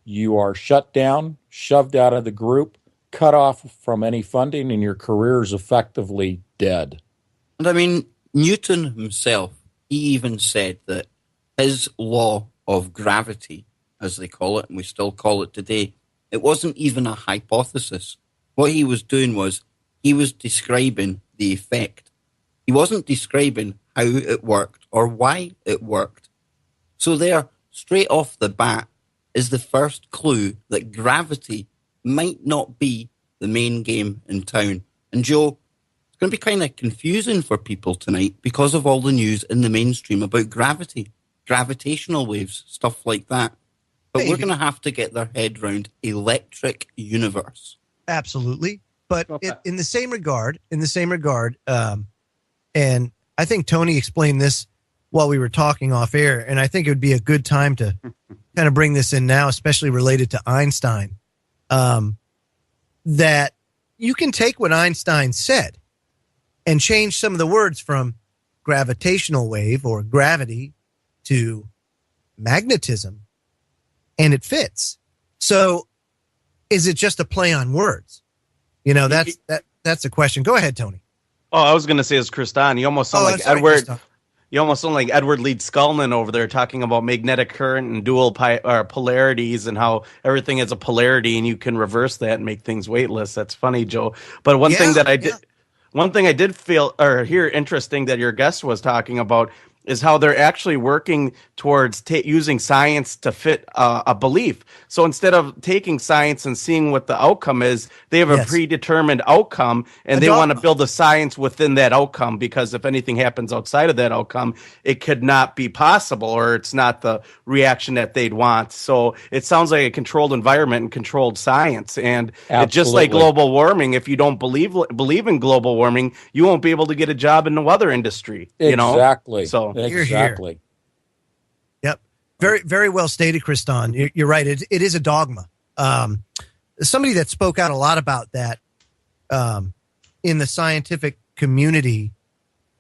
you are shut down, shoved out of the group, cut off from any funding, and your career is effectively dead. And I mean, Newton himself, he even said that his law of gravity, as they call it, and we still call it today, it wasn't even a hypothesis. What he was doing was he was describing the effect. He wasn't describing how it worked or why it worked. So there, straight off the bat, is the first clue that gravity might not be the main game in town. And Joe, it's going to be kind of confusing for people tonight because of all the news in the mainstream about gravity, gravitational waves, stuff like that. But we're going to have to get their head round electric universe. Absolutely. But in the same regard, and I think Tony explained this while we were talking off air, and I think it would be a good time to kind of bring this in now, especially related to Einstein, that you can take what Einstein said and change some of the words from gravitational wave or gravity to magnetism, and it fits. So is it just a play on words? You know, that's a question. Go ahead, Tony. Oh, I was going to say it's Kristan. You almost sound like Edward. You almost sound like Edward Leeds Scullman over there talking about magnetic current and dual polarities and how everything is a polarity and you can reverse that and make things weightless. That's funny, Joe. But one thing I did feel or hear interesting that your guest was talking about is how they're actually working towards using science to fit a belief. So instead of taking science and seeing what the outcome is, they have a predetermined outcome, and they want to build a science within that outcome, because if anything happens outside of that outcome, it could not be possible, or it's not the reaction that they'd want. So it sounds like a controlled environment and controlled science. And it's just like global warming. If you don't believe in global warming, you won't be able to get a job in the weather industry. Exactly. So exactly. Yep. Very, very well stated, Kristan. You're right. It is a dogma. Somebody that spoke out a lot about that in the scientific community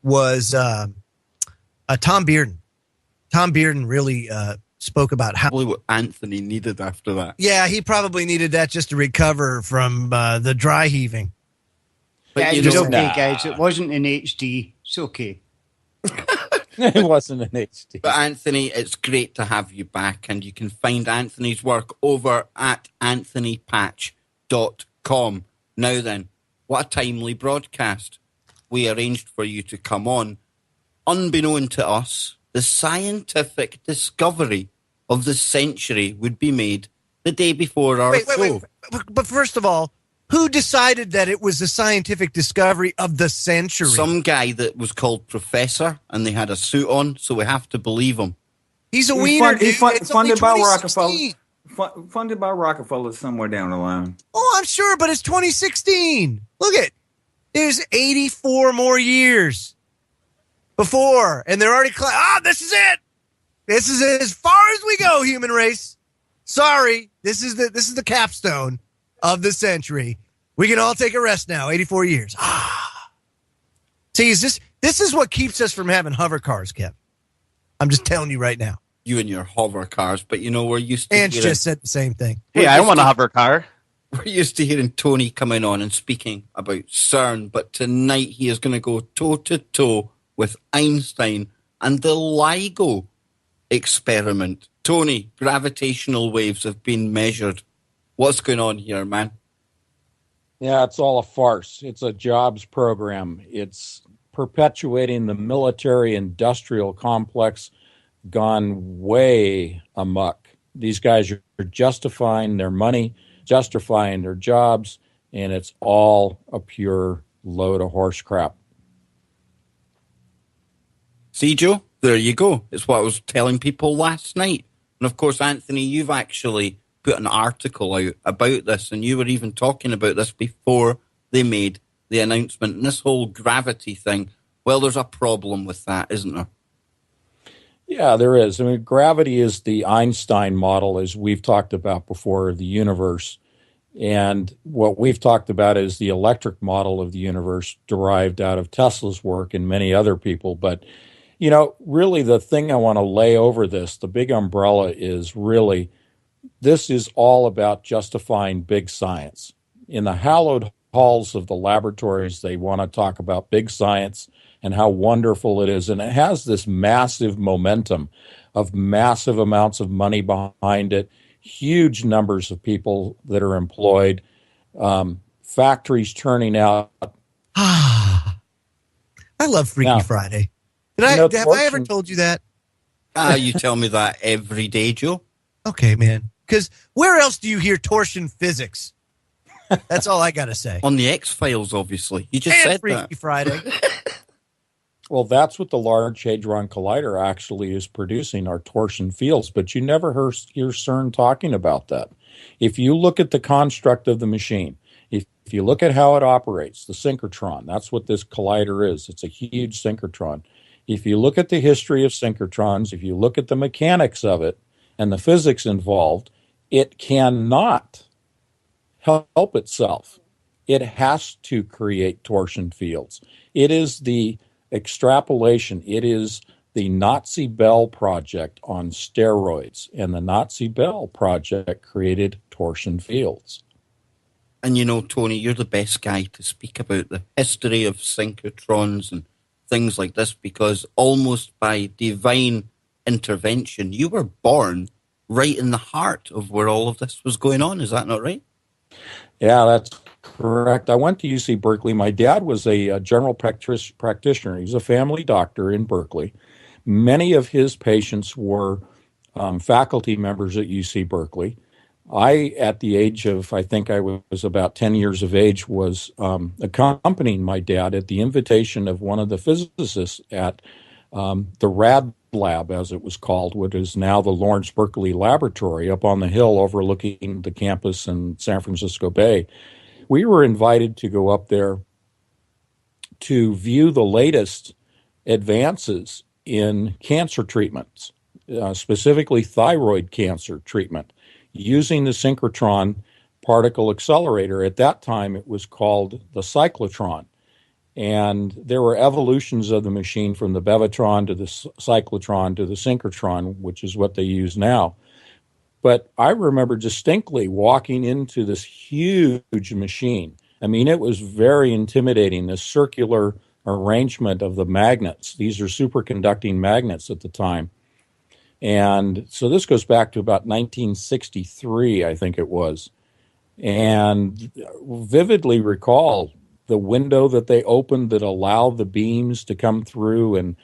was Tom Bearden. Tom Bearden really spoke about how probably what Anthony needed after that. Yeah, he probably needed that just to recover from the dry heaving. But it's okay, guys. It wasn't in HD. It's okay. It wasn't an HD. But Anthony, it's great to have you back, and you can find Anthony's work over at anthonypatch.com. Now then, what a timely broadcast. We arranged for you to come on. Unbeknown to us, the scientific discovery of the century would be made the day before our show. But first of all, who decided that it was the scientific discovery of the century? Some guy that was called Professor, and they had a suit on, so we have to believe him. He's a wiener. Funded by Rockefeller. Funded by Rockefeller somewhere down the line. Oh, I'm sure, but it's 2016. Look at, there's 84 more years before, and they're already this is it. This is as far as we go, human race. Sorry, this is the capstone of the century. We can all take a rest now. 84 years. See, this is what keeps us from having hover cars, Kev. I'm just telling you right now. You and your hover cars, but we're used to. And just said the same thing. Hey, I want a hover car. We're used to hearing Tony coming on and speaking about CERN, but tonight he is going to go toe to toe with Einstein and the LIGO experiment. Tony, gravitational waves have been measured. What's going on here, man? Yeah, it's all a farce. It's a jobs program. It's perpetuating the military-industrial complex gone way amok. These guys are justifying their money, justifying their jobs, and it's all a pure load of horse crap. See, Joe, there you go. It's what I was telling people last night. And of course, Anthony, you've actually put an article out about this, and you were even talking about this before they made the announcement. And this whole gravity thing, well, there's a problem with that, isn't there? Yeah, there is. I mean, gravity is the Einstein model, as we've talked about before, of the universe. And what we've talked about is the electric model of the universe derived out of Tesla's work and many other people. But, you know, really the thing I want to lay over this, the big umbrella, is really this is all about justifying big science. In the hallowed halls of the laboratories, they want to talk about big science and how wonderful it is. And it has this massive momentum of massive amounts of money behind it, huge numbers of people that are employed, factories turning out. I love Freaky Friday. Have I ever told you that? You tell me that every day, Joe. Okay, man. Because where else do you hear torsion physics? That's all I got to say. On the X-Files, obviously. You just said Freaky that. Friday. Well, that's what the Large Hadron Collider actually is producing, are torsion fields. But you never hear CERN talking about that. If you look at the construct of the machine, if you look at how it operates, the synchrotron, that's what this collider is. It's a huge synchrotron. If you look at the history of synchrotrons, if you look at the mechanics of it and the physics involved, it cannot help itself. It has to create torsion fields. It is the extrapolation. It is the Nazi Bell project on steroids, and the Nazi Bell project created torsion fields. And you know, Tony, you're the best guy to speak about the history of synchrotrons and things like this, because almost by divine intervention, you were born right in the heart of where all of this was going on. Is that not right? Yeah, that's correct. I went to UC Berkeley. My dad was a general practitioner. He's a family doctor in Berkeley. Many of his patients were faculty members at UC Berkeley. I, at the age of, I think I was about 10 years of age, was accompanying my dad at the invitation of one of the physicists at the RAD lab, as it was called, what is now the Lawrence Berkeley Laboratory up on the hill overlooking the campus in San Francisco Bay. We were invited to go up there to view the latest advances in cancer treatments, specifically thyroid cancer treatment, using the synchrotron particle accelerator. At that time, it was called the cyclotron. And there were evolutions of the machine from the Bevatron to the cyclotron to the synchrotron, which is what they use now. But I remember distinctly walking into this huge machine. I mean, it was very intimidating, this circular arrangement of the magnets. These are superconducting magnets at the time. And so this goes back to about 1963, I think it was. And vividly recall the window that they opened that allowed the beams to come through and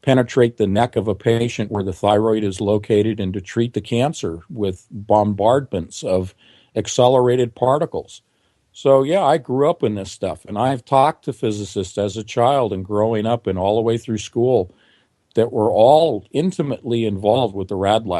penetrate the neck of a patient where the thyroid is located, and to treat the cancer with bombardments of accelerated particles. So, yeah, I grew up in this stuff, and I've talked to physicists as a child and growing up and all the way through school that were all intimately involved with the RAD lab.